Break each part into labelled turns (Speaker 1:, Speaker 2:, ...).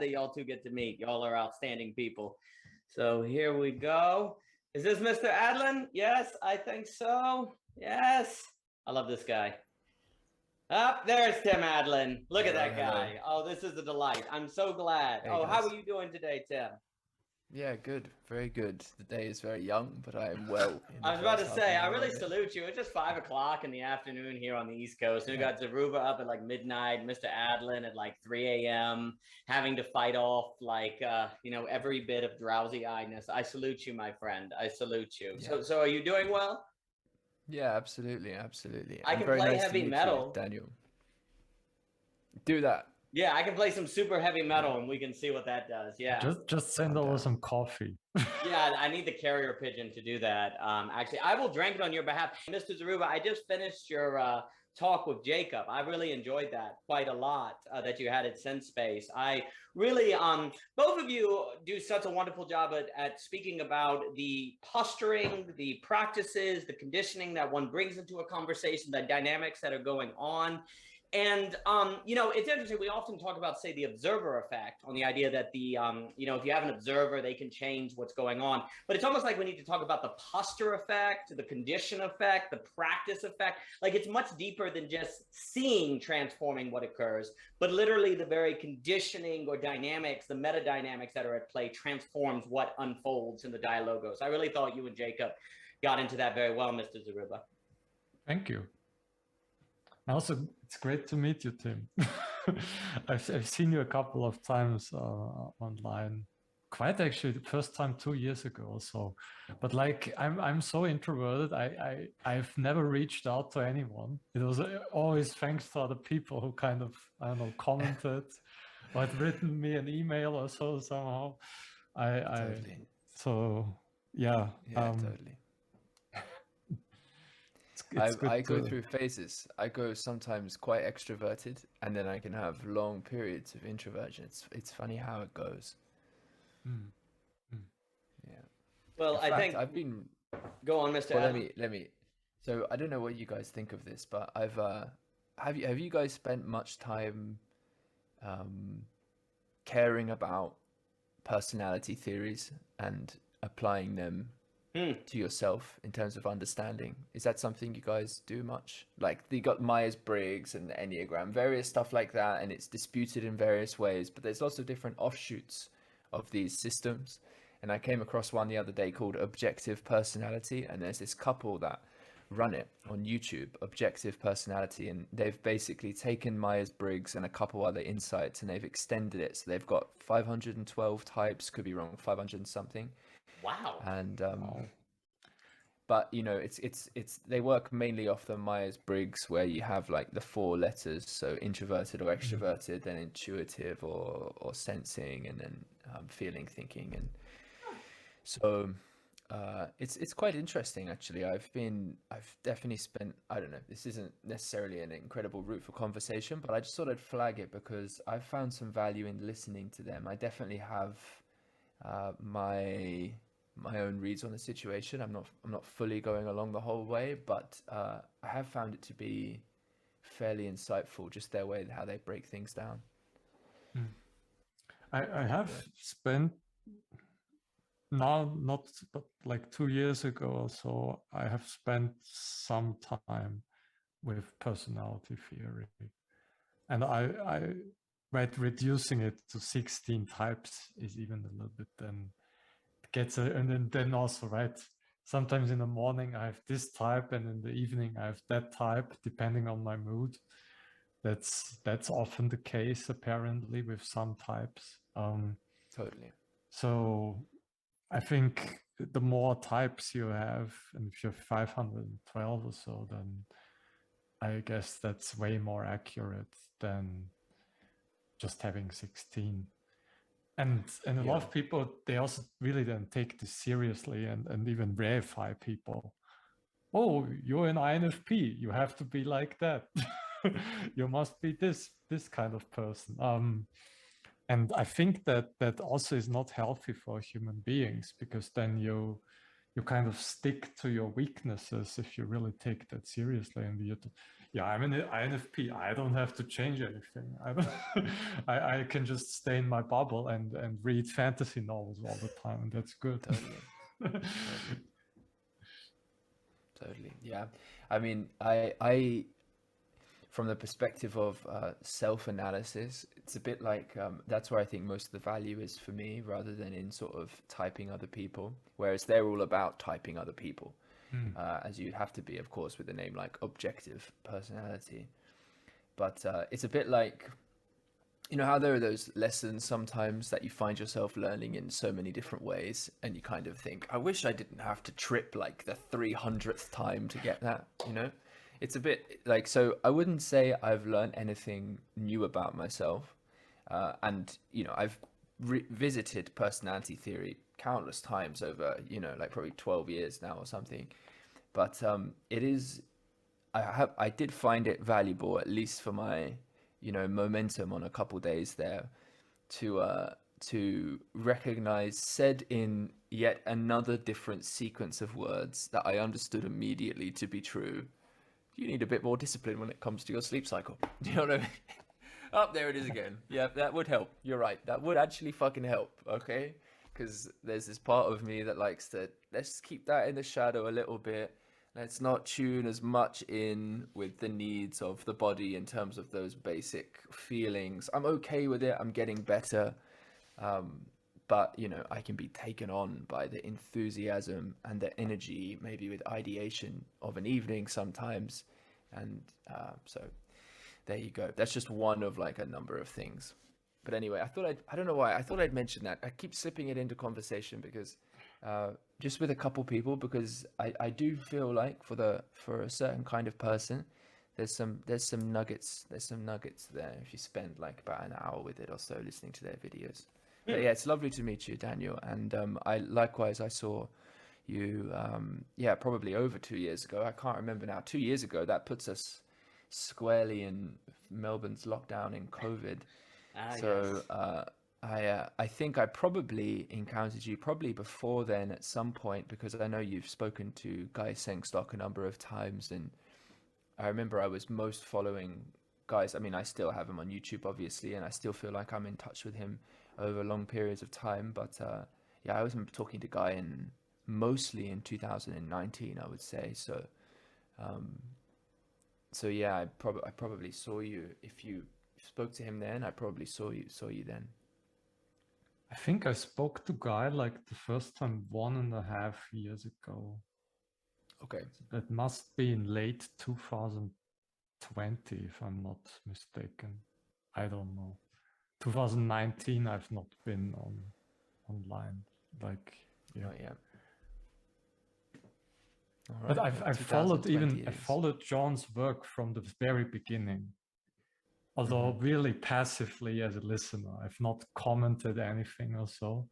Speaker 1: that y'all two get to meet. Y'all are outstanding people. So here we go. Is this Mr. Adalin? Yes, I think so. Yes. I love this guy. There's Tim Adalin. Look at that guy. Oh, this is a delight. I'm so glad.
Speaker 2: Hey,
Speaker 1: how
Speaker 2: guys.
Speaker 1: are you doing today, Tim?
Speaker 2: Yeah, good. Very good. The day is very young, but I am well.
Speaker 1: I was about to say, I really salute you. It's just 5 o'clock in the afternoon here on the East Coast. And we got Zaruba up at like midnight, Mr. Adalin at like 3 a.m., having to fight off like, every bit of drowsy eyedness. I salute you, my friend. I salute you.
Speaker 2: Yeah.
Speaker 1: So are you doing well?
Speaker 2: Yeah, absolutely.
Speaker 1: I can play heavy metal.
Speaker 2: Daniel. Do that.
Speaker 1: Yeah, I can play some super heavy metal and we can see what that does. Yeah.
Speaker 3: Just send over some coffee.
Speaker 1: Yeah, I need the carrier pigeon to do that. Actually, I will drink it on your behalf. Mr. Zaruba, I just finished your talk with Jacob. I really enjoyed that quite a lot that you had at SenseSpace. I really, both of you do such a wonderful job at speaking about the posturing, the practices, the conditioning that one brings into a conversation, the dynamics that are going on. And, it's interesting. We often talk about, say, the observer effect on the idea that if you have an observer, they can change what's going on. But it's almost like we need to talk about the posture effect, the condition effect, the practice effect. Like it's much deeper than just seeing transforming what occurs, but literally the very conditioning or dynamics, the meta dynamics that are at play transforms what unfolds in the dialogos. I really thought you and Jacob got into that very well, Mr. Zaruba.
Speaker 3: Thank you. Also, it's great to meet you, Tim. I've seen you a couple of times online. Quite actually, the first time 2 years ago or so. But like, I'm so introverted. I've never reached out to anyone. It was always thanks to other people who kind of, I don't know, commented or had written me an email or so somehow.
Speaker 2: Totally.
Speaker 3: So yeah.
Speaker 2: Totally. I go through phases. I go sometimes quite extroverted, and then I can have long periods of introversion. It's funny how it goes. Yeah.
Speaker 1: Well, I think
Speaker 2: I've been.
Speaker 1: Go on, Mr.
Speaker 2: Well,
Speaker 1: Adalin.
Speaker 2: let me. So I don't know what you guys think of this, but I've have you guys spent much time caring about personality theories and applying them to yourself in terms of understanding? Is that something you guys do much? Like you got Myers-Briggs and the Enneagram, various stuff like that, and it's disputed in various ways, but there's lots of different offshoots of these systems. And I came across one the other day called Objective Personality, and there's this couple that run it on YouTube, Objective Personality, and they've basically taken Myers-Briggs and a couple other insights and they've extended it. So they've got 512 types, could be wrong, 500 and something.
Speaker 1: Wow.
Speaker 2: And but it's they work mainly off the Myers-Briggs, where you have like the 4 letters, so introverted or extroverted, then intuitive or sensing, and then feeling, thinking, and so it's quite interesting actually. I've definitely spent, I don't know, this isn't necessarily an incredible route for conversation, but I just thought I'd flag it because I've found some value in listening to them. I definitely have my own reads on the situation. I'm not fully going along the whole way, but I have found it to be fairly insightful, just their way, how they break things down.
Speaker 3: I have spent but like 2 years ago or so, I have spent some time with personality theory, and I read reducing it to 16 types is even a little bit then and then also, right, sometimes in the morning I have this type and in the evening I have that type, depending on my mood. That's often the case apparently with some types.
Speaker 2: Totally.
Speaker 3: So I think the more types you have, and if you have 512 or so, then I guess that's way more accurate than just having 16. And a lot of people, they also really then take this seriously and even verify people. Oh, you're an INFP, you have to be like that. You must be this kind of person. And I think that also is not healthy for human beings, because then you kind of stick to your weaknesses if you really take that seriously, and yeah, I'm an INFP. I don't have to change anything. I don't, I can just stay in my bubble and read fantasy novels all the time, and that's good.
Speaker 2: Totally. Totally. Yeah. I mean, I from the perspective of self-analysis, it's a bit like that's where I think most of the value is for me, rather than in sort of typing other people, whereas they're all about typing other people, as you have to be, of course, with a name like objective personality. But it's a bit like, you know how there are those lessons sometimes that you find yourself learning in so many different ways, and you kind of think, I wish I didn't have to trip like the 300th time to get that, you know? It's a bit like, so I wouldn't say I've learned anything new about myself. And, you know, I've visited personality theory countless times over, you know, like probably 12 years now or something. But it is, I did find it valuable, at least for my, you know, momentum on a couple days there, to recognize, said in yet another different sequence of words that I understood immediately to be true. You need a bit more discipline when it comes to your sleep cycle. Do you know what I mean? Oh, there it is again. Yeah, that would help. You're right. That would actually fucking help, okay? Because there's this part of me that likes to, let's keep that in the shadow a little bit. Let's not tune as much in with the needs of the body in terms of those basic feelings. I'm okay with it. I'm getting better. But, you know, I can be taken on by the enthusiasm and the energy, maybe with ideation of an evening sometimes. And so there you go. That's just one of like a number of things. But anyway, I don't know why, I thought I'd mention that. I keep slipping it into conversation because just with a couple people, because I do feel like for a certain kind of person, there's some nuggets there if you spend like about an hour with it or so listening to their videos. But yeah, it's lovely to meet you, Daniel. And I saw you, probably over 2 years ago. I can't remember now. 2 years ago, that puts us squarely in Melbourne's lockdown in COVID. I think I probably encountered you probably before then at some point, because I know you've spoken to Guy Sengstock a number of times. And I remember I was most following Guy's. I mean, I still have him on YouTube, obviously, and I still feel like I'm in touch with him over long periods of time. But I was talking to Guy mostly in 2019, I would say. So yeah, I probably saw you. If you spoke to him then, I probably saw you then.
Speaker 3: I think I spoke to Guy like the first time 1.5 years ago.
Speaker 2: Okay.
Speaker 3: That must be in late 2020, if I'm not mistaken. I don't know. 2019, I've not been online. Like, yeah.
Speaker 2: Not yet. All right.
Speaker 3: But I followed John's work from the very beginning. Although really passively as a listener, I've not commented anything or so.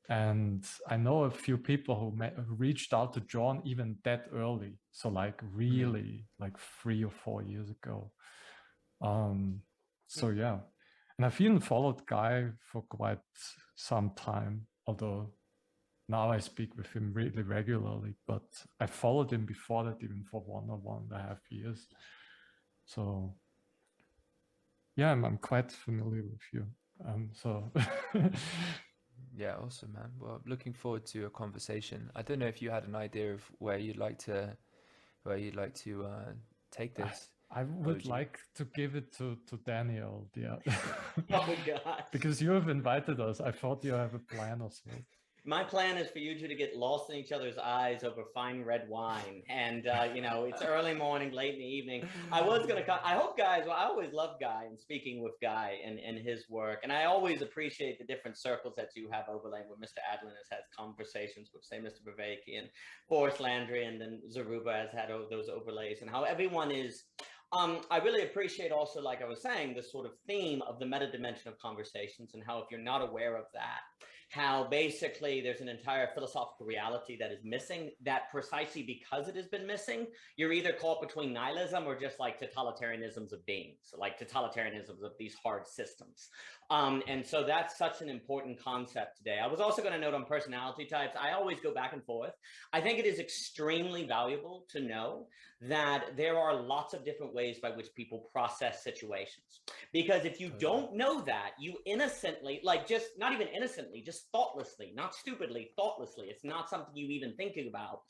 Speaker 3: And I know a few people who reached out to John even that early. So like really like 3 or 4 years ago. So yeah. And I've even followed Guy for quite some time, although now I speak with him really regularly, but I followed him before that even for 1 or 1.5 years. So yeah, I'm quite familiar with you.
Speaker 2: Yeah, awesome, man. Well, looking forward to a conversation. I don't know if you had an idea of where you'd like to take this.
Speaker 3: I would like to give it to Daniel. Yeah.
Speaker 1: Oh God.
Speaker 3: Because you have invited us. I thought you have a plan or so.
Speaker 1: My plan is for you two to get lost in each other's eyes over fine red wine. And, it's early morning, late in the evening. I hope guys, I always love Guy and speaking with Guy and his work. And I always appreciate the different circles that you have overlaying where Mr. Adalin has had conversations with, say, Mr. Bavaki and Boris Landry, and then Zaruba has had those overlays, and how everyone is. I really appreciate also, like I was saying, this sort of theme of the meta dimension of conversations, and how if you're not aware of that, how basically there's an entire philosophical reality that is missing, that precisely because it has been missing, you're either caught between nihilism or just like totalitarianisms of beings, like totalitarianisms of these hard systems. And so that's such an important concept today. I was also going to note on personality types, I always go back and forth. I think it is extremely valuable to know that there are lots of different ways ways by which people process situations. Because if you don't know that, you innocently, like just not even innocently, just thoughtlessly, not stupidly, thoughtlessly, it's not something you even thinking about.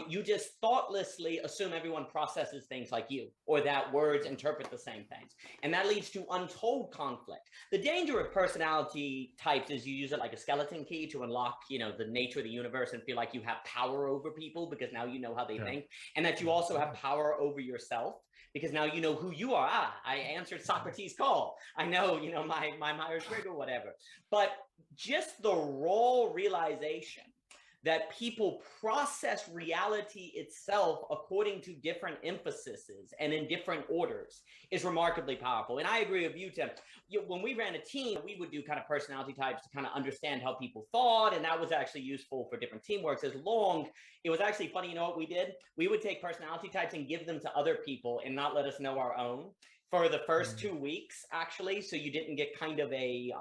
Speaker 1: You just thoughtlessly assume everyone processes things like you, or that words interpret the same things. And that leads to untold conflict. The danger of personality types is you use it like a skeleton key to unlock, you know, the nature of the universe and feel like you have power over people because now you know how they think, and that you also have power over yourself because now you know who you are. I answered Socrates' call. I know, you know, my Myers-Briggs or whatever. But just the raw realization that people process reality itself according to different emphases and in different orders is remarkably powerful. And I agree with you, Tim. When we ran a team, we would do kind of personality types to kind of understand how people thought, and that was actually useful for different teamworks. It was actually funny, you know what we did? We would take personality types and give them to other people and not let us know our own for the first 2 weeks, actually, so you didn't get kind of a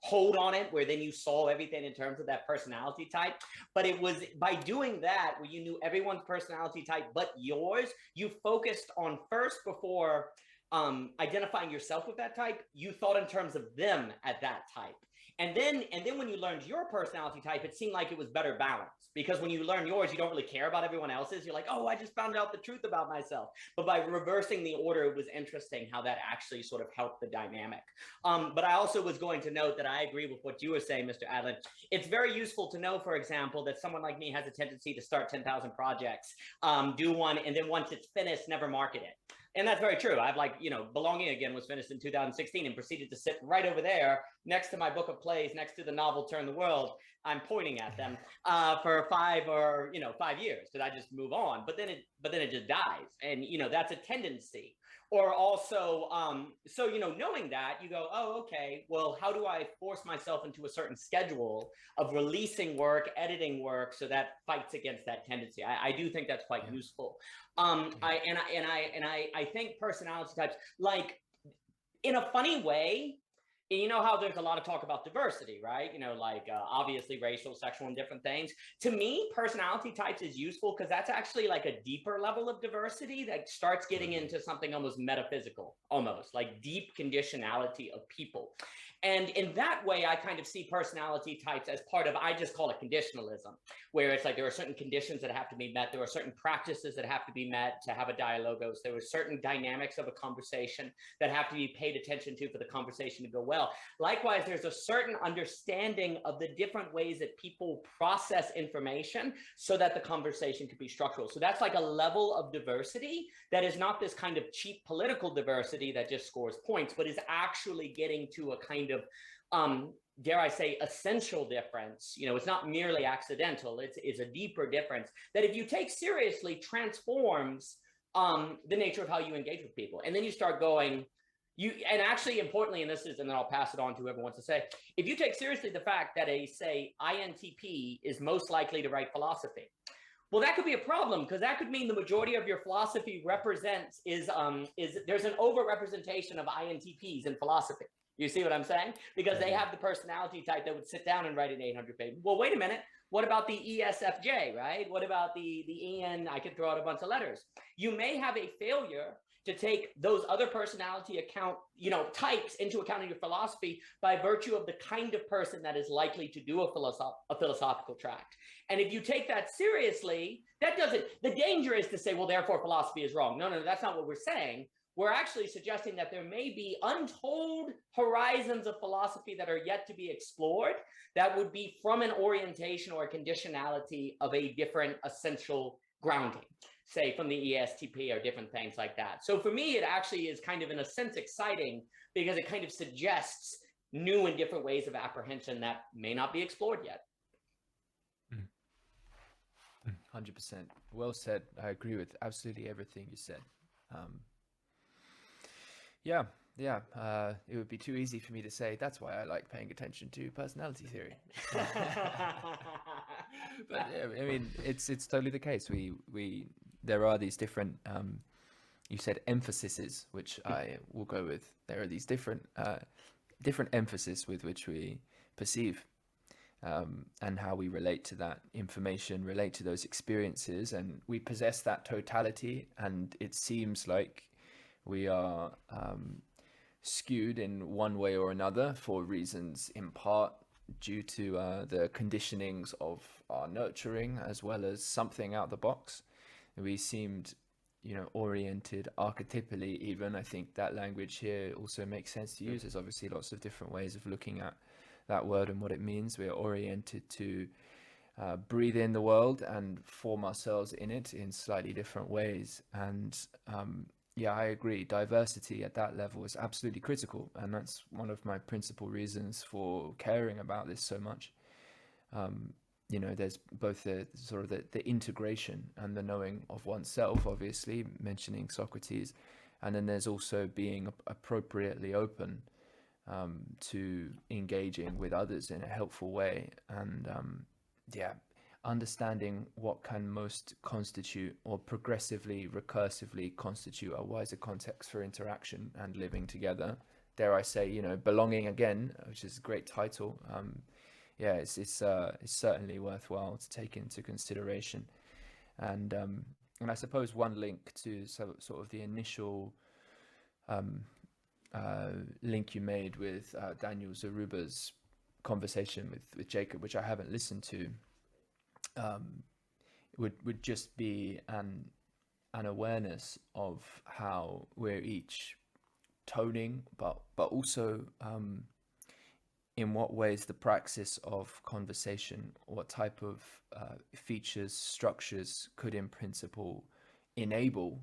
Speaker 1: hold on it where then you saw everything in terms of that personality type. But it was by doing that where you knew everyone's personality type but yours, you focused on first before identifying yourself with that type, you thought in terms of them at that type. And then when you learned your personality type, it seemed like it was better balanced, because when you learn yours, you don't really care about everyone else's. You're like, oh, I just found out the truth about myself. But by reversing the order, it was interesting how that actually sort of helped the dynamic. But I also was going to note that I agree with what you were saying, Mr. Adalin. It's very useful to know, for example, that someone like me has a tendency to start 10,000 projects, do one, and then once it's finished, never market it. And that's very true. I've Belonging Again was finished in 2016 and proceeded to sit right over there next to my book of plays, next to the novel Turn the World. I'm pointing at them for 5 years because I just move on. But then it just dies. And, that's a tendency. Or also, knowing that, you go, oh, okay, well, how do I force myself into a certain schedule of releasing work, editing work, so that fights against that tendency? I do think that's quite useful. I think personality types, like, in a funny way, you know how there's a lot of talk about diversity, right? Obviously racial, sexual, and different things. To me, personality types is useful because that's actually like a deeper level of diversity that starts getting into something almost metaphysical, almost like deep conditionality of people. And in that way, I kind of see personality types as part of, I just call it conditionalism, where it's like there are certain conditions that have to be met. There are certain practices that have to be met to have a dialogos. There are certain dynamics of a conversation that have to be paid attention to for the conversation to go well. Likewise, there's a certain understanding of the different ways that people process information so that the conversation could be structural. So that's like a level of diversity that is not this kind of cheap political diversity that just scores points, but is actually getting to a kind of, dare I say, essential difference. It's not merely accidental. It's a deeper difference that, if you take seriously, transforms the nature of how you engage with people. And then you start going, and actually importantly, and then I'll pass it on to whoever wants to say, if you take seriously the fact that say INTP is most likely to write philosophy, well, that could be a problem, because that could mean the majority of your philosophy there's an overrepresentation of INTPs in philosophy. You see what I'm saying? Because they have the personality type that would sit down and write an 800-page. Well, wait a minute. What about the ESFJ, right? What about the EN? I could throw out a bunch of letters. You may have a failure to take those other personality types into account in your philosophy by virtue of the kind of person that is likely to do a philosophical tract. And if you take that seriously, the danger is to say, well, therefore philosophy is wrong. No, that's not what we're saying. We're actually suggesting that there may be untold horizons of philosophy that are yet to be explored that would be from an orientation or a conditionality of a different essential grounding, say from the ESTP or different things like that. So for me, it actually is kind of, in a sense, exciting, because it kind of suggests new and different ways of apprehension that may not be explored yet.
Speaker 2: 100%. Well said. I agree with absolutely everything you said. It would be too easy for me to say that's why I like paying attention to personality theory. But I mean, it's totally the case. There are these different, you said emphases, which I will go with. There are these different emphasis with which we perceive, and how we relate to that information, relate to those experiences, and we possess that totality. And it seems like We are skewed in one way or another for reasons in part due to the conditionings of our nurturing, as well as something out the box. We seemed, oriented archetypally even. I think that language here also makes sense to use. There's obviously lots of different ways of looking at that word and what it means. We are oriented to breathe in the world and form ourselves in it in slightly different ways. And yeah, I agree. Diversity at that level is absolutely critical. And that's one of my principal reasons for caring about this so much. There's both the sort of the integration and the knowing of oneself, obviously, mentioning Socrates. And then there's also being appropriately open to engaging with others in a helpful way. And understanding what can most constitute or progressively, recursively constitute a wiser context for interaction and living together. Dare I say, belonging again, which is a great title. It's certainly worthwhile to take into consideration. And I suppose one link to sort of the initial link you made with Daniel Zaruba's conversation with Jacob, which I haven't listened to, would just be an awareness of how we're each toning, but also in what ways the praxis of conversation, what type of features, structures could in principle enable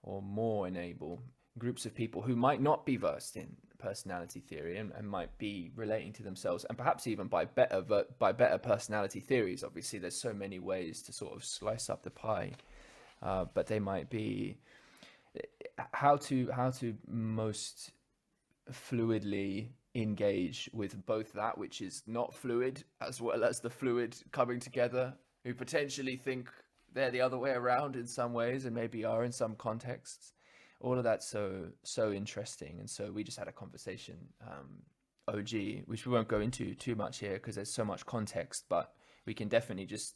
Speaker 2: or more enable groups of people who might not be versed in personality theory and might be relating to themselves, and perhaps even by better personality theories. Obviously there's so many ways to sort of slice up the pie, but they might be how to most fluidly engage with both that which is not fluid as well as the fluid coming together, who potentially think they're the other way around in some ways and maybe are in some contexts. All of that's so interesting. And so we just had a conversation, OG, which we won't go into too much here because there's so much context, but we can definitely just,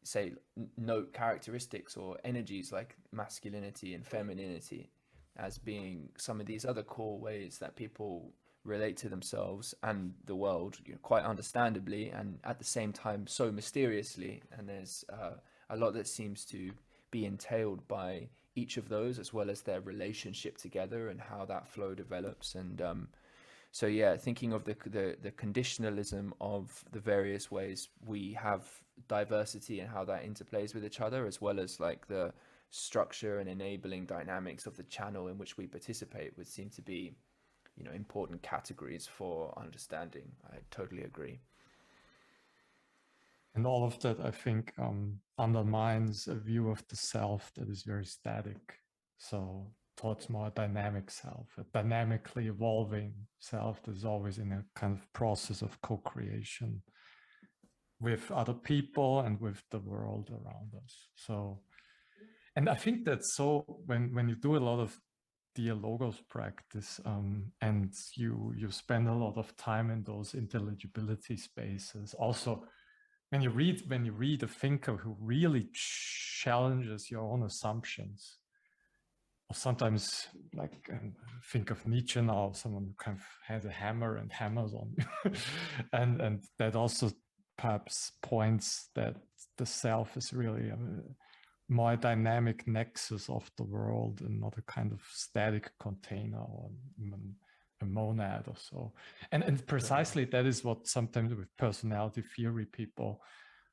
Speaker 2: say note characteristics or energies like masculinity and femininity as being some of these other core ways that people relate to themselves and the world, quite understandably, and at the same time so mysteriously. And there's a lot that seems to be entailed by each of those, as well as their relationship together and how that flow develops. And thinking of the conditionalism of the various ways we have diversity and how that interplays with each other, as well as like the structure and enabling dynamics of the channel in which we participate, would seem to be, important categories for understanding. I totally agree.
Speaker 3: And all of that, I think, undermines a view of the self that is very static. So towards more dynamic self, a dynamically evolving self that is always in a kind of process of co-creation with other people and with the world around us. So, and I think that's so, when you do a lot of dialogos practice, and you spend a lot of time in those intelligibility spaces. Also, when you read a thinker who really challenges your own assumptions, or sometimes think of Nietzsche now, someone who kind of has a hammer and hammers on you, and that also perhaps points that the self is really a more dynamic nexus of the world and not a kind of static container or even a monad or so. And precisely that is what sometimes with personality theory people,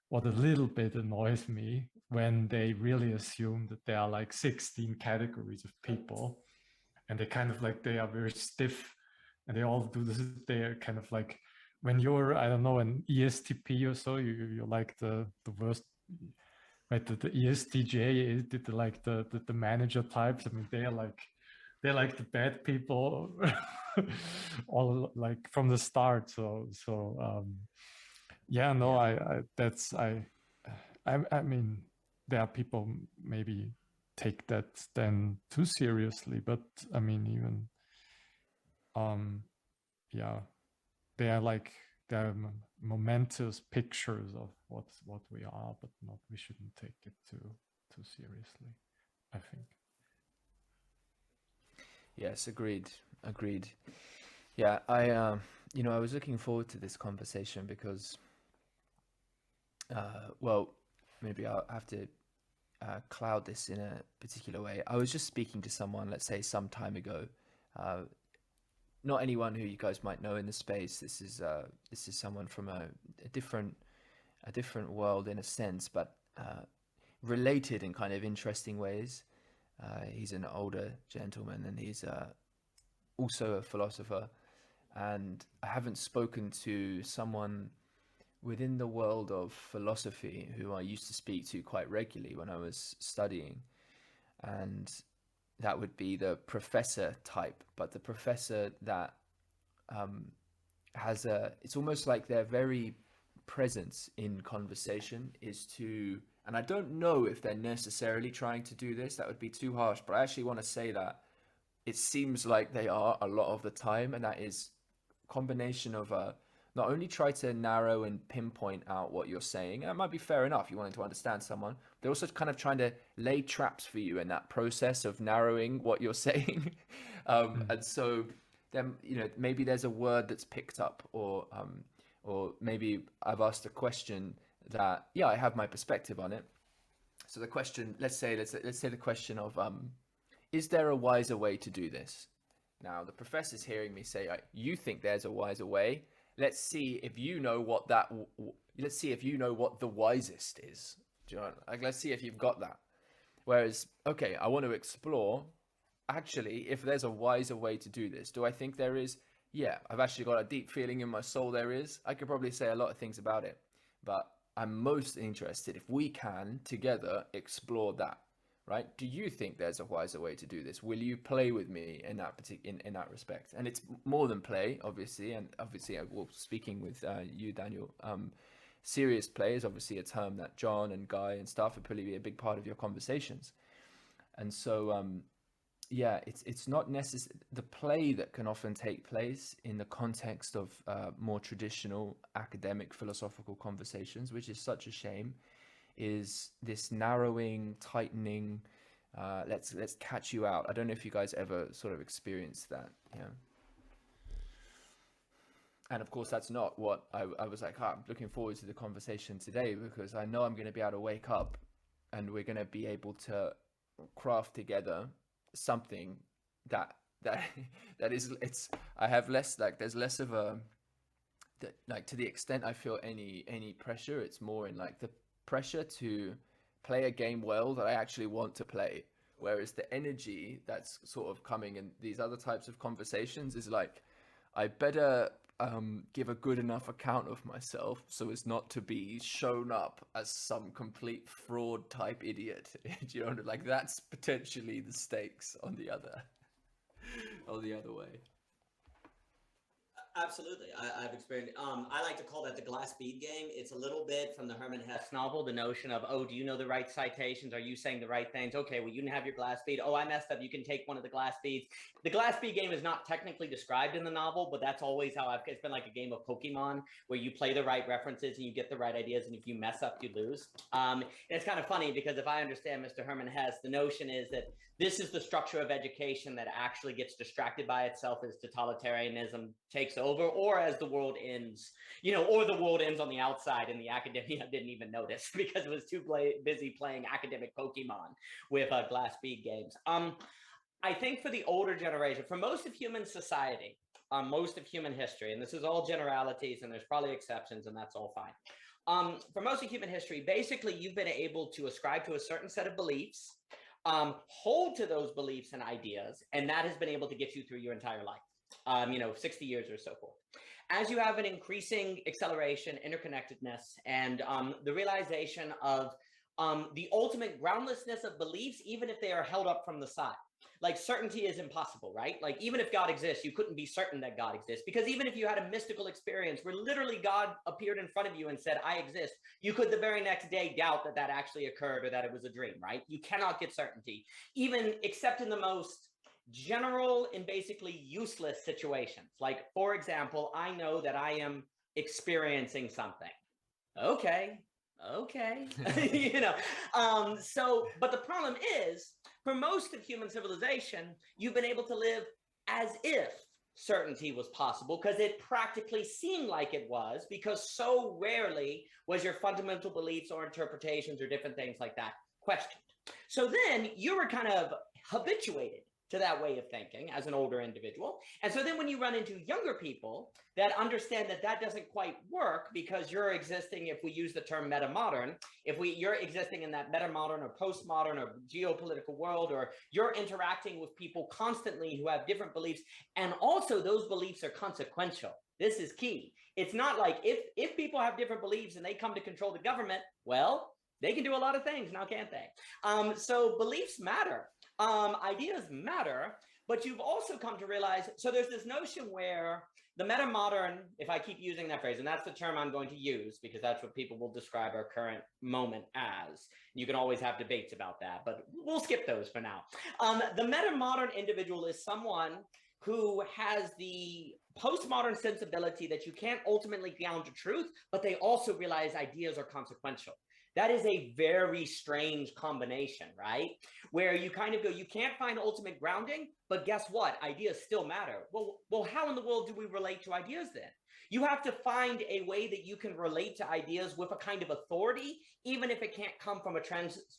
Speaker 3: what a little bit annoys me, when they really assume that there are like 16 categories of people, and they kind of they are very stiff and they all do this. They're kind of like, when you're, I don't know, an ESTP or so, you're like the worst. Right, the ESTJ, the manager types. I mean, they're like the bad people, all like from the start. I mean, there are people maybe take that then too seriously, but I mean, even they're momentous pictures of what we are, but we shouldn't take it too seriously, I think.
Speaker 2: Yes, agreed. Agreed. Yeah, I was looking forward to this conversation because, well, maybe I'll have to cloud this in a particular way. I was just speaking to someone, let's say, some time ago. Not anyone who you guys might know in the space. This is someone from a different world in a sense, but related in kind of interesting ways. He's an older gentleman, and he's also a philosopher. And I haven't spoken to someone within the world of philosophy who I used to speak to quite regularly when I was studying. And that would be the professor type, but the professor that it's almost like their very presence in conversation is to, and I don't know if they're necessarily trying to do this, that would be too harsh, but I actually want to say that it seems like they are a lot of the time, and that is combination of not only try to narrow and pinpoint out what you're saying, and it might be fair enough, you wanting to understand someone, they're also kind of trying to lay traps for you in that process of narrowing what you're saying. And so then, maybe there's a word that's picked up, or maybe I've asked a question that, yeah, I have my perspective on it. So the question, let's say the question of, is there a wiser way to do this? Now, the professor's hearing me say, you think there's a wiser way. Let's see if you know what the wisest is. Do you know? Like, let's see if you've got that. Whereas, okay, I want to explore, actually, if there's a wiser way to do this. Do I think there is? Yeah, I've actually got a deep feeling in my soul there is. I could probably say a lot of things about it. But I'm most interested if we can, together, explore that. Right? Do you think there's a wiser way to do this? Will you play with me in that in that respect? And it's more than play, obviously. And obviously, well, speaking with you, Daniel, serious play is obviously a term that John and Guy and stuff would probably be a big part of your conversations. And so, yeah, it's not necessary. The play that can often take place in the context of more traditional academic philosophical conversations, which is such a shame, is this narrowing, tightening, let's catch you out. I don't know if you guys ever sort of experienced that. Yeah. And of course, that's not what I was like, I'm looking forward to the conversation today, because I know I'm going to be able to wake up and we're going to be able to craft together something that is, I have less, like, there's less of a, like, to the extent I feel any pressure, it's more in like the pressure to play a game well that I actually want to play, whereas the energy that's sort of coming in these other types of conversations is like, I better give a good enough account of myself so as not to be shown up as some complete fraud type idiot. You know, like, that's potentially the stakes on the other way.
Speaker 1: Absolutely. I've experienced, I like to call that the glass bead game. It's a little bit from the Herman Hesse novel, the notion of, oh, do you know the right citations? Are you saying the right things? Okay, well, you didn't have your glass bead. Oh, I messed up. You can take one of the glass beads. The glass bead game is not technically described in the novel, but that's always how it's been like a game of Pokemon, where you play the right references and you get the right ideas. And if you mess up, you lose. And it's kind of funny because if I understand Mr. Herman Hesse, the notion is that this is the structure of education that actually gets distracted by itself as totalitarianism takes over, or as the world ends, or the world ends on the outside and the academia didn't even notice because it was too busy playing academic Pokemon with glass bead games. I think for the older generation, for most of human society, most of human history, and this is all generalities and there's probably exceptions and that's all fine. For most of human history, basically you've been able to ascribe to a certain set of beliefs, hold to those beliefs and ideas, and that has been able to get you through your entire life, 60 years or so forth. As you have an increasing acceleration, interconnectedness, and the realization of the ultimate groundlessness of beliefs, even if they are held up from the side. Like, certainty is impossible, right? Like, even if God exists, you couldn't be certain that God exists, because even if you had a mystical experience where literally God appeared in front of you and said, I exist, you could the very next day doubt that that actually occurred or that it was a dream, right? You cannot get certainty, even except in the most general and basically useless situations. Like, for example, I know that I am experiencing something. Okay. So, but the problem is for most of human civilization, you've been able to live as if certainty was possible, because it practically seemed like it was, because so rarely was your fundamental beliefs or interpretations or different things like that questioned. So then you were kind of habituated to that way of thinking as an older individual. And so then when you run into younger people that understand that that doesn't quite work, because you're existing, if we use the term metamodern, you're existing in that metamodern or postmodern or geopolitical world, or you're interacting with people constantly who have different beliefs, and also those beliefs are consequential. This is key. It's not like if people have different beliefs and they come to control the government, well, they can do a lot of things now, can't they? So beliefs matter. Ideas matter, but you've also come to realize, so there's this notion where the metamodern, if I keep using that phrase, and that's the term I'm going to use because that's what people will describe our current moment as. You can always have debates about that, but we'll skip those for now. The metamodern individual is someone who has the postmodern sensibility that you can't ultimately ground to truth, but they also realize ideas are consequential. That is a very strange combination, right? Where you kind of go, you can't find ultimate grounding, but guess what? Ideas still matter. Well, how in the world do we relate to ideas then? You have to find a way that you can relate to ideas with a kind of authority, even if it can't come from a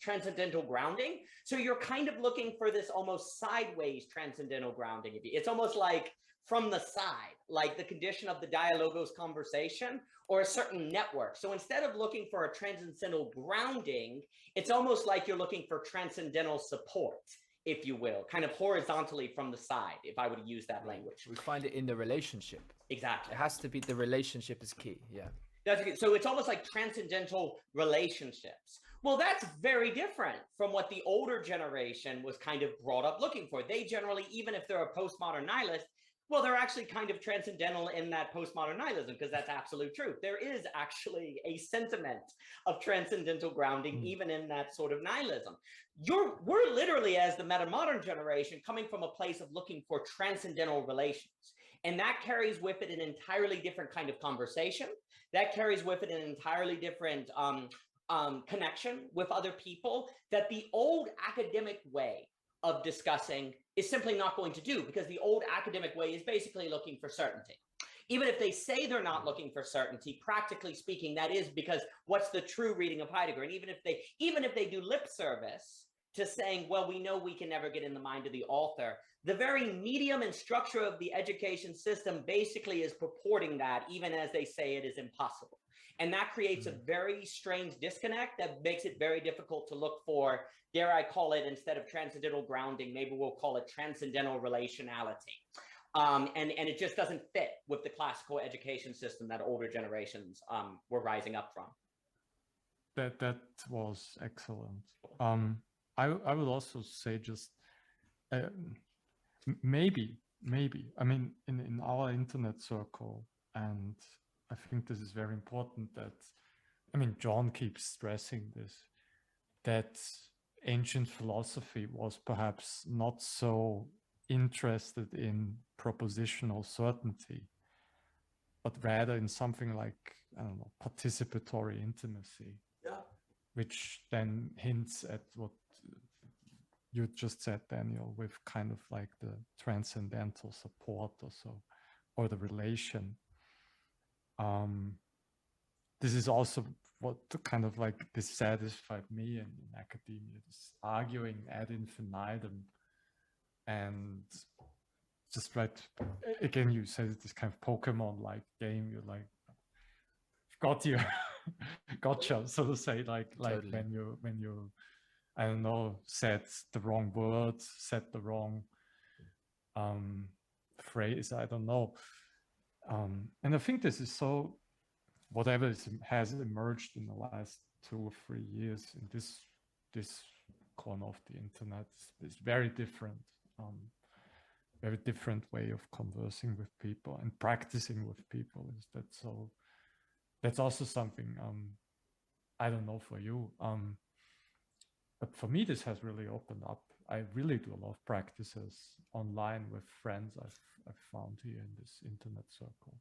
Speaker 1: transcendental grounding. So you're kind of looking for this almost sideways transcendental grounding. It's almost like from the side, like the condition of the dialogos conversation or a certain network. So instead of looking for a transcendental grounding, it's almost like you're looking for transcendental support, if you will, kind of horizontally from the side, if I would use that language.
Speaker 2: We find it in the relationship.
Speaker 1: Exactly.
Speaker 2: It has to be, the relationship is key, yeah.
Speaker 1: That's good. So it's almost like transcendental relationships. Well, that's very different from what the older generation was kind of brought up looking for. They generally, even if they're a postmodern nihilist, well, they're actually kind of transcendental in that postmodern nihilism, because that's absolute truth. There is actually a sentiment of transcendental grounding, even in that sort of nihilism. We're literally, as the metamodern generation, coming from a place of looking for transcendental relations. And that carries with it an entirely different kind of conversation. That carries with it an entirely different connection with other people that the old academic way of discussing is simply not going to do, because the old academic way is basically looking for certainty. Even if they say they're not looking for certainty, practically speaking, that is because what's the true reading of Heidegger? And even if they do lip service to saying, well, we know we can never get in the mind of the author, the very medium and structure of the education system basically is purporting that, even as they say it is impossible. And that creates a very strange disconnect that makes it very difficult to look for, dare I call it, instead of transcendental grounding, maybe we'll call it transcendental relationality. And it just doesn't fit with the classical education system that older generations were rising up from.
Speaker 3: That was excellent. I would also say just maybe, I mean, in our internet circle, and I think this is very important, that, I mean, John keeps stressing this, that ancient philosophy was perhaps not so interested in propositional certainty, but rather in something like, I don't know, participatory intimacy, which then hints at what you just said, Daniel, with kind of like the transcendental support or so, or the relation. This is also what kind of like dissatisfied me in academia, this arguing ad infinitum, and just right again, you said this kind of Pokemon-like game. You're like, got you, gotcha, so to say, like
Speaker 2: Totally.
Speaker 3: when you I don't know, said the wrong word, said the wrong phrase, I don't know. And I think this is so, whatever has emerged in the last 2 or 3 years in this corner of the internet is very different way of conversing with people and practicing with people. Is that so? That's also something, I don't know for you, but for me, this has really opened up. I really do a lot of practices online with friends I've found here in this internet circle.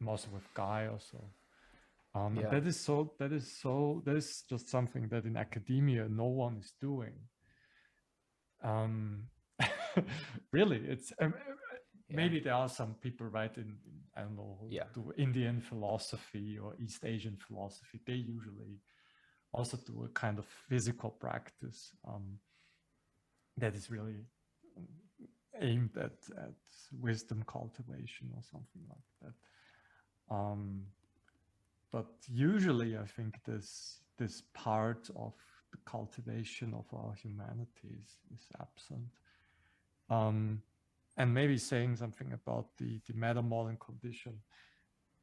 Speaker 3: I'm also with Guy also. That is just something that in academia no one is doing. Really, it's maybe there are some people, right, in I don't know, who do Indian philosophy or East Asian philosophy. They usually also do a kind of physical practice that is really aimed at wisdom cultivation or something like that. But usually, I think this part of the cultivation of our humanity is absent. And maybe saying something about the metamorphic condition.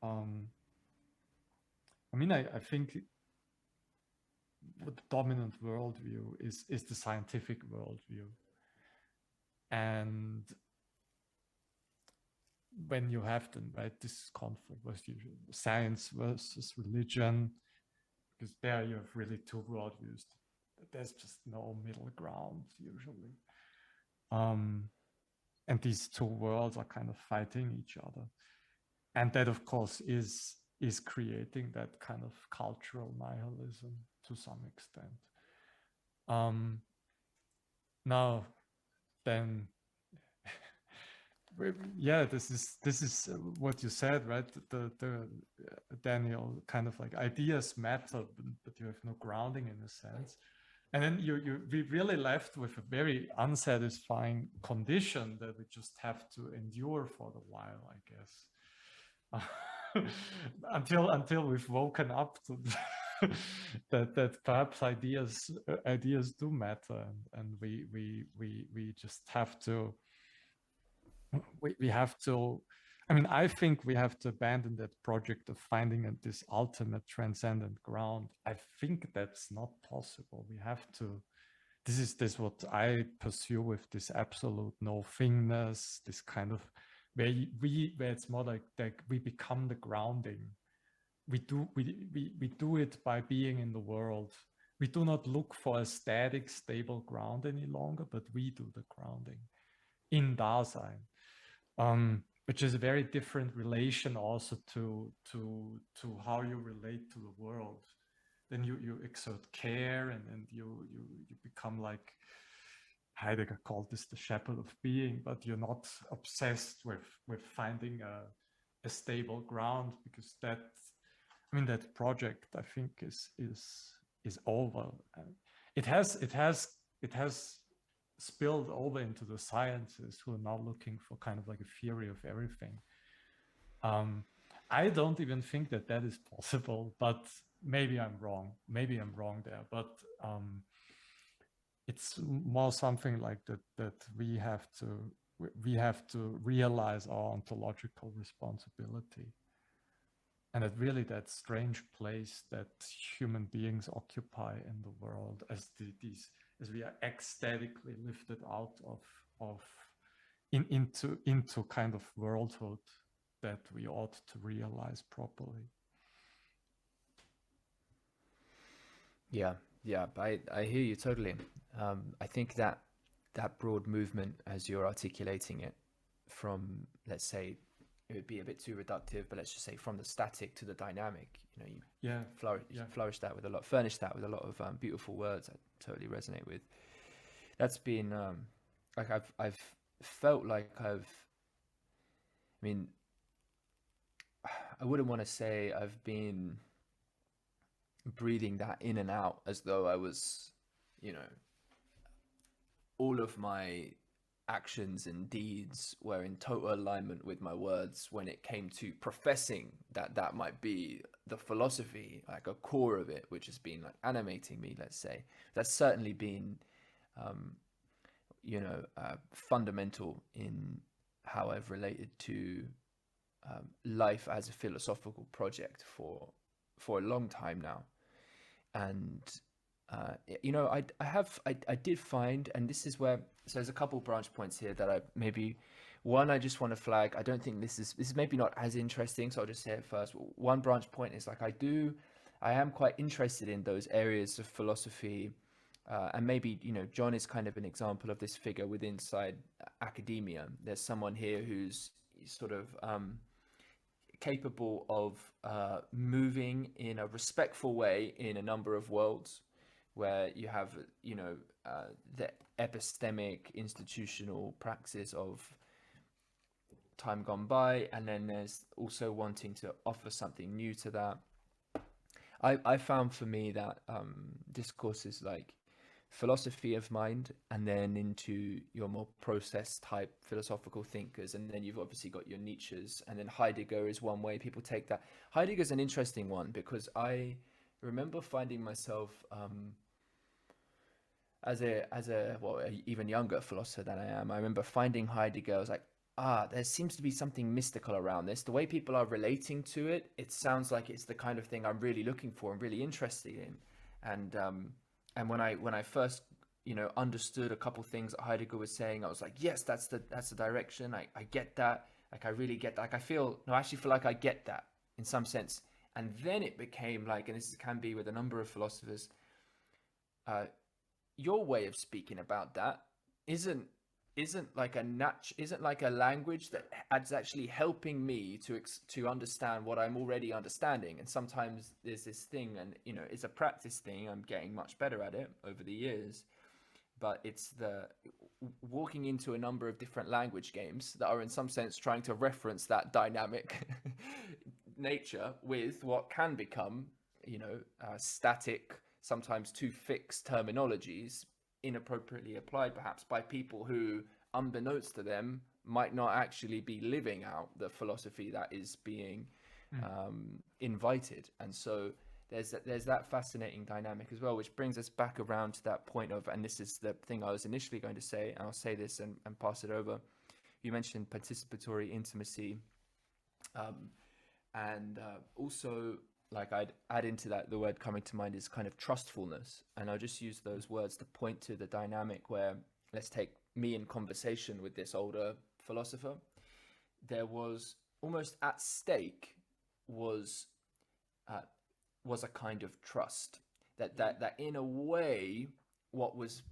Speaker 3: I mean, I think the dominant worldview is the scientific worldview. And when you have them, right, this conflict was usually science versus religion, because there you have really two worldviews. There's just no middle ground usually. And these two worlds are kind of fighting each other. And that, of course, is creating that kind of cultural nihilism to some extent. Now, then, yeah, this is what you said, right? The Daniel, kind of like ideas matter, but you have no grounding in a sense. And then we really left with a very unsatisfying condition that we just have to endure for a while, I guess, until we've woken up to that perhaps ideas do matter, and we just have to. We have to. I mean, I think we have to abandon that project of finding this ultimate transcendent ground. I think that's not possible. We have to. This is what I pursue with this absolute no thingness. This kind of where it's more like we become the grounding. We do it by being in the world. We do not look for a static, stable ground any longer, but we do the grounding in Dasein. Which is a very different relation also to how you relate to the world. Then you exert care, and you become like Heidegger called this the shepherd of being, but you're not obsessed with finding a stable ground, because that project, I think, is over. It has spilled over into the sciences, who are now looking for kind of like a theory of everything. I don't even think that is possible, but maybe I'm wrong. Maybe I'm wrong there, but it's more something like that we have to realize our ontological responsibility, and that strange place that human beings occupy in the world as as we are ecstatically lifted out of into kind of worldhood that we ought to realize properly.
Speaker 2: Yeah, I hear you totally. I think that broad movement, as you're articulating it, from, let's say, it would be a bit too reductive, but let's just say from the static to the dynamic, you furnish that with a lot of beautiful words I totally resonate with. That's been like I've felt like I wouldn't want to say I've been breathing that in and out as though I was, all of my actions and deeds were in total alignment with my words when it came to professing that might be the philosophy, like a core of it, which has been like animating me, let's say. That's certainly been fundamental in how I've related to life as a philosophical project for a long time now. And I did find, and this is where, so there's a couple branch points here that I just want to flag. I don't think this is maybe not as interesting, so I'll just say it first. One branch point is like I am quite interested in those areas of philosophy, and maybe John is kind of an example of this figure inside academia. There's someone here who's sort of capable of moving in a respectful way in a number of worlds, where you have, the epistemic institutional praxis of time gone by, and then there's also wanting to offer something new to that. I found for me that discourses like philosophy of mind, and then into your more process type philosophical thinkers, and then you've obviously got your Nietzsche's, and then Heidegger is one way people take that. Heidegger's an interesting one, because I remember finding myself as a even younger philosopher than I am. I remember finding Heidegger. I was like, there seems to be something mystical around this. The way people are relating to it, it sounds like it's the kind of thing I'm really looking for and really interested in. And when I first understood a couple things that Heidegger was saying, I was like, yes, that's the direction. I get that. Like, I really get that. Like, I actually feel like I get that in some sense. And then it became like, and this can be with a number of philosophers, your way of speaking about that isn't like a language that is actually helping me to understand what I'm already understanding. And sometimes there's this thing, and it's a practice thing. I'm getting much better at it over the years, but it's the walking into a number of different language games that are in some sense trying to reference that dynamic nature with what can become static, sometimes too fixed terminologies, inappropriately applied perhaps by people who, unbeknownst to them, might not actually be living out the philosophy that is being invited. And so there's that fascinating dynamic as well, which brings us back around to that point of, and this is the thing I was initially going to say, and I'll say this and pass it over. You mentioned participatory intimacy, and also, like, I'd add into that, the word coming to mind is kind of trustfulness. And I'll just use those words to point to the dynamic where, let's take me in conversation with this older philosopher. There was almost at stake was a kind of trust that in a way, what was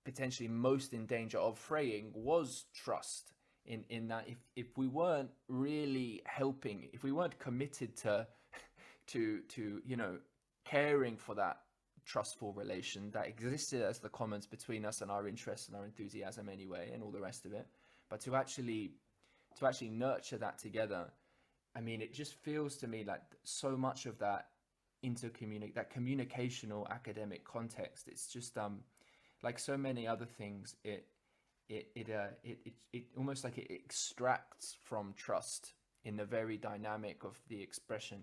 Speaker 2: potentially most in danger of fraying was trust, in that if we weren't really helping, if we weren't committed to caring for that trustful relation that existed as the commons between us and our interests and our enthusiasm anyway, and all the rest of it, but to actually nurture that together, I mean, it just feels to me like so much of that that communicational academic context, it's just like so many other things, it almost like it extracts from trust in the very dynamic of the expression,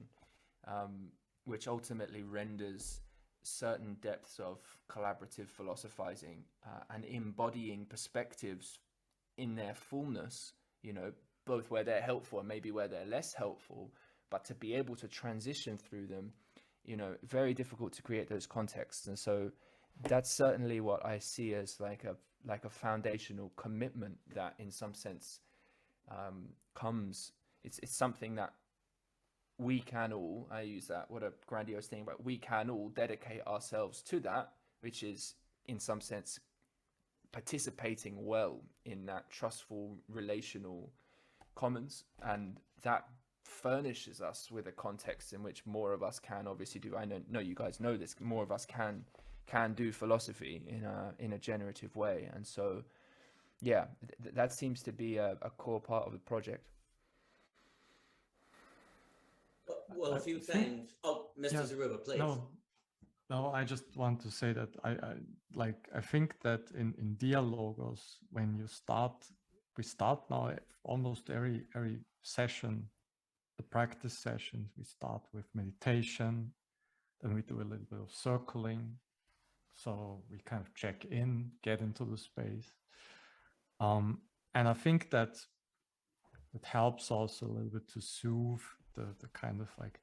Speaker 2: which ultimately renders certain depths of collaborative philosophizing and embodying perspectives in their fullness, both where they're helpful and maybe where they're less helpful, but to be able to transition through them, very difficult to create those contexts. And so that's certainly what I see as like a foundational commitment that in some sense comes, it's something that we can all, I use that, what a grandiose thing, but we can all dedicate ourselves to that, which is in some sense participating well in that trustful relational commons. And that furnishes us with a context in which more of us can obviously do, I know you guys know this, more of us can do philosophy in a generative way. And so yeah, that seems to be a core part of the project.
Speaker 1: Well, a few things. Oh, Mr. Zaruba, please.
Speaker 3: No, I just want to say that I think that in Dialogos, when we start now almost every session, the practice sessions, we start with meditation, then we do a little bit of circling. So we kind of check in, get into the space. And I think that it helps also a little bit to soothe the kind of like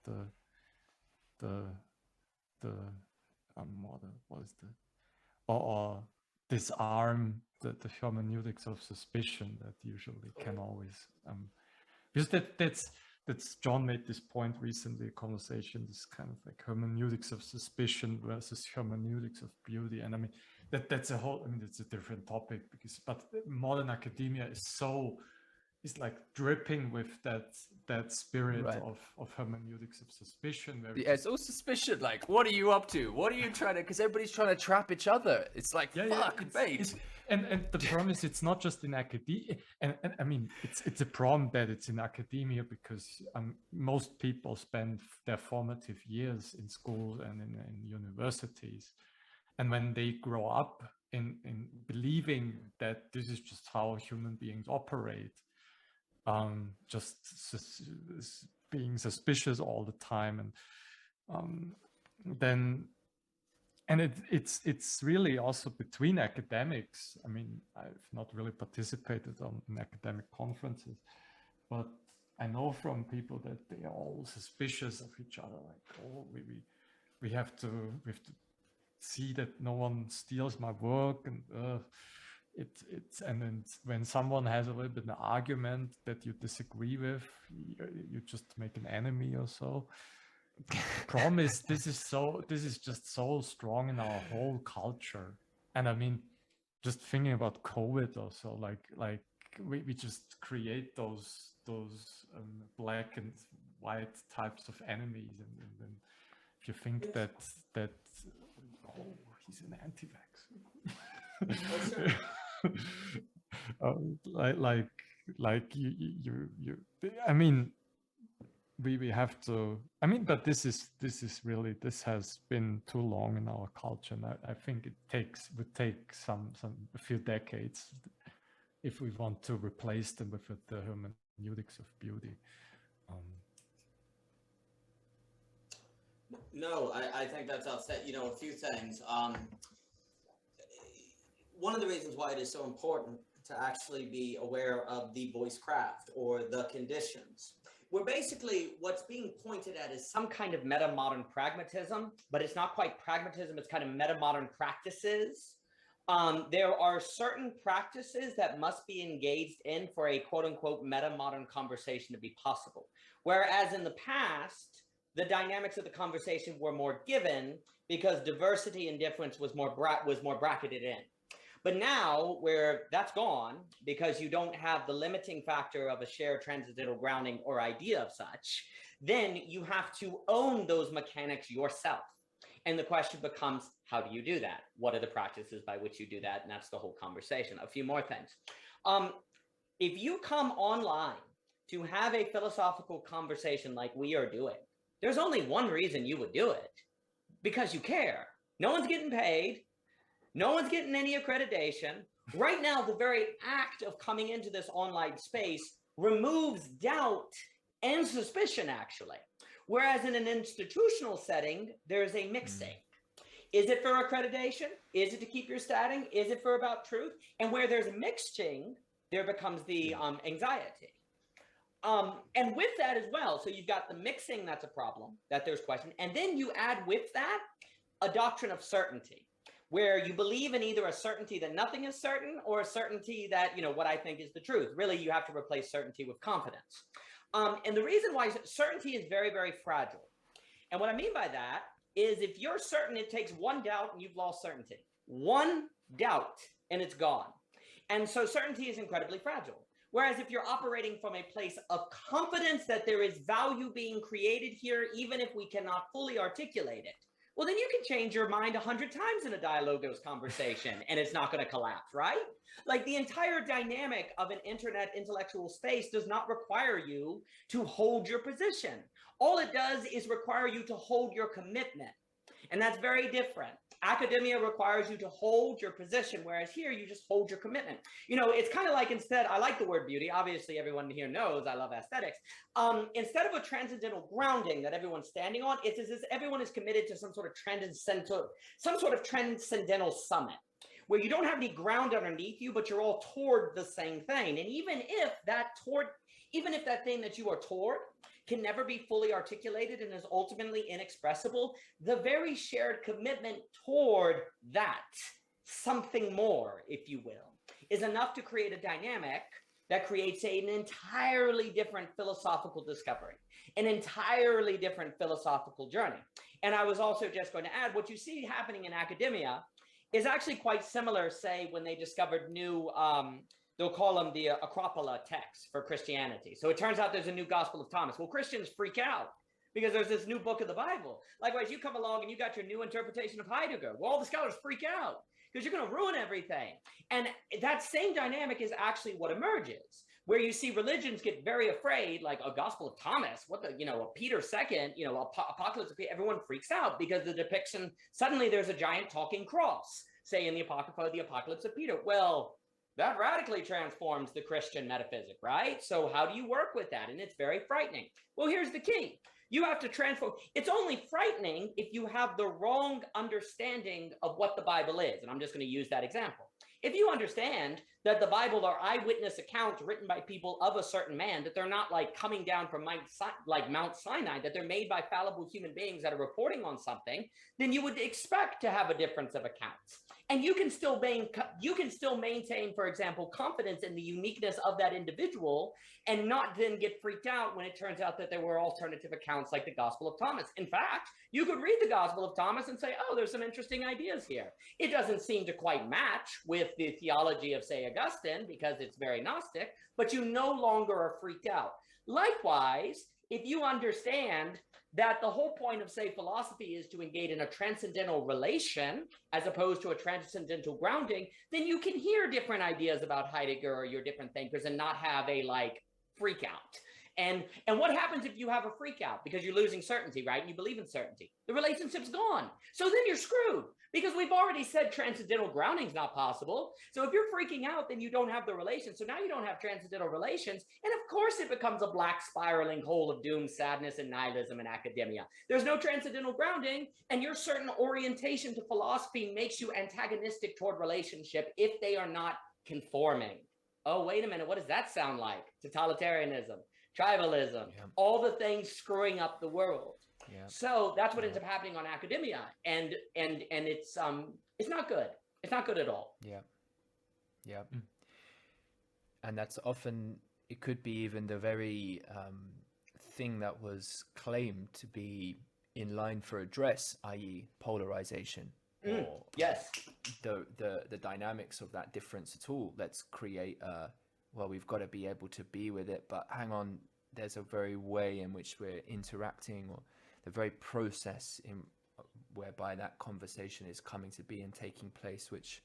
Speaker 3: or disarm the hermeneutics of suspicion that usually can always because that's John made this point recently, a conversation, this kind of like hermeneutics of suspicion versus hermeneutics of beauty. And I mean that's a whole, I mean, it's a different topic, but modern academia is so is like dripping with that spirit
Speaker 2: Right.
Speaker 3: of hermeneutics of suspicion. Where
Speaker 2: Yeah, it's all suspicion. Like, what are you up to? What are you trying to? Because everybody's trying to trap each other. It's like, fuck, mate.
Speaker 3: And the problem is, it's not just in academia, and I mean, it's a problem that it's in academia, because most people spend their formative years in schools and in universities, and when they grow up in believing that this is just how human beings operate, just being suspicious all the time, and then. And it's really also between academics. I mean, I've not really participated in academic conferences, but I know from people that they are all suspicious of each other. Like, oh, we have to see that no one steals my work, and and then when someone has a little bit of an argument that you disagree with, you just make an enemy or so. Problem is, this is just so strong in our whole culture. And I mean, just thinking about COVID also, like we just create those black and white types of enemies, and then if you think that oh, he's an anti-vax. Like you I mean, we have to, I mean, but this is really, this has been too long in our culture, and I think would take a few decades if we want to replace them with the hermeneutics of beauty.
Speaker 1: No, I think that's upset. You know, a few things. One of the reasons why it is so important to actually be aware of the voicecraft or the conditions, where basically what's being pointed at is some kind of meta-modern pragmatism, but it's not quite pragmatism, it's kind of meta-modern practices. There are certain practices that must be engaged in for a quote-unquote meta-modern conversation to be possible. Whereas in the past, the dynamics of the conversation were more given because diversity and difference was more bracketed in. But now, where that's gone, because you don't have the limiting factor of a shared transcendental grounding or idea of such, then you have to own those mechanics yourself. And the question becomes, how do you do that? What are the practices by which you do that? And that's the whole conversation. A few more things. If you come online to have a philosophical conversation like we are doing, there's only one reason you would do it, because you care. No one's getting paid. No one's getting any accreditation. Right now, the very act of coming into this online space removes doubt and suspicion, actually. Whereas in an institutional setting, there's a mixing. Is it for accreditation? Is it to keep your status? Is it for about truth? And where there's a mixing, there becomes the anxiety. And with that as well, so you've got the mixing, that's a problem, that there's question. And then you add with that a doctrine of certainty, where you believe in either a certainty that nothing is certain or a certainty that, you know, what I think is the truth. Really, you have to replace certainty with confidence. And the reason why certainty is very, very fragile. And what I mean by that is if you're certain, it takes one doubt and you've lost certainty. One doubt and it's gone. And so certainty is incredibly fragile. Whereas if you're operating from a place of confidence that there is value being created here, even if we cannot fully articulate it, well, then you can change your mind 100 times in a dialogos conversation and it's not going to collapse, right? Like the entire dynamic of an internet intellectual space does not require you to hold your position. All it does is require you to hold your commitment. And that's very different. Academia requires you to hold your position, whereas here you just hold your commitment. You know, it's kind of like instead, I like the word beauty. Obviously, everyone here knows I love aesthetics. Instead of a transcendental grounding that everyone's standing on, it's as if everyone is committed to some sort of transcendental summit, where you don't have any ground underneath you, but you're all toward the same thing. And even if that thing that you are toward can never be fully articulated and is ultimately inexpressible, the very shared commitment toward that something more, if you will, is enough to create a dynamic that creates an entirely different philosophical discovery, an entirely different philosophical journey. And I was also just going to add, what you see happening in academia is actually quite similar, say, when they discovered the they'll call them the Acropola texts for Christianity. So it turns out there's a new Gospel of Thomas. Well, Christians freak out because there's this new book of the Bible. Likewise, you come along and you got your new interpretation of Heidegger. Well, all the scholars freak out because you're going to ruin everything. And that same dynamic is actually what emerges, where you see religions get very afraid, like a Gospel of Thomas, what the, a Peter II, Apocalypse of Peter, everyone freaks out because the depiction, suddenly there's a giant talking cross, say in the Apocrypha, the Apocalypse of Peter. Well, that radically transforms the Christian metaphysic, right? So how do you work with that? And it's very frightening. Well, here's the key. You have to transform. It's only frightening if you have the wrong understanding of what the Bible is. And I'm just going to use that example. If you understand that the Bible are eyewitness accounts written by people of a certain man, that they're not like coming down from Mount Sinai, that they're made by fallible human beings that are reporting on something, then you would expect to have a difference of accounts. And you can still maintain, for example, confidence in the uniqueness of that individual and not then get freaked out when it turns out that there were alternative accounts like the Gospel of Thomas. In fact, you could read the Gospel of Thomas and say, oh, there's some interesting ideas here. It doesn't seem to quite match with the theology of, say, Augustine, because it's very Gnostic, but you no longer are freaked out. Likewise, if you understand that the whole point of, say, philosophy is to engage in a transcendental relation as opposed to a transcendental grounding, then you can hear different ideas about Heidegger or your different thinkers and not have a freak out. And what happens if you have a freak out because you're losing certainty, right? And you believe in certainty. The relationship's gone. So then you're screwed because we've already said transcendental grounding is not possible. So if you're freaking out, then you don't have the relation. So now you don't have transcendental relations. And of course it becomes a black spiraling hole of doom, sadness, and nihilism in academia. There's no transcendental grounding, and your certain orientation to philosophy makes you antagonistic toward relationship if they are not conforming. Oh, wait a minute. What does that sound like? Totalitarianism, tribalism, all the things screwing up the world. Yeah. So that's what ends up happening on academia, and it's not good. It's not good at all.
Speaker 2: Yeah. And that's often, it could be even the very thing that was claimed to be in line for address, i.e. polarization. Or
Speaker 1: yes,
Speaker 2: the dynamics of that difference at all. Let's create well, we've got to be able to be with it, but hang on, there's a very way in which we're interacting, or the very process in whereby that conversation is coming to be and taking place, which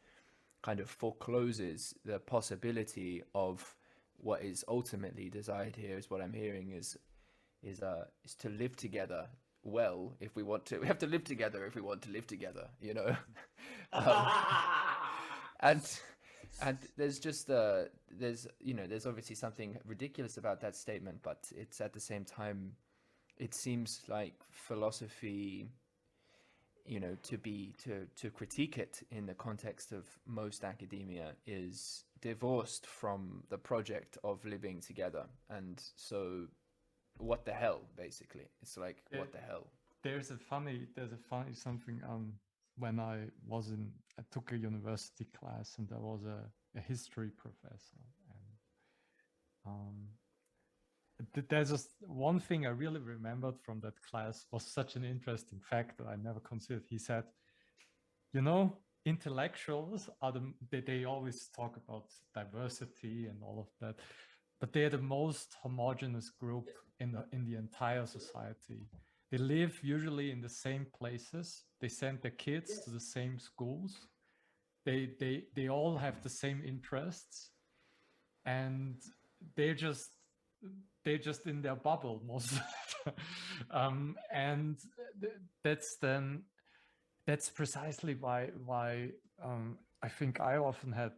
Speaker 2: kind of forecloses the possibility of what is ultimately desired here. Is what I'm hearing is to live together well. If we want to, we have to live together if we want to live together, and there's just there's obviously something ridiculous about that statement, but it's at the same time, it seems like philosophy, to critique it in the context of most academia is divorced from the project of living together. And so what the hell, basically? It's like, what the hell?
Speaker 3: There's a funny something. When I took a university class, and there was a history professor, and there's just one thing I really remembered from that class was such an interesting fact that I never considered. He said, intellectuals they always talk about diversity and all of that, but they're the most homogeneous group in the entire society. They live usually in the same places. They send their kids to the same schools. They all have the same interests, and they're just in their bubble most of the time. And that's precisely why I think I often had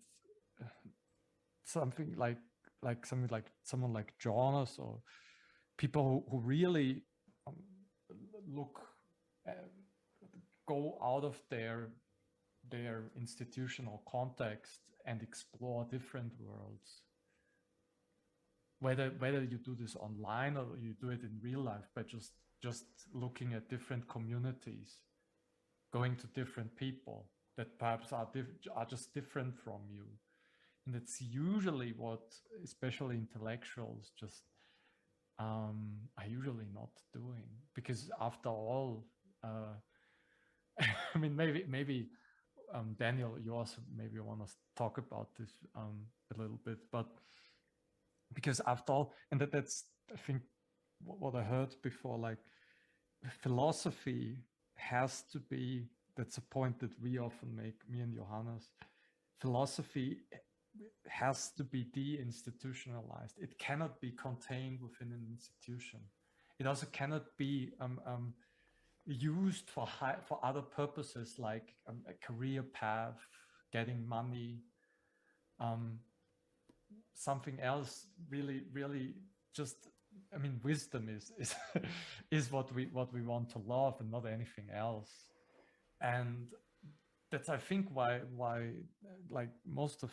Speaker 3: something like someone like Jonas, or people who really go out of their institutional context and explore different worlds. Whether you do this online or you do it in real life, by just looking at different communities, going to different people that perhaps are just different from you. And it's usually what especially intellectuals just are usually not doing, because after all, I mean, maybe Daniel, you also maybe want to talk about this a little bit, but because after all, and that's I think what I heard before, like philosophy has to be, that's a point that we often make, me and Johannes, philosophy has to be deinstitutionalized. It cannot be contained within an institution. It also cannot be used for other purposes like a career path, getting money, something else. Really, just I mean, wisdom is is what we want to love and not anything else. And that's I think why like most of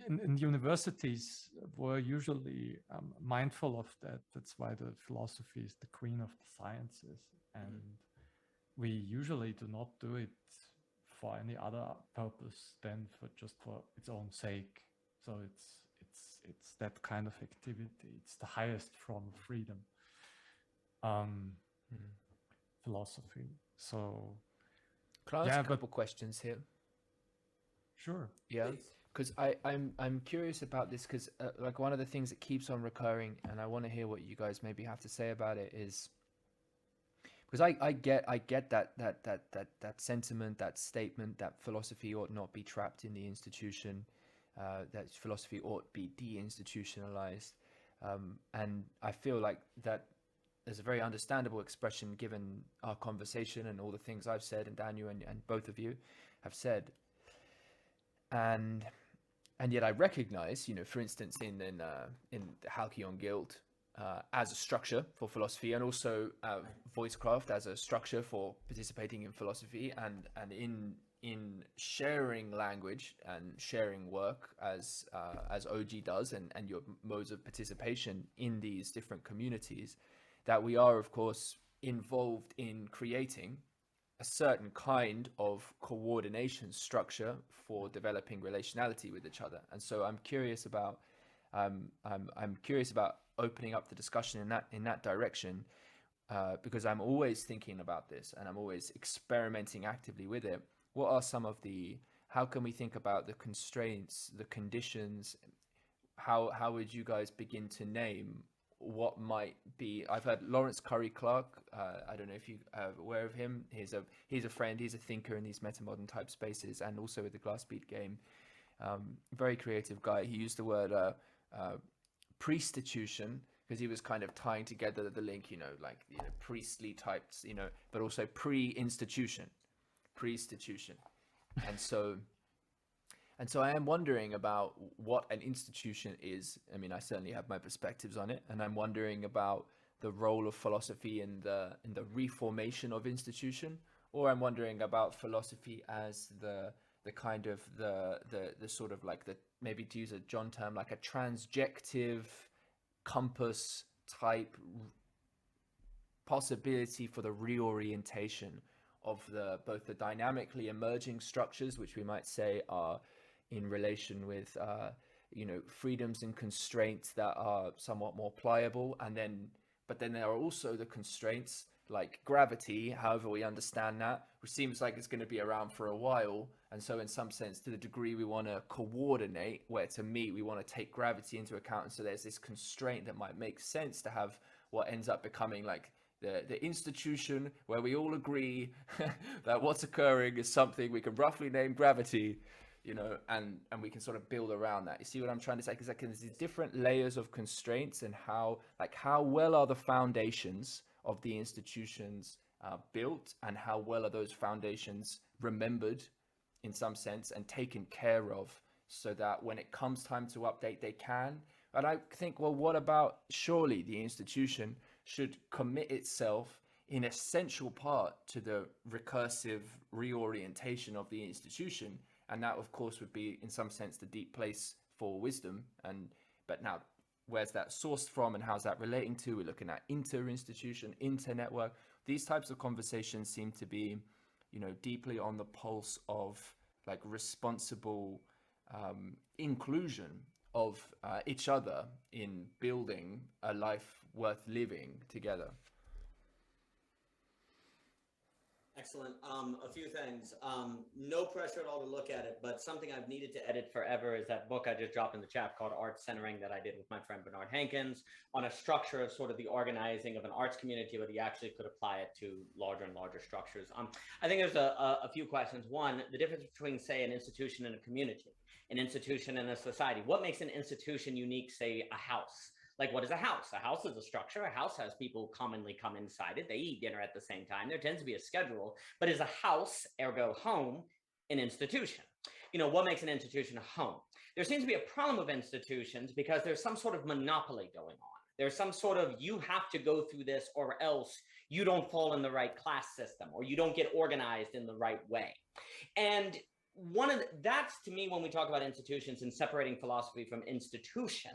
Speaker 3: in universities were usually mindful of that. That's why the philosophy is the queen of the sciences, and we usually do not do it for any other purpose than for its own sake. So it's that kind of activity. It's the highest form of freedom. Philosophy. So
Speaker 2: can I ask a couple questions here?
Speaker 3: Sure.
Speaker 2: Yeah. Because I'm curious about this, because like one of the things that keeps on recurring, and I want to hear what you guys maybe have to say about it, is because I get that sentiment, that statement that philosophy ought not be trapped in the institution, that philosophy ought be deinstitutionalized, and I feel like that is a very understandable expression given our conversation and all the things I've said, and Daniel and both of you have said. And yet I recognize, for instance, in the Halkyon Guild as a structure for philosophy, and also Voicecraft as a structure for participating in philosophy, and in sharing language and sharing work as OG does, and your modes of participation in these different communities, that we are of course involved in creating a certain kind of coordination structure for developing relationality with each other. And so I'm curious about opening up the discussion in that direction, because I'm always thinking about this and I'm always experimenting actively with it. What are some of how can we think about the constraints, the conditions? How would you guys begin to name what might be? I've heard Lawrence Curry Clark. I don't know if you are aware of him. He's a friend. He's a thinker in these metamodern type spaces, and also with the Glassbeat game. Very creative guy. He used the word priestitution, because he was kind of tying together the link, priestly types, but also pre-institution, and so I am wondering about what an institution is. I mean, I certainly have my perspectives on it, and I'm wondering about the role of philosophy in the reformation of institution, or I'm wondering about philosophy as the kind of the sort of like the, maybe to use a John term, like a transjective compass type possibility for the reorientation of both the dynamically emerging structures, which we might say are in relation with freedoms and constraints that are somewhat more pliable, but then there are also the constraints like gravity, however we understand that, which seems like it's going to be around for a while. And so in some sense, to the degree we want to coordinate where to meet, we want to take gravity into account. And so there's this constraint that might make sense to have what ends up becoming like the institution, where we all agree that what's occurring is something we can roughly name gravity, and we can sort of build around that. You see what I'm trying to say? Because there's these different layers of constraints, and how well are the foundations of the institutions built, and how well are those foundations remembered in some sense and taken care of, so that when it comes time to update, they can. And I think, well, what about, surely the institution should commit itself in essential part to the recursive reorientation of the institution. And that, of course, would be in some sense the deep place for wisdom. But now, where's that sourced from, and how's that relating to? We're looking at inter-institution, inter-network. These types of conversations seem to be, deeply on the pulse of like responsible inclusion of each other in building a life worth living together.
Speaker 1: Excellent. A few things. No pressure at all to look at it, but something I've needed to edit forever is that book I just dropped in the chat called Art Centering that I did with my friend Bernard Hankins on a structure of sort of the organizing of an arts community, but he actually could apply it to larger and larger structures. I think there's a few questions. One, the difference between, say, an institution and a community, an institution and a society. What makes an institution unique, say, a house? Like, what is a house? A house is a structure. A house has people commonly come inside it. They eat dinner at the same time. There tends to be a schedule, but is a house, ergo home, an institution? You know, what makes an institution a home? There seems to be a problem with institutions because there's some sort of monopoly going on. There's some sort of, you have to go through this or else you don't fall in the right class system or you don't get organized in the right way. And that's, to me, when we talk about institutions and separating philosophy from institution,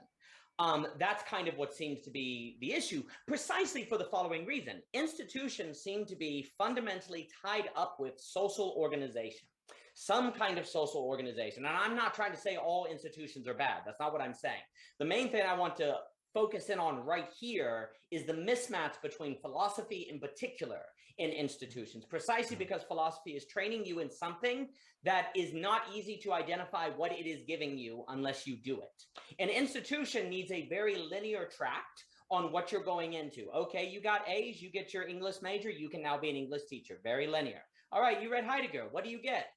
Speaker 1: that's kind of what seems to be the issue, precisely for the following reason. Institutions seem to be fundamentally tied up with social organization, some kind of social organization. And I'm not trying to say all institutions are bad. That's not what I'm saying. The main thing I want to focus in on right here is the mismatch between philosophy in particular in institutions, precisely because philosophy is training you in something that is not easy to identify what it is giving you unless you do it. An institution needs a very linear track on what you're going into. Okay, you got A's, you get your English major, you can now be an English teacher. Very linear. All right, you read Heidegger. What do you get?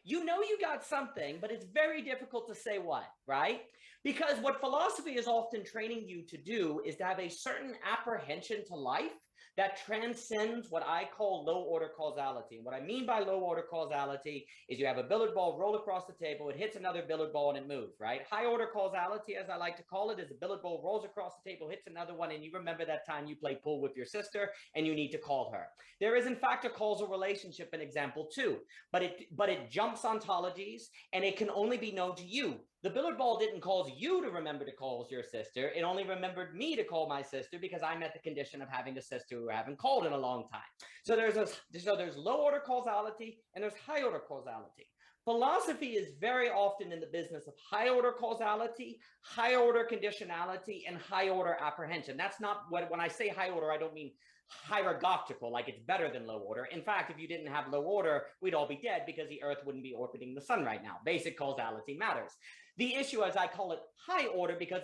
Speaker 1: You know you got something, but it's very difficult to say what, right? Because what philosophy is often training you to do is to have a certain apprehension to life that transcends what I call low order causality. And what I mean by low order causality is you have a billiard ball roll across the table, it hits another billiard ball and it moves, right? High order causality, as I like to call it, is a billiard ball rolls across the table, hits another one, and you remember that time you played pool with your sister and you need to call her. There is in fact a causal relationship in example 2, but it jumps ontologies and it can only be known to you. The billiard ball didn't cause you to remember to call your sister. It only remembered me to call my sister because I met the condition of having a sister who I haven't called in a long time. So there's low order causality and there's high order causality. Philosophy is very often in the business of high order causality, high order conditionality, and high order apprehension. That's not what, when I say high order, I don't mean hierarchical, like it's better than low order. In fact, if you didn't have low order, we'd all be dead because the earth wouldn't be orbiting the sun right now. Basic causality matters. The issue, as I call it, high order, because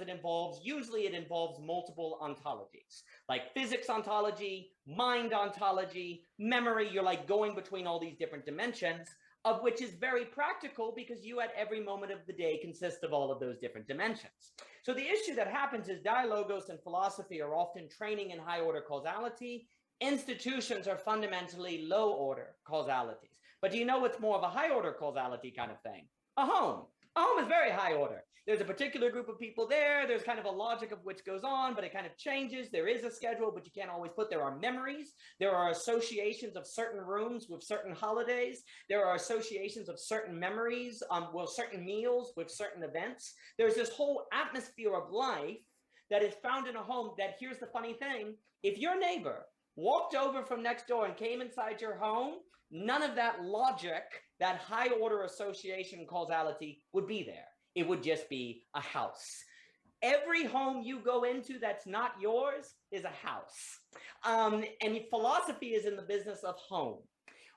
Speaker 1: usually it involves multiple ontologies, like physics ontology, mind ontology, memory. You're like going between all these different dimensions, of which is very practical because you at every moment of the day consist of all of those different dimensions. So the issue that happens is dialogos and philosophy are often training in high order causality. Institutions are fundamentally low order causalities. But do you know what's more of a high order causality kind of thing? A home. A home is very high order. There's a particular group of people there. There's kind of a logic of which goes on, but it kind of changes. There is a schedule, but you can't always put. There are memories. There are associations of certain rooms with certain holidays. There are associations of certain memories, with certain meals, with certain events. There's this whole atmosphere of life that is found in a home that, here's the funny thing, if your neighbor walked over from next door and came inside your home, none of that logic, that high order association causality would be there. It would just be a house. Every home you go into that's not yours is a house. And philosophy is in the business of home.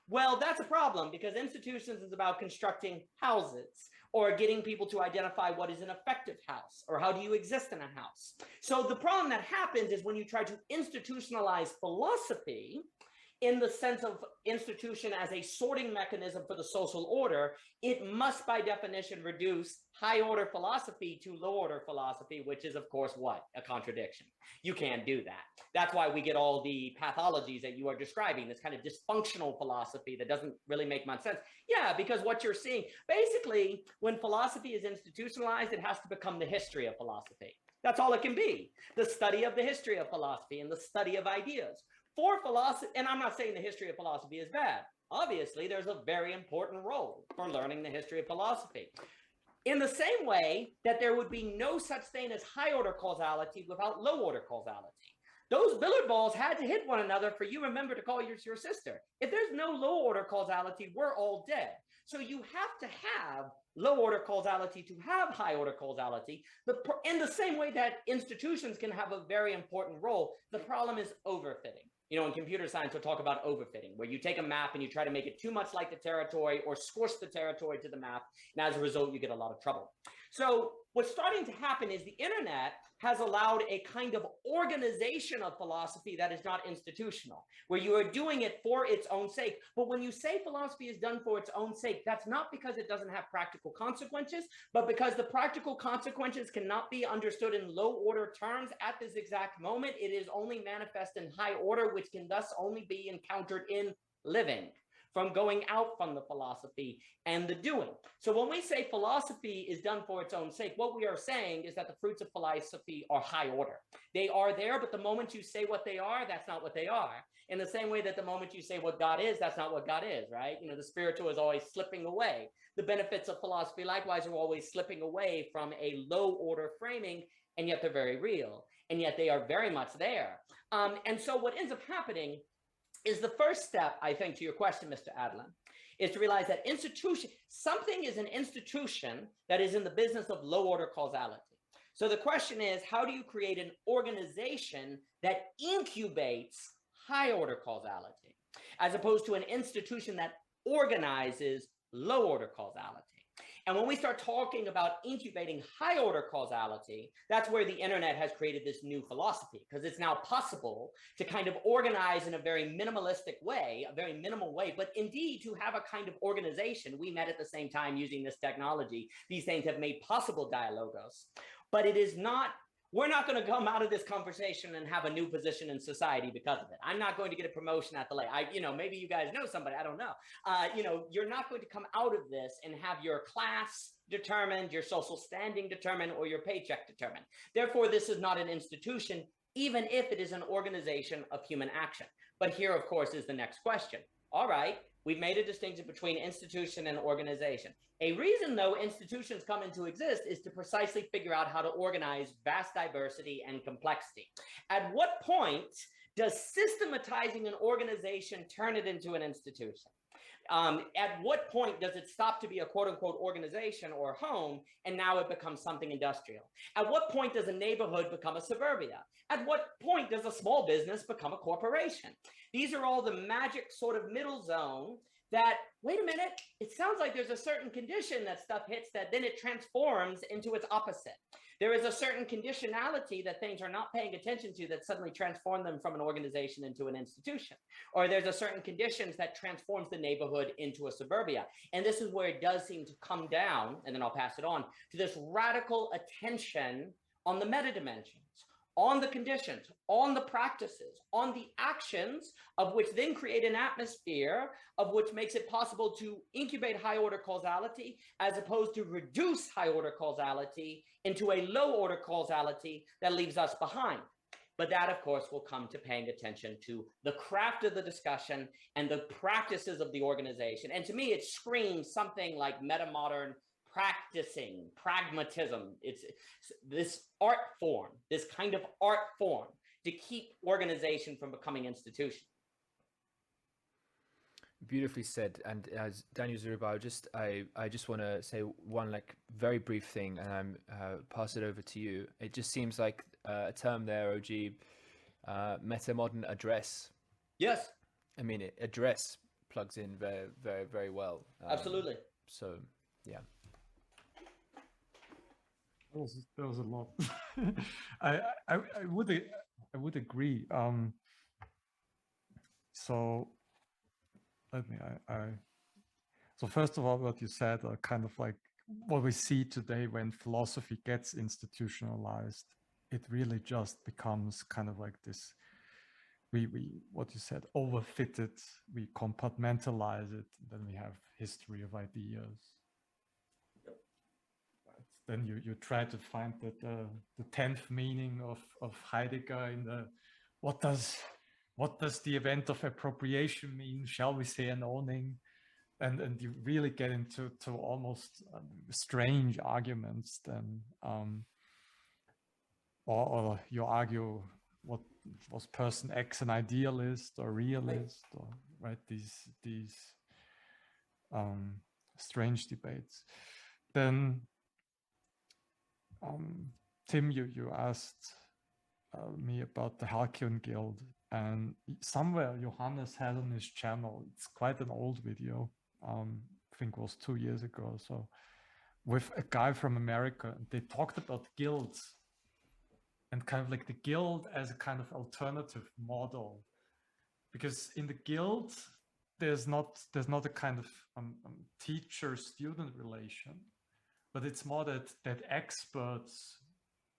Speaker 1: Well, that's a problem because institutions is about constructing houses or getting people to identify what is an effective house or how do you exist in a house. So the problem that happens is when you try to institutionalize philosophy in the sense of institution as a sorting mechanism for the social order, it must by definition reduce high order philosophy to low order philosophy, which is of course what? A contradiction. You can't do that. That's why we get all the pathologies that you are describing, this kind of dysfunctional philosophy that doesn't really make much sense. Yeah, because what you're seeing, basically when philosophy is institutionalized, it has to become the history of philosophy. That's all it can be. The study of the history of philosophy and the study of ideas. For philosophy, and I'm not saying the history of philosophy is bad. Obviously, there's a very important role for learning the history of philosophy. In the same way that there would be no such thing as high order causality without low order causality. Those billiard balls had to hit one another for you remember to call your sister. If there's no low order causality, we're all dead. So you have to have low order causality to have high order causality. In the same way that institutions can have a very important role, the problem is overfitting. You know, in computer science, we'll talk about overfitting, where you take a map and you try to make it too much like the territory or squish the territory to the map. And as a result, you get a lot of trouble. So what's starting to happen is the internet has allowed a kind of organization of philosophy that is not institutional, where you are doing it for its own sake. But when you say philosophy is done for its own sake, that's not because it doesn't have practical consequences, but because the practical consequences cannot be understood in low order terms at this exact moment. It is only manifest in high order, which can thus only be encountered in living, from going out from the philosophy and the doing. So when we say philosophy is done for its own sake, what we are saying is that the fruits of philosophy are high order. They are there, but the moment you say what they are, that's not what they are. In the same way that the moment you say what God is, that's not what God is, right? You know, the spiritual is always slipping away. The benefits of philosophy, likewise, are always slipping away from a low order framing, and yet they're very real, and yet they are very much there. And so what ends up happening is the first step, I think, to your question, Mr. Adalin, is to realize that something is an institution that is in the business of low order causality. So the question is, how do you create an organization that incubates high order causality, as opposed to an institution that organizes low order causality? And when we start talking about incubating high order causality, that's where the internet has created this new philosophy, because it's now possible to kind of organize in a very minimalistic way, a very minimal way, but indeed to have a kind of organization. We met at the same time using this technology. These things have made possible dialogos, but it is not. We're not going to come out of this conversation and have a new position in society because of it. I'm not going to get a promotion at the lake. Maybe you guys know somebody, I don't know. You're not going to come out of this and have your class determined, your social standing determined, or your paycheck determined. Therefore, this is not an institution, even if it is an organization of human action. But here, of course, is the next question. All right, we've made a distinction between institution and organization. A reason, though, institutions come into exist is to precisely figure out how to organize vast diversity and complexity. At what point does systematizing an organization turn it into an institution? At what point does it stop to be a quote unquote organization or home, and now it becomes something industrial? At what point does a neighborhood become a suburbia? At what point does a small business become a corporation? These are all the magic sort of middle zone that, wait a minute, it sounds like there's a certain condition that stuff hits that then it transforms into its opposite. There is a certain conditionality that things are not paying attention to that suddenly transform them from an organization into an institution. Or there's a certain conditions that transforms the neighborhood into a suburbia. And this is where it does seem to come down, and then I'll pass it on, to this radical attention on the meta dimensions, on the conditions, on the practices, on the actions, of which then create an atmosphere of which makes it possible to incubate high order causality, as opposed to reduce high order causality into a low order causality that leaves us behind. But that, of course, will come to paying attention to the craft of the discussion and the practices of the organization. And to me, it screams something like meta-modern practicing, pragmatism. It's this art form, this kind of art form to keep organization from becoming institution.
Speaker 2: Beautifully said. And as Daniel Zaruba, I just want to say one very brief thing, and I'm pass it over to you. It just seems like a term there, OG, meta-modern address.
Speaker 1: Yes.
Speaker 2: I mean, address plugs in very, very, very well.
Speaker 1: Absolutely.
Speaker 2: So, yeah.
Speaker 3: There was a lot. I would agree. So let me. So first of all, what you said, kind of like what we see today when philosophy gets institutionalized, it really just becomes kind of like this. We what you said, overfitted. We compartmentalize it. Then we have history of ideas. Then you try to find that the 10th meaning of Heidegger in the what does the event of appropriation mean? Shall we say an owning? And you really get into almost strange arguments then, or you argue what was person X an idealist or realist, or right these strange debates. Then. Tim, you asked me about the Halkyon Guild. And somewhere Johannes had on his channel, it's quite an old video, I think it was 2 years ago, so with a guy from America. They talked about guilds and kind of like the guild as a kind of alternative model, because in the guild there's not a kind of teacher-student relation, but it's more that experts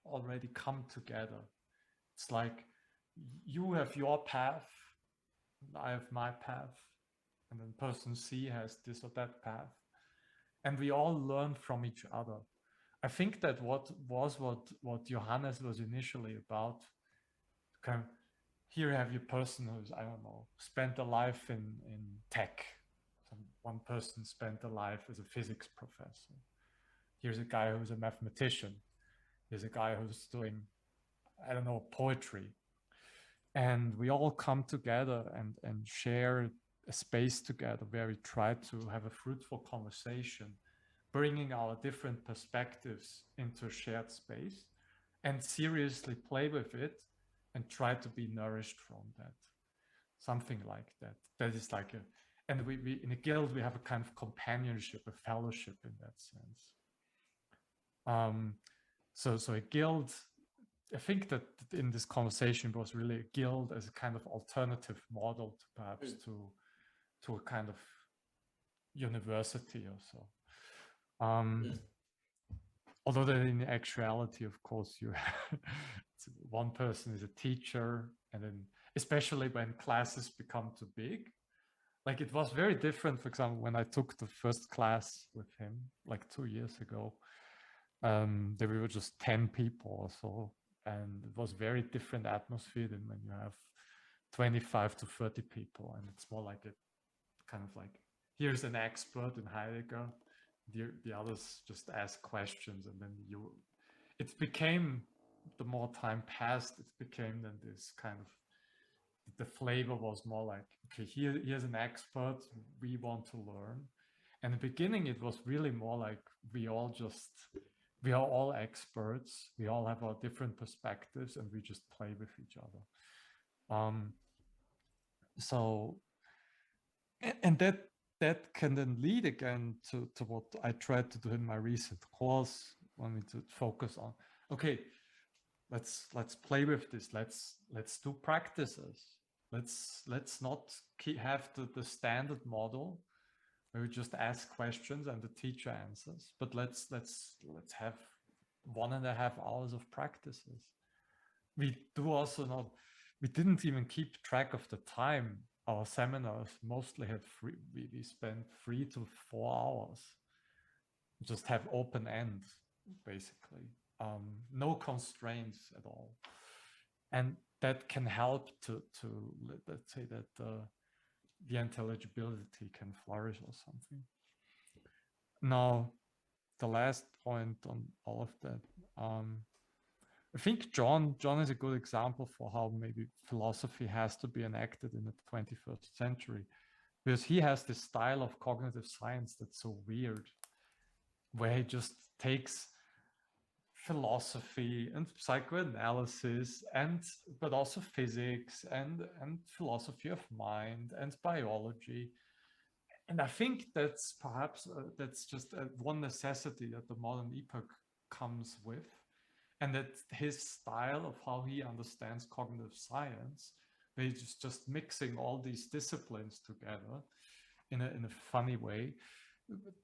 Speaker 3: already come together. It's like you have your path, and I have my path, and then person C has this or that path, and we all learn from each other. I think that what Johannes was initially about, kind of, here you have your person who's, I don't know, spent a life in tech. One person spent a life as a physics professor. Here's a guy who's a mathematician. Here's a guy who's doing, I don't know, poetry. And we all come together and share a space together where we try to have a fruitful conversation, bringing our different perspectives into a shared space and seriously play with it and try to be nourished from that. Something like that. That is like a, and we in a guild, we have a kind of companionship, a fellowship in that sense. So a guild, I think that in this conversation was really a guild as a kind of alternative model to perhaps to a kind of university or so. Although that in actuality, of course, you one person is a teacher, and then especially when classes become too big, like it was very different. For example, when I took the first class with him, like 2 years ago, there we were just 10 people or so, and it was very different atmosphere than when you have 25 to 30 people, and it's more like a kind of like, here's an expert in Heidegger, the others just ask questions, and then it became, the more time passed, it became then this kind of, the flavor was more like, okay, here's an expert, we want to learn. And in the beginning, it was really more like we are all experts, we all have our different perspectives, and we just play with each other. So, and that can then lead again to what I tried to do in my recent course, when we to focus on, okay, let's play with this, let's do practices, let's not have the standard model where we just ask questions and the teacher answers, but let's have 1.5 hours of practices. We didn't even keep track of the time. Our seminars mostly had we spent 3 to 4 hours. Just have open end, basically. No constraints at all. And that can help to let's say that the intelligibility can flourish or something. Now, the last point on all of that, I think John is a good example for how maybe philosophy has to be enacted in the 21st century, because he has this style of cognitive science that's so weird, where he just takes philosophy and psychoanalysis but also physics and philosophy of mind and biology. And I think that's perhaps that's just one necessity that the modern epoch comes with. And that his style of how he understands cognitive science, where he's just mixing all these disciplines together in a funny way,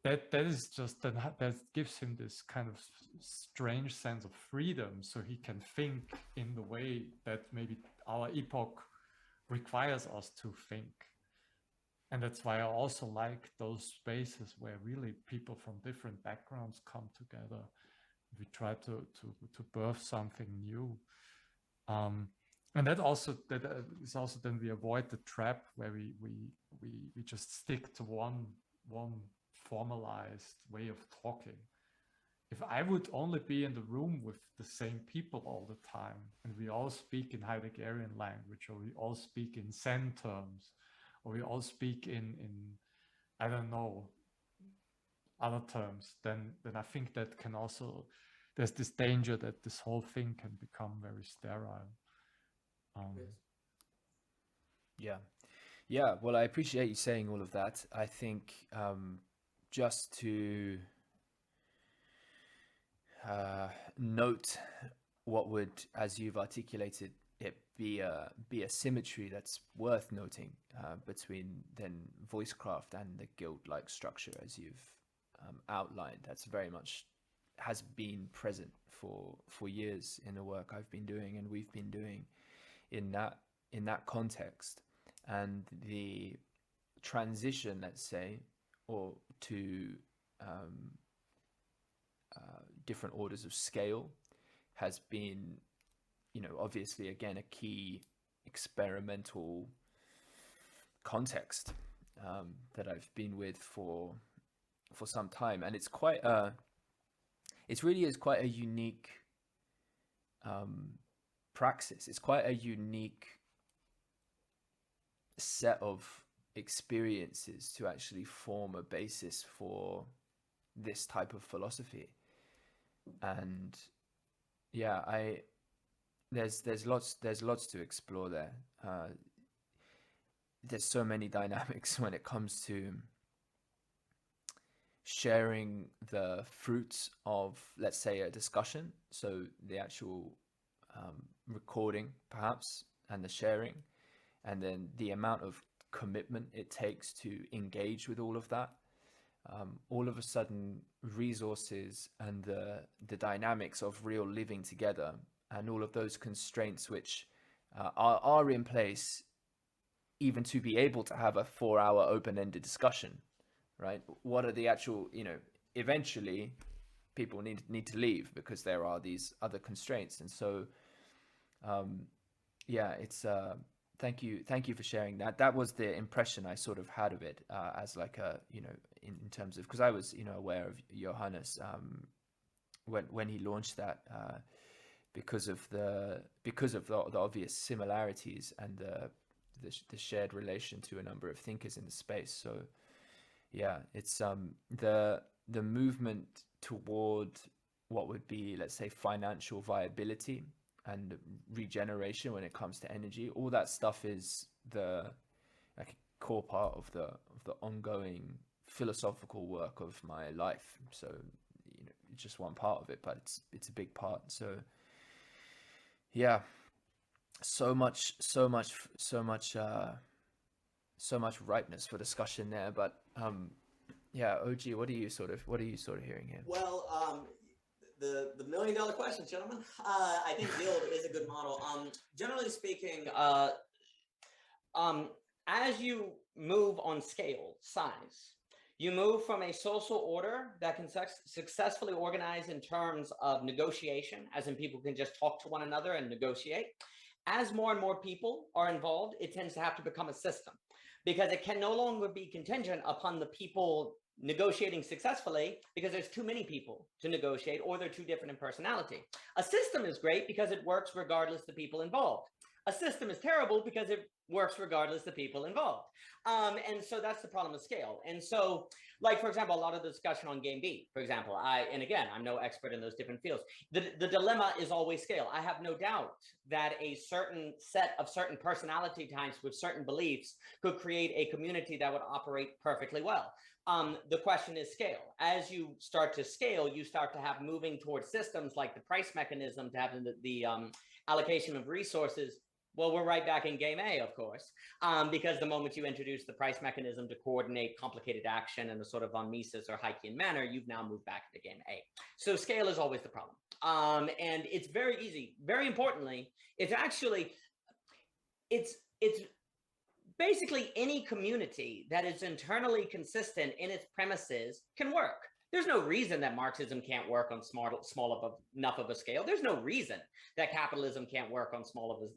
Speaker 3: that is just that gives him this kind of strange sense of freedom, so he can think in the way that maybe our epoch requires us to think. And that's why I also like those spaces where really people from different backgrounds come together. We try to birth something new, and that is also then we avoid the trap where we just stick to one formalized way of talking. If I would only be in the room with the same people all the time, and we all speak in Heideggerian language, or we all speak in Zen terms, or we all speak in I don't know, other terms, then I think that can also, there's this danger that this whole thing can become very sterile.
Speaker 1: Yes.
Speaker 2: Yeah. Yeah. Well, I appreciate you saying all of that. I think just to note what would, as you've articulated it, be a symmetry that's worth noting between then Voicecraft and the guild-like structure, as you've outlined. That's very much has been present for years in the work I've been doing and we've been doing in that context, and the transition, let's say, or to different orders of scale has been, obviously again a key experimental context that I've been with for some time, and it really is quite a unique praxis. It's quite a unique set of experiences to actually form a basis for this type of philosophy. And yeah, there's lots to explore there. There's so many dynamics when it comes to sharing the fruits of, let's say, a discussion. So the actual recording, perhaps, and the sharing, and then the amount of commitment it takes to engage with all of that. All of a sudden, resources and the dynamics of real living together, and all of those constraints which are in place, even to be able to have a 4-hour open-ended discussion, right? What are the actual, eventually people need to leave because there are these other constraints. And so, yeah, it's thank you for sharing that. That was the impression I sort of had of it, as like a, in terms of, because I was, aware of Johannes when he launched that, because of the obvious similarities and the shared relation to a number of thinkers in the space. So yeah, it's the movement toward what would be, let's say, financial viability and regeneration when it comes to energy. All that stuff is the core part of the ongoing philosophical work of my life. So it's just one part of it, but it's a big part. So yeah, so much ripeness for discussion there. But yeah, OG, what are you sort of hearing here?
Speaker 1: Well, the $1 million question, gentlemen. I think Guild is a good model. Generally speaking, as you move on scale, size, you move from a social order that can successfully organize in terms of negotiation, as in people can just talk to one another and negotiate. As more and more people are involved, it tends to have to become a system, because it can no longer be contingent upon the people negotiating successfully, because there's too many people to negotiate, or they're too different in personality. A system is great because it works regardless of the people involved. A system is terrible because it works regardless of the people involved. And so that's the problem with scale. And so, like, for example, a lot of the discussion on Game B, for example, and again, I'm no expert in those different fields. The dilemma is always scale. I have no doubt that a certain set of certain personality types with certain beliefs could create a community that would operate perfectly well. The question is scale. As you start to scale, you start to have moving towards systems like the price mechanism, to have the allocation of resources. Well, we're right back in game A, of course, because the moment you introduce the price mechanism to coordinate complicated action in a sort of von Mises or Halkyon manner, you've now moved back to game A. So scale is always the problem. And it's very easy. Very importantly, it's basically any community that is internally consistent in its premises can work. There's no reason that Marxism can't work on small enough of a scale. There's no reason that capitalism can't work on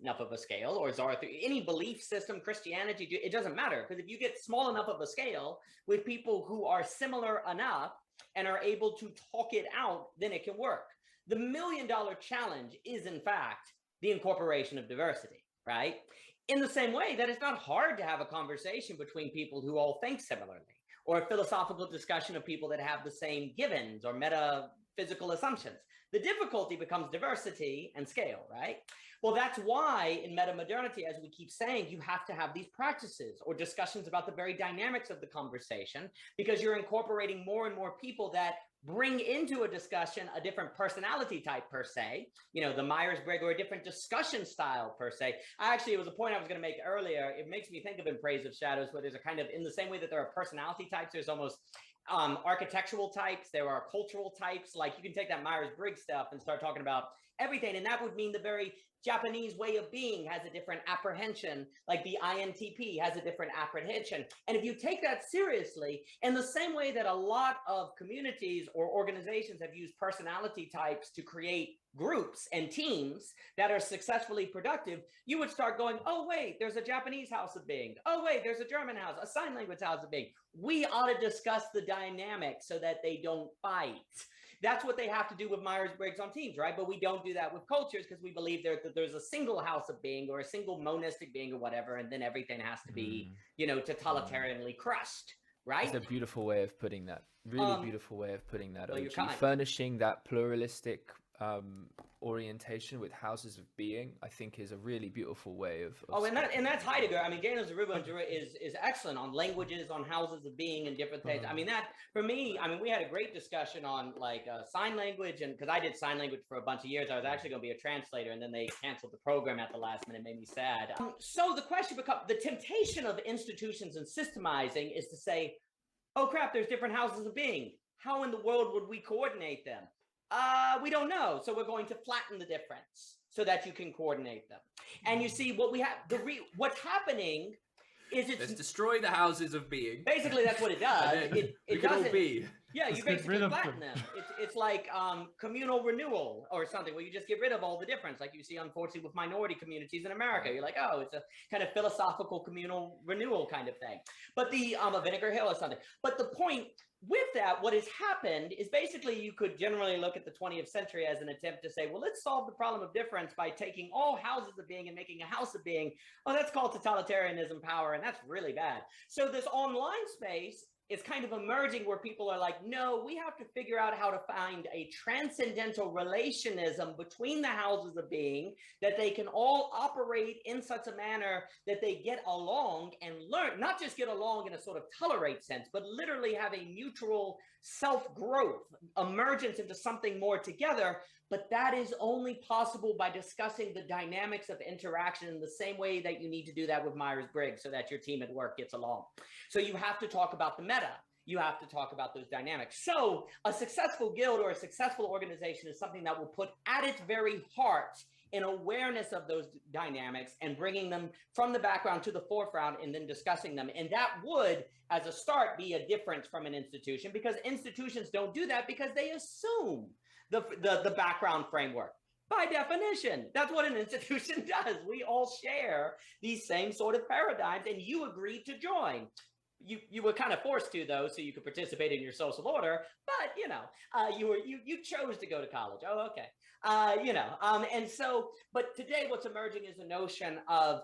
Speaker 1: enough of a scale, or Zarathustra, any belief system, Christianity, it doesn't matter. Because if you get small enough of a scale with people who are similar enough and are able to talk it out, then it can work. The $1 million challenge is, in fact, the incorporation of diversity, right? In the same way that it's not hard to have a conversation between people who all think similarly, or a philosophical discussion of people that have the same givens or physical assumptions. The difficulty becomes diversity and scale, right? Well, that's why in meta-modernity, as we keep saying, you have to have these practices or discussions about the very dynamics of the conversation, because you're incorporating more and more people that bring into a discussion a different personality type per se, you know, the Myers-Briggs, or a different discussion style per se. Actually, it was a point I was going to make earlier. It makes me think of In Praise of Shadows, where there's a kind of, in the same way that there are personality types, there's almost architectural types, there are cultural types. Like you can take that Myers-Briggs stuff and start talking about everything, and that would mean the very Japanese way of being has a different apprehension, like the INTP has a different apprehension. And if you take that seriously, in the same way that a lot of communities or organizations have used personality types to create groups and teams that are successfully productive, you would start going, oh, wait, there's a Japanese house of being. Oh, wait, there's a German house, a sign language house of being. We ought to discuss the dynamics so that they don't fight. That's what they have to do with Myers-Briggs on teams, right? But we don't do that with cultures, because we believe that there's a single house of being or a single monistic being or whatever, and then everything has to be, you know, totalitarianly crushed, right?
Speaker 2: It's a beautiful way of putting that. Really beautiful way of putting that.
Speaker 1: Well, you're
Speaker 2: OG.
Speaker 1: kind.
Speaker 2: Furnishing that pluralistic orientation with houses of being, I think, is a really beautiful way of
Speaker 1: and that's Heidegger. I mean, Daniel Zaruba is excellent on languages, on houses of being and different things. I mean, that for me, I mean, we had a great discussion on like sign language, and because I did sign language for a bunch of years, I was actually going to be a translator, and then they canceled the program at the last minute. It made me sad. So the question becomes, the temptation of institutions and systemizing is to say, oh crap, there's different houses of being. How in the world would we coordinate them? We don't know. So we're going to flatten the difference so that you can coordinate them. And you see what we have, what's happening is
Speaker 4: let's destroy the houses of being.
Speaker 1: Basically, that's what it does. It doesn't be. Yeah, you basically flatten them. It's like communal renewal or something, where you just get rid of all the difference, like you see, unfortunately, with minority communities in America. You're like, oh, it's a kind of philosophical communal renewal kind of thing. But the a Vinegar Hill or something. But the point with that, what has happened is basically you could generally look at the 20th century as an attempt to say, well, let's solve the problem of difference by taking all houses of being and making a house of being. Oh, that's called totalitarianism power, and that's really bad. So this online space is kind of emerging where people are like, no, we have to figure out how to find a transcendental relationism between the houses of being, that they can all operate in such a manner that they get along and learn, not just get along in a sort of tolerate sense, but literally have a mutual self-growth, emergence into something more together. But that is only possible by discussing the dynamics of interaction in the same way that you need to do that with Myers-Briggs so that your team at work gets along. So you have to talk about the meta. You have to talk about those dynamics. So a successful guild or a successful organization is something that will put at its very heart an awareness of those dynamics and bringing them from the background to the forefront and then discussing them. And that would, as a start, be a difference from an institution, because institutions don't do that because they assume the background framework. By definition, that's what an institution does. We all share these same sort of paradigms, and you agreed to join. You were kind of forced to, though, so you could participate in your social order. But you know, you chose to go to college. Oh, okay. You know, and so, but today, what's emerging is a notion of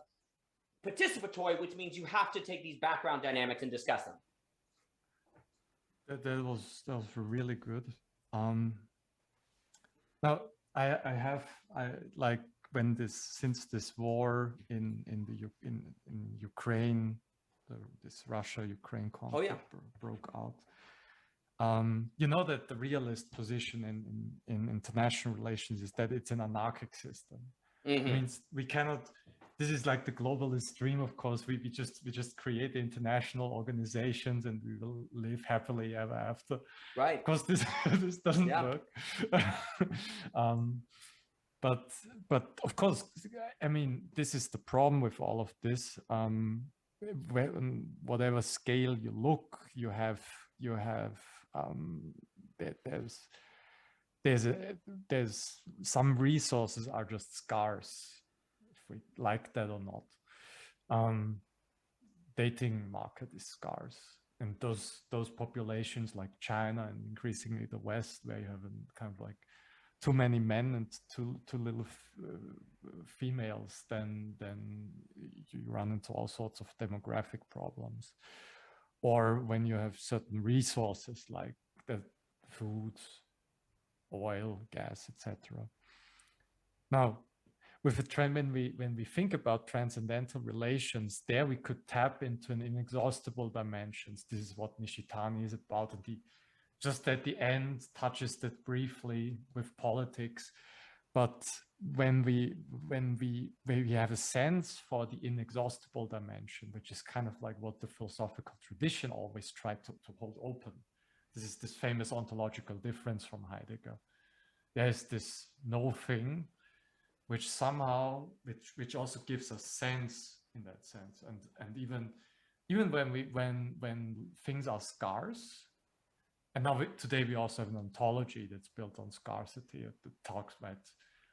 Speaker 1: participatory, which means you have to take these background dynamics and discuss them.
Speaker 3: That was really good. Now I like when since this war in Ukraine, this Russia-Ukraine conflict broke out. You know that the realist position in international relations is that it's an anarchic system. It means we cannot. This is like the globalist dream, of course. We just create international organizations and we will live happily ever after. Right. Of course, this doesn't work. But of course, I mean, this is the problem with all of this. Whatever scale you look, you have there's some resources are just scarce, if we like that or not. Dating market is scarce, and those populations like China and increasingly the West, where you have kind of like too many men and too little females, then you run into all sorts of demographic problems. Or when you have certain resources like the food oil, gas, etc. Now, with a trend, when we think about transcendental relations, there we could tap into an inexhaustible dimensions. This is what Nishitani is about, and he just at the end touches that briefly with politics. But when we have a sense for the inexhaustible dimension, which is kind of like what the philosophical tradition always tried to hold open. This is this famous ontological difference from Heidegger. There is this no thing, which somehow, which also gives us sense in that sense, and even when things are scarce, and now today we also have an ontology that's built on scarcity. That talks about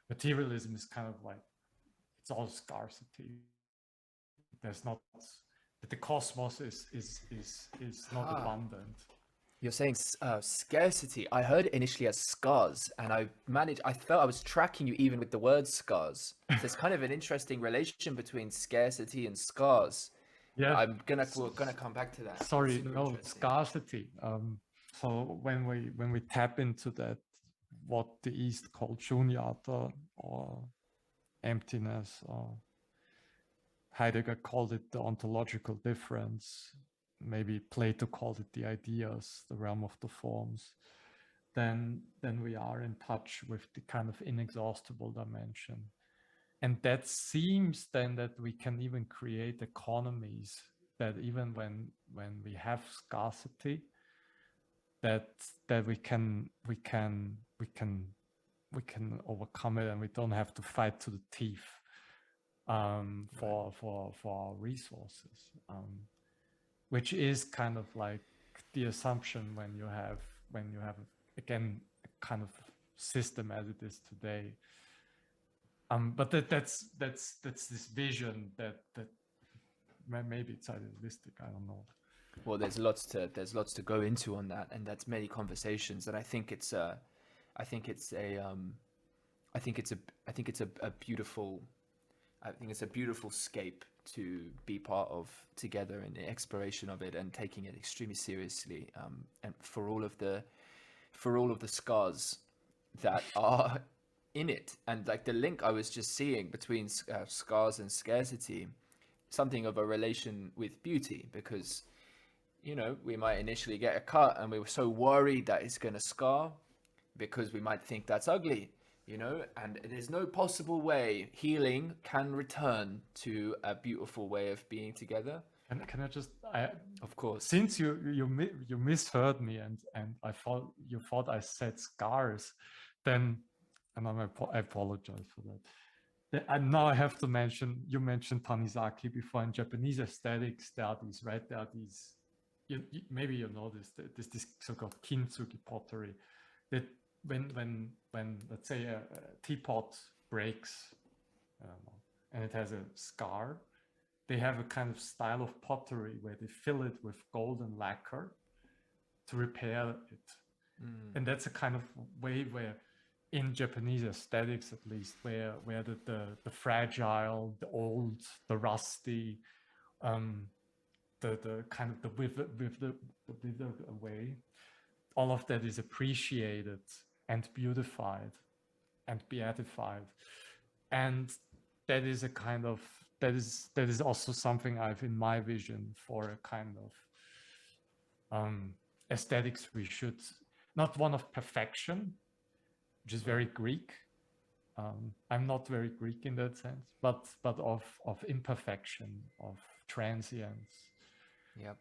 Speaker 3: materialism is kind of like it's all scarcity. There's not that the cosmos is not abundant.
Speaker 2: You're saying scarcity. I heard it initially as scars, and I felt I was tracking you even with the word scars. There's kind of an interesting relation between scarcity and scars.
Speaker 3: Yeah,
Speaker 2: we're gonna come back to that.
Speaker 3: Sorry, no, scarcity. So when we tap into that, what the East called shunyata or emptiness, or Heidegger called it the ontological difference, maybe Plato called it the ideas, the realm of the forms, then we are in touch with the kind of inexhaustible dimension. And that seems then that we can even create economies that even when we have scarcity, that we can overcome it, and we don't have to fight to the teeth for our resources. Which is kind of like the assumption when you have again a kind of system as it is today. But that's this vision that maybe it's idealistic. I don't know.
Speaker 2: Well, there's lots to go into on that, and that's many conversations. And I think it's a beautiful scape to be part of together in the exploration of it and taking it extremely seriously, and for all of the scars that are in it, and like the link I was just seeing between scars and scarcity, something of a relation with beauty, because we might initially get a cut and we were so worried that it's going to scar because we might think that's ugly. And there's no possible way healing can return to a beautiful way of being together.
Speaker 3: And can I just,
Speaker 2: of course,
Speaker 3: since you misheard me and I thought I said scars, then, and I apologize for that. And now I have to mention, you mentioned Tanizaki before. In Japanese aesthetic studies, right? There are these, maybe you know this so-called kintsugi pottery that when let's say a teapot breaks, and it has a scar, they have a kind of style of pottery where they fill it with golden lacquer to repair it. And that's a kind of way where, in Japanese aesthetics at least, where the fragile, the old, the rusty, the kind of the withered away, all of that is appreciated and beautified and beatified. And that is a kind of, that is also something I've in my vision for a kind of aesthetics we should, not one of perfection, which is very Greek. I'm not very Greek in that sense, but of imperfection, of transience.
Speaker 2: Yep.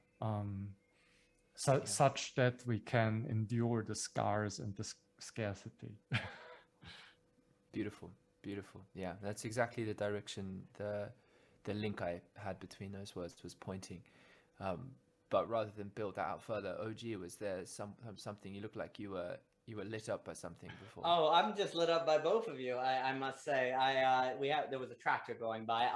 Speaker 3: Such that we can endure the scars and the scarcity.
Speaker 2: Beautiful. Yeah, that's exactly the direction the link I had between those words was pointing. But rather than build that out further, OG, was there something you looked like you were lit up by something before?
Speaker 1: Oh, I'm just lit up by both of you. I must say, there was a tractor going by.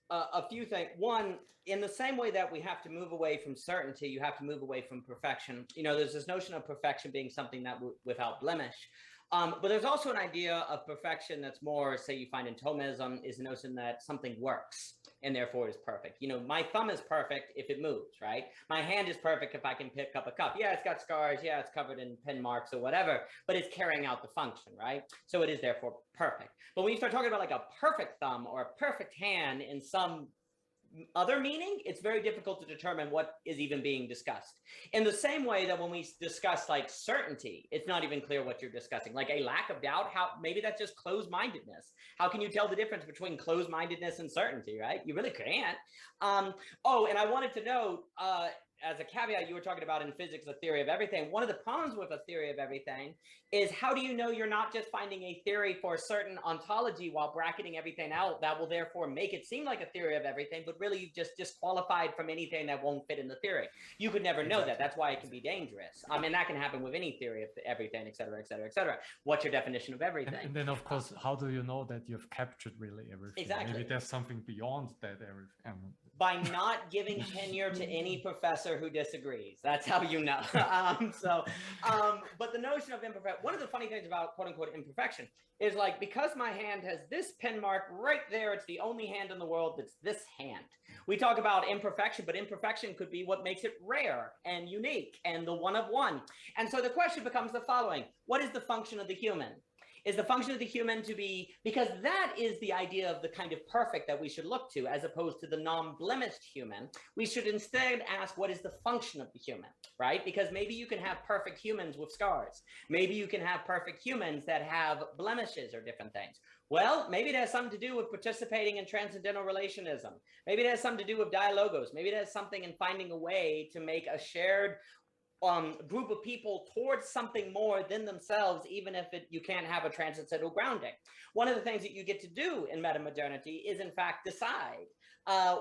Speaker 1: A few things. One, in the same way that we have to move away from certainty, you have to move away from perfection. There's this notion of perfection being something that without blemish. But there's also an idea of perfection that's more, say, you find in Thomism, is the notion that something works. and therefore is perfect. You know, my thumb is perfect if it moves, right? My hand is perfect if I can pick up a cup. Yeah, it's got scars. Yeah, it's covered in pen marks or whatever, but it's carrying out the function, right? So it is therefore perfect. But when you start talking about like a perfect thumb or a perfect hand in some other meaning, it's very difficult to determine what is even being discussed. In the same way that when we discuss like certainty, it's not even clear what you're discussing. Like a lack of doubt, how maybe that's just closed-mindedness. How can you tell the difference between closed-mindedness and certainty, right? You really can't. Oh, and I wanted to note, as a caveat, you were talking about in physics, a theory of everything. One of the problems with a theory of everything is how do you know you're not just finding a theory for a certain ontology while bracketing everything out that will therefore make it seem like a theory of everything, but really you've just disqualified from anything that won't fit in the theory. You could never know that. That's why it can be dangerous. And that can happen with any theory of everything, et cetera, et cetera, et cetera. What's your definition of everything?
Speaker 3: And then, of course, how do you know that you've captured really everything?
Speaker 1: Exactly.
Speaker 3: Maybe there's something beyond that everything.
Speaker 1: By not giving tenure to any professor who disagrees. That's how you know. But the notion of imperfection, one of the funny things about quote unquote imperfection is like, because my hand has this pen mark right there, it's the only hand in the world that's this hand. We talk about imperfection, but imperfection could be what makes it rare and unique and the one of one. And so the question becomes the following: what is the function of the human? Is the function of the human to be, because that is the idea of the kind of perfect that we should look to, as opposed to the non-blemished human. We should instead ask, what is the function of the human, right? Because maybe you can have perfect humans with scars. Maybe you can have perfect humans that have blemishes or different things. Well, maybe it has something to do with participating in transcendental relationism. Maybe it has something to do with dialogos. Maybe it has something in finding a way to make a shared group of people towards something more than themselves, even if you can't have a transcendental grounding. One of the things that you get to do in metamodernity is, in fact, decide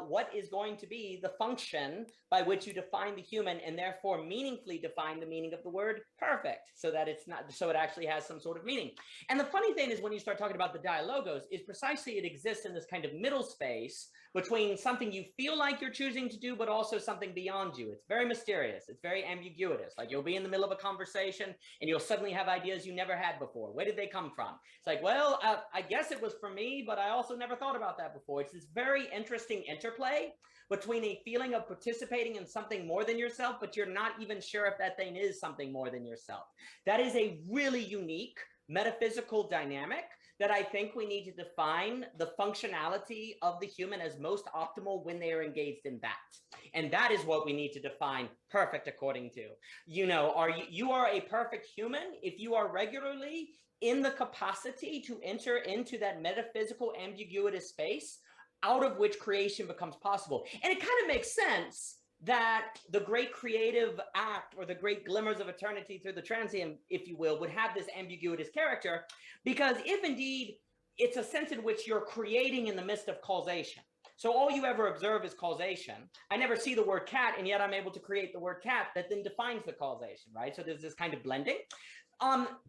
Speaker 1: what is going to be the function by which you define the human, and therefore meaningfully define the meaning of the word perfect, so that it's not, so it actually has some sort of meaning. And the funny thing is, when you start talking about the dialogos, is precisely it exists in this kind of middle space between something you feel like you're choosing to do, but also something beyond you. It's very mysterious. It's very ambiguous. Like you'll be in the middle of a conversation and you'll suddenly have ideas you never had before. Where did they come from? It's like, well, I guess it was for me, but I also never thought about that before. It's this very interesting interplay between a feeling of participating in something more than yourself, but you're not even sure if that thing is something more than yourself. That is a really unique metaphysical dynamic that I think we need to define the functionality of the human as most optimal when they are engaged in that. And that is what we need to define perfect according to. You know, you are a perfect human if you are regularly in the capacity to enter into that metaphysical ambiguous space out of which creation becomes possible. And it kind of makes sense that the great creative act or the great glimmers of eternity through the transient, if you will, would have this ambiguous character, because if indeed it's a sense in which you're creating in the midst of causation. So all you ever observe is causation. I never see the word cat, and yet I'm able to create the word cat that then defines the causation, right? So there's this kind of blending.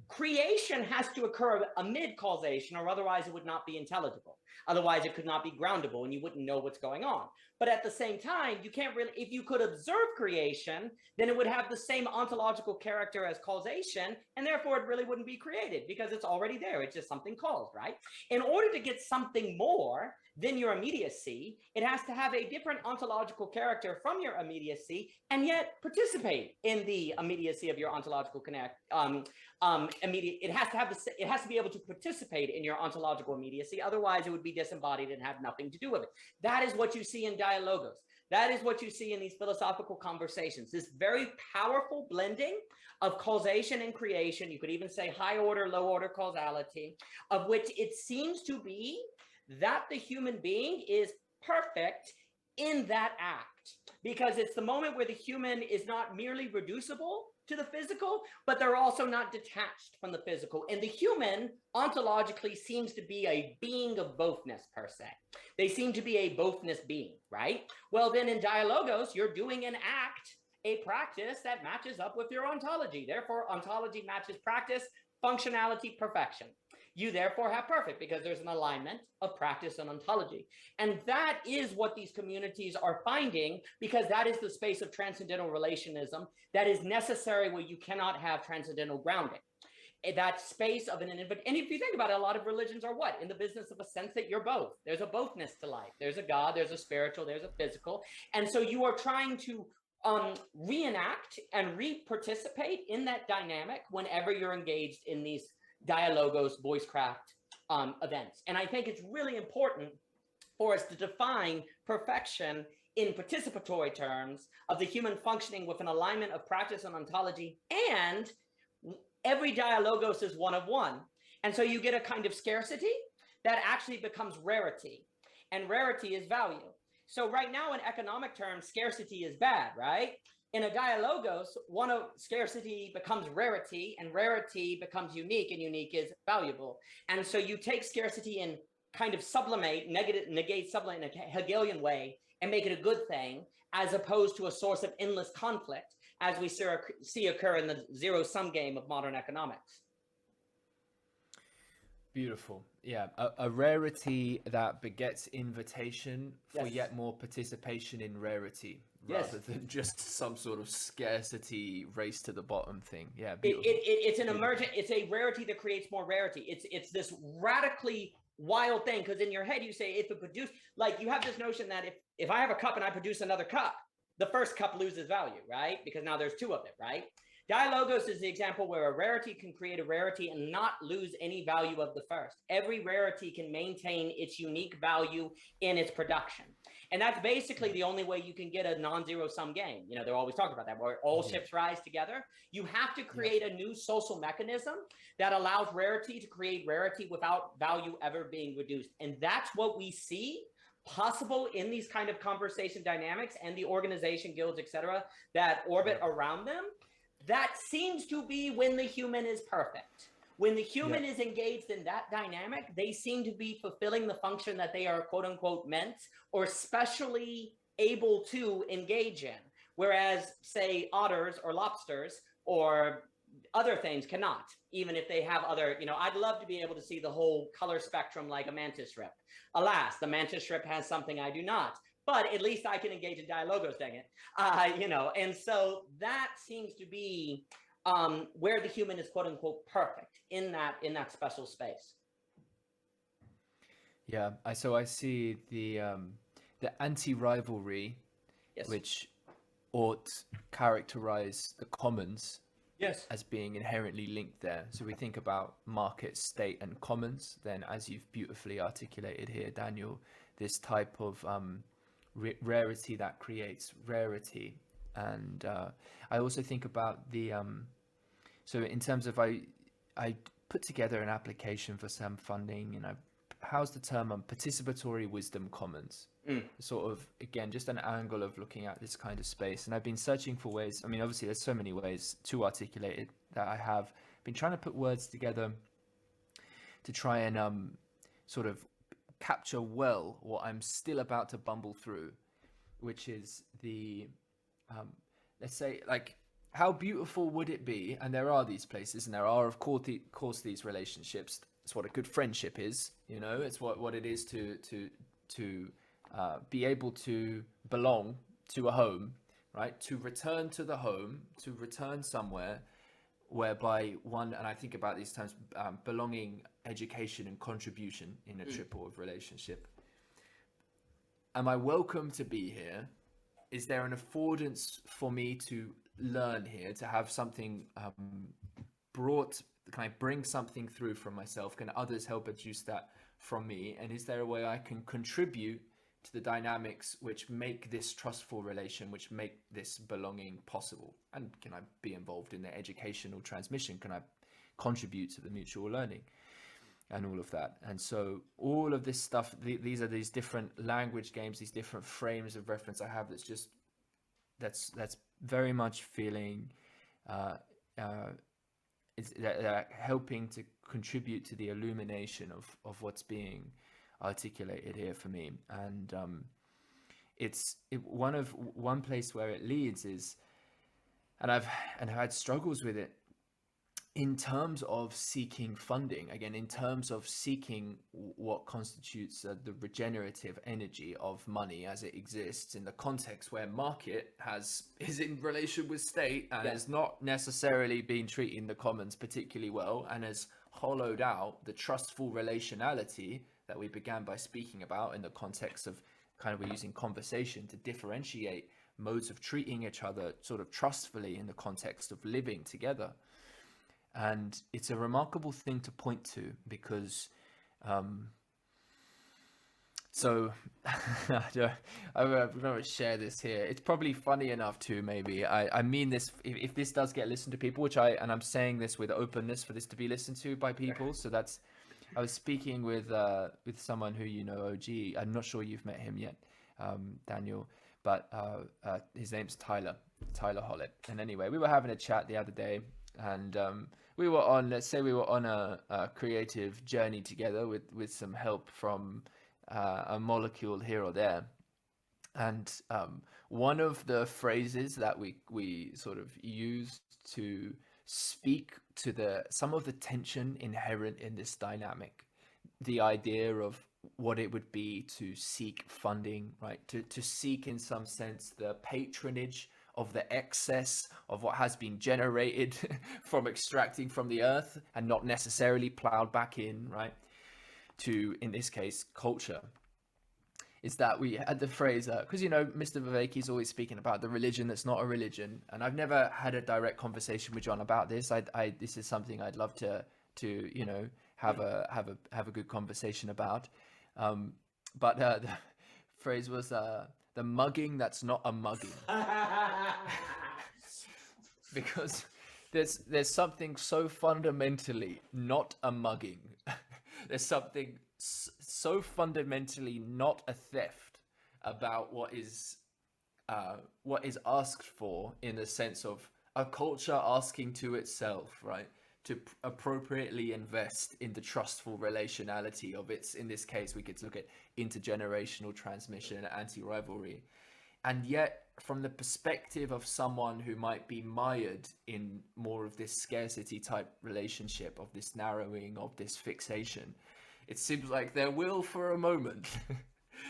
Speaker 1: Creation has to occur amid causation, or otherwise it would not be intelligible. Otherwise it could not be groundable and you wouldn't know what's going on. But at the same time, you can't really, if you could observe creation, then it would have the same ontological character as causation, and therefore it really wouldn't be created because it's already there. It's just something caused, right? In order to get something more than your immediacy, it has to have a different ontological character from your immediacy and yet participate in the immediacy of your ontological it has to be able to participate in your ontological immediacy. Otherwise, it would be disembodied and have nothing to do with it. That is what you see in dialogos. That is what you see in these philosophical conversations. This very powerful blending of causation and creation. You could even say high order, low order causality, of which it seems to be that the human being is perfect in that act, because it's the moment where the human is not merely reducible to the physical, but they're also not detached from the physical. And the human ontologically seems to be a being of bothness per se. They seem to be a bothness being, right? Well, then in dialogos, you're doing an act, a practice that matches up with your ontology. Therefore, ontology matches practice, functionality, perfection. You therefore have perfect because there's an alignment of practice and ontology. And that is what these communities are finding, because that is the space of transcendental relationism that is necessary where you cannot have transcendental grounding. that space of and if you think about it, a lot of religions are what? In the business of a sense that you're both. There's a bothness to life. There's a God, there's a spiritual, there's a physical. And so you are trying to reenact and re-participate in that dynamic whenever you're engaged in these dialogos, voicecraft events. And I think it's really important for us to define perfection in participatory terms of the human functioning with an alignment of practice and ontology, and every dialogos is one of one. And so you get a kind of scarcity that actually becomes rarity, and rarity is value. So right now in economic terms, scarcity is bad, right? In a dialogos, scarcity becomes rarity, and rarity becomes unique, and unique is valuable. And so you take scarcity and kind of sublimate, negate, sublimate in a Hegelian way and make it a good thing, as opposed to a source of endless conflict, as we see occur in the zero-sum game of modern economics.
Speaker 2: Beautiful. Yeah, a rarity that begets invitation for
Speaker 1: Yes.
Speaker 2: yet more participation in rarity,
Speaker 1: Yes.
Speaker 2: rather than just some sort of scarcity race to the bottom thing. Yeah,
Speaker 1: It's an
Speaker 2: Beautiful.
Speaker 1: emergent, it's a rarity that creates more rarity. It's this radically wild thing, because in your head you say, if it produce, like you have this notion that if I have a cup and I produce another cup, the first cup loses value, right? Because now there's two of it, right? Dialogos is the example where a rarity can create a rarity and not lose any value of the first. Every rarity can maintain its unique value in its production. And that's basically the only way you can get a non-zero sum game. You know, they're always talking about that, where all ships rise together. You have to create a new social mechanism that allows rarity to create rarity without value ever being reduced. And that's what we see possible in these kind of conversation dynamics and the organization guilds, etc., that orbit around them. That seems to be when the human is perfect. When the human is engaged in that dynamic, they seem to be fulfilling the function that they are quote unquote meant or specially able to engage in. Whereas, say, otters or lobsters or other things cannot, even if they have other, you know, I'd love to be able to see the whole color spectrum like a mantis shrimp. Alas, the mantis shrimp has something I do not. But at least I can engage in dialogos, dang it. You know, and so that seems to be where the human is quote unquote perfect in that special space.
Speaker 2: Yeah, so I see the anti-rivalry,
Speaker 1: Yes.
Speaker 2: which ought characterize the commons
Speaker 1: Yes.
Speaker 2: as being inherently linked there. So we think about market, state, and commons. Then, as you've beautifully articulated here, Daniel, this type of rarity that creates rarity. And I also think about the so in terms of I put together an application for some funding, and I housed the term on participatory wisdom commons. Sort of, again, just an angle of looking at this kind of space. And I've been searching for ways, I mean, obviously there's so many ways to articulate it, that I have been trying to put words together to try and sort of capture well what I'm still about to bumble through, which is the let's say, like, how beautiful would it be, and there are these places, and there are of course these relationships. It's what a good friendship is, you know. It's what it is to be able to belong to a home, right? To return to the home, to return somewhere whereby one, and I think about these terms, belonging, education, and contribution in a triple of relationship. Am I welcome to be here? Is there an affordance for me to learn here, to have something brought? Can I bring something through from myself? Can others help produce that from me? And is there a way I can contribute to the dynamics which make this trustful relation, which make this belonging possible? And can I be involved in the educational transmission? Can I contribute to the mutual learning and all of that? And so all of this stuff, these are these different language games, these different frames of reference I have, that's very much feeling helping to contribute to the illumination of what's being articulated here for me. And one place where it leads is, and I've had struggles with it, in terms of seeking funding, again, in terms of seeking what constitutes the regenerative energy of money as it exists in the context where market is in relation with state and has not necessarily been treating the commons particularly well, and has hollowed out the trustful relationality that we began by speaking about in the context of kind of we're using conversation to differentiate modes of treating each other sort of trustfully in the context of living together. And it's a remarkable thing to point to because, so I'm going to share this here. It's probably funny enough too, maybe. I mean this, if this does get listened to people, and I'm saying this with openness for this to be listened to by people. So I was speaking with someone who, you know, OG. I'm not sure you've met him yet, Daniel, but his name's Tyler Hollett. And anyway, we were having a chat the other day, and we were on a creative journey together with some help from a molecule here or there. And one of the phrases that we sort of used to speak to some of the tension inherent in this dynamic, the idea of what it would be to seek funding, right? To seek in some sense the patronage of the excess of what has been generated from extracting from the earth and not necessarily plowed back in, right? To, in this case, culture. Is that we had the phrase, because, you know, Mr. Vivek is always speaking about the religion that's not a religion. And I've never had a direct conversation with John about this. This is something I'd love to you know, have a good conversation about. But the phrase was the mugging that's not a mugging. Because there's something so fundamentally not a mugging. There's something so fundamentally not a theft about what is asked for, in the sense of a culture asking to itself, right, to appropriately invest in the trustful relationality of its, in this case, we could look at intergenerational transmission and anti-rivalry. And yet, from the perspective of someone who might be mired in more of this scarcity type relationship, of this narrowing, of this fixation, it seems like there will, for a moment,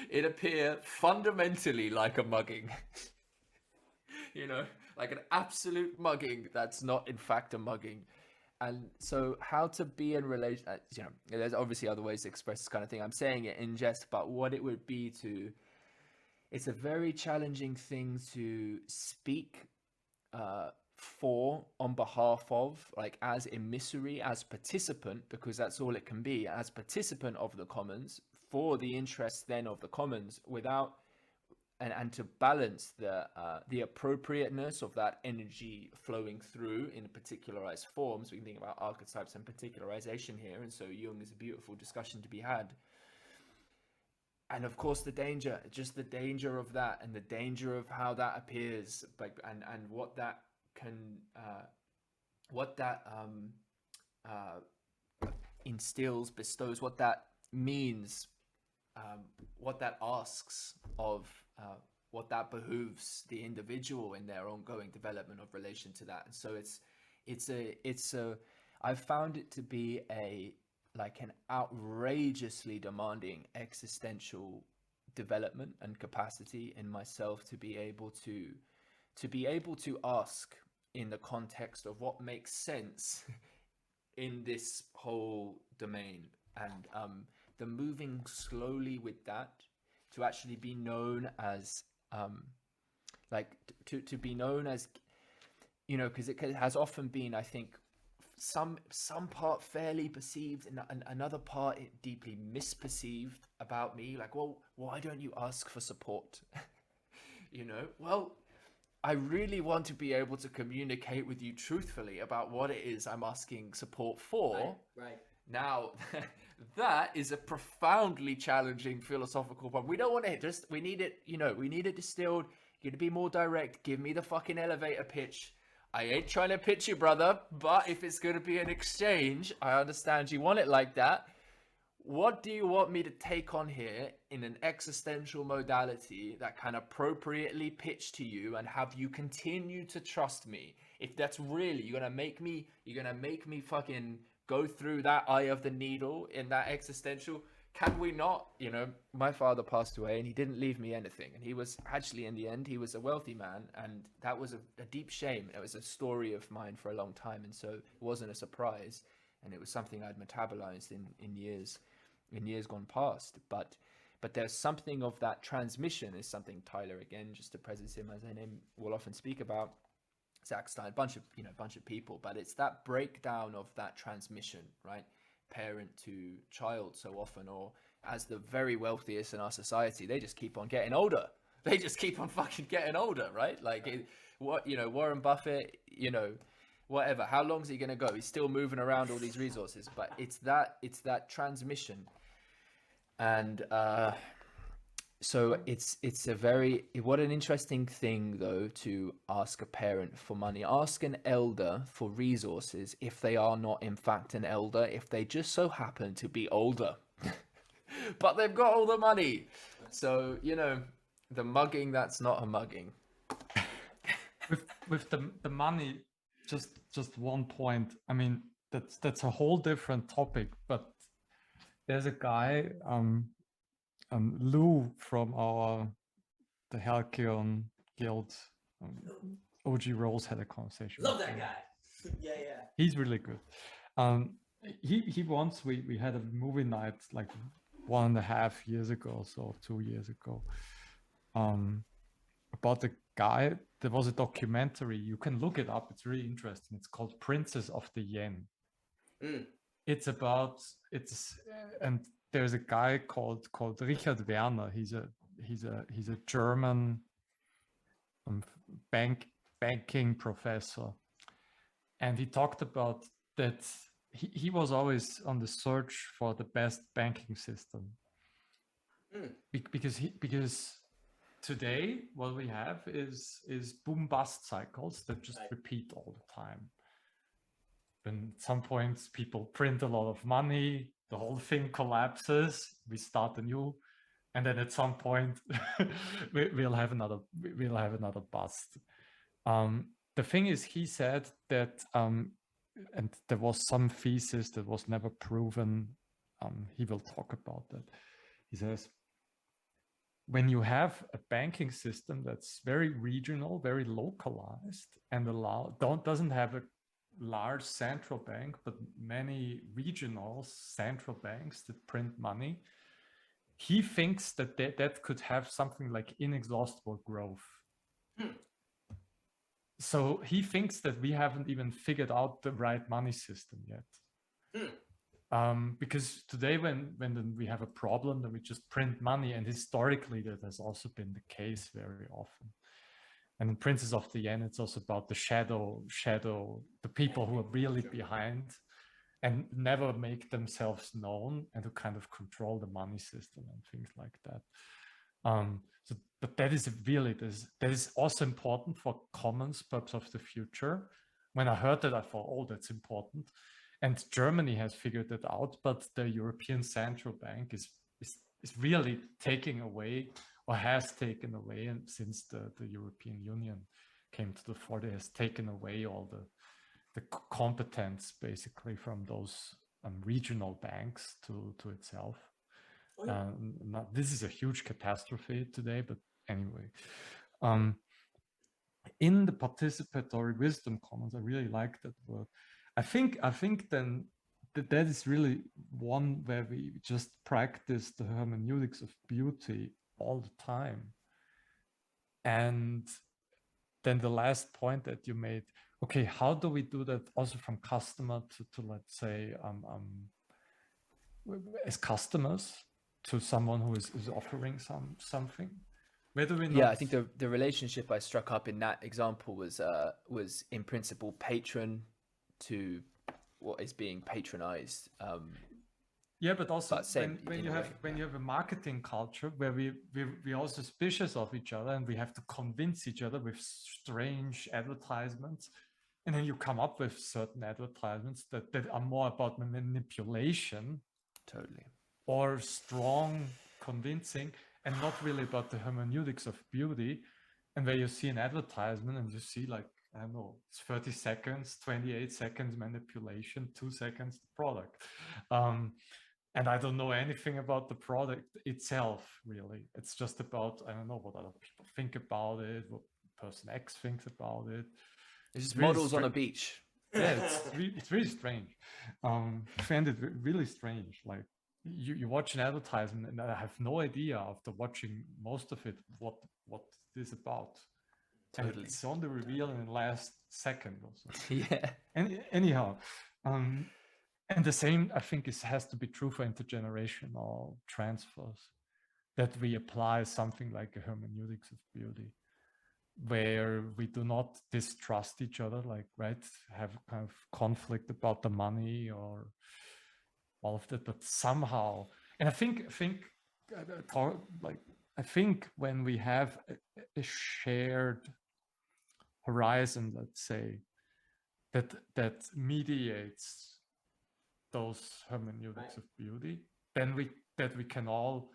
Speaker 2: it appear fundamentally like a mugging. You know, like an absolute mugging that's not in fact a mugging. And so how to be in relation, you know, there's obviously other ways to express this kind of thing. I'm saying it in jest, but what it would be to, it's a very challenging thing to speak for, on behalf of, like as emissary, as participant, because that's all it can be, as participant of the commons, for the interests then of the commons, without, and to balance the appropriateness of that energy flowing through in particularized forms. We can think about archetypes and particularization here, and so Jung is a beautiful discussion to be had. And of course the danger of that, and the danger of how that appears, like, and what that can instills, bestows, what that means, what that asks of, what that behooves the individual in their ongoing development of relation to that. And so it's I've found it to be an outrageously demanding existential development and capacity in myself to be able to ask, in the context of what makes sense in this whole domain, and the moving slowly with that, to actually be known as to be known as, you know, because it has often been, I think, some part fairly perceived and another part deeply misperceived about me, like, well, why don't you ask for support? You know, well, I really want to be able to communicate with you truthfully about what it is I'm asking support for.
Speaker 1: Right.
Speaker 2: Now, that is a profoundly challenging philosophical problem. We don't want to we need it, you know, we need it distilled. You to be more direct. Give me the fucking elevator pitch. I ain't trying to pitch you, brother, but if it's going to be an exchange, I understand you want it like that. what do you want me to take on here in an existential modality that can appropriately pitch to you and have you continue to trust me? If that's really, you're gonna make me fucking go through that eye of the needle in that existential. Can we not? You know, my father passed away and he didn't leave me anything. And he was actually, in the end, he was a wealthy man. And that was a deep shame. It was a story of mine for a long time. And so it wasn't a surprise. And it was something I'd metabolized in years gone past. But there's something of that transmission, is something Tyler, again, just to presence him as a name, will often speak about. Zach Stein, a bunch of people. But it's that breakdown of that transmission, right? Parent to child so often, or as the very wealthiest in our society, they just keep on getting older. They just keep on fucking getting older, right? Like Warren Buffett, whatever. How long is he gonna go? He's still moving around all these resources, but it's that transmission, and so it's a very, what an interesting thing though to ask a parent for money. Ask an elder for resources if they are not in fact an elder, if they just so happen to be older, but they've got all the money. So the mugging, that's not a mugging.
Speaker 3: with the money, just one point. I mean, that's a whole different topic, but there's a guy, Lou from the Halkyon Guild, OG Rolls, had a conversation.
Speaker 1: Love that guy. Yeah.
Speaker 3: He's really good. He once, we had a movie night like 1.5 years ago, so 2 years ago, about the guy. There was a documentary. You can look it up. It's really interesting. It's called Princess of the Yen. And there's a guy called Richard Werner. He's a German banking professor, and he talked about that he was always on the search for the best banking system, because today what we have is boom bust cycles that just repeat all the time. And at some points people print a lot of money, the whole thing collapses, we start anew, and then at some point we'll have another bust. The thing is, he said that, and there was some thesis that was never proven. He will talk about that. He says, when you have a banking system that's very regional, very localized, and doesn't have a large central bank, but many regional central banks that print money, he thinks that could have something like inexhaustible growth. So he thinks that we haven't even figured out the right money system yet. Because today when we have a problem, then we just print money, and historically that has also been the case very often. And in Princess of the Yen, it's also about the shadow, the people who are really behind and never make themselves known, and who kind of control the money system and things like that. But that is also important for commons purpose of the future. When I heard that, I thought, oh, that's important. And Germany has figured that out, but the European Central Bank is really taking away, or has taken away, and since the European Union came to the fore, it has taken away all the competence basically from those regional banks to itself. This is a huge catastrophe today, but anyway. In the participatory wisdom commons, I really like that word. I think then that is really one where we just practice the hermeneutics of beauty all the time. And then the last point that you made, okay, how do we do that also from customer to let's say, as customers to someone who is offering something? Where do we not...
Speaker 2: Yeah, I think the relationship I struck up in that example was in principle patron to what is being patronized.
Speaker 3: Yeah, but also when you
Speaker 2: way.
Speaker 3: have a marketing culture where we're all suspicious of each other, and we have to convince each other with strange advertisements, and then you come up with certain advertisements that are more about manipulation.
Speaker 2: Totally.
Speaker 3: or strong, convincing, and not really about the hermeneutics of beauty. And where you see an advertisement and you see like, I don't know, it's 30 seconds, 28 seconds manipulation, 2 seconds the product. And I don't know anything about the product itself, really. It's just about, I don't know what other people think about it, what person X thinks about it.
Speaker 2: It's just models on a beach.
Speaker 3: Yeah, it's really strange. I find it really strange. Like you watch an advertisement and I have no idea after watching most of it what it is about. Totally. And it's only revealed in the last second or so.
Speaker 2: Yeah.
Speaker 3: And anyhow, and the same I think has to be true for intergenerational transfers, that we apply something like a hermeneutics of beauty, where we do not distrust each other, like, right, have kind of conflict about the money or all of that, but somehow, and I think when we have a shared horizon, let's say, that mediates those hermeneutics of beauty, then we can all,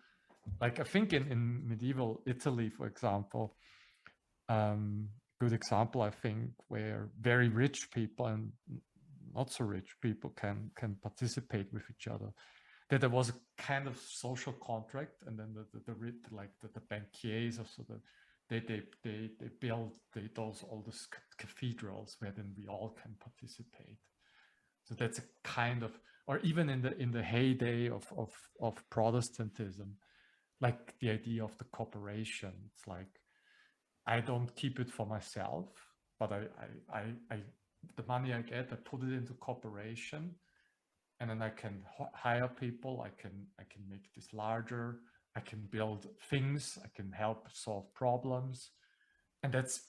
Speaker 3: like, I think in medieval Italy, for example, good example, I think, where very rich people and not so rich people can participate with each other, that there was a kind of social contract, and then the banquiers, or so that they build all those cathedrals where then we all can participate. So that's a kind of, or even in the heyday of Protestantism, like the idea of the corporation. It's like, I don't keep it for myself, but I the money I get, I put it into corporation, and then I can hire people. I can make this larger. I can build things. I can help solve problems, and that's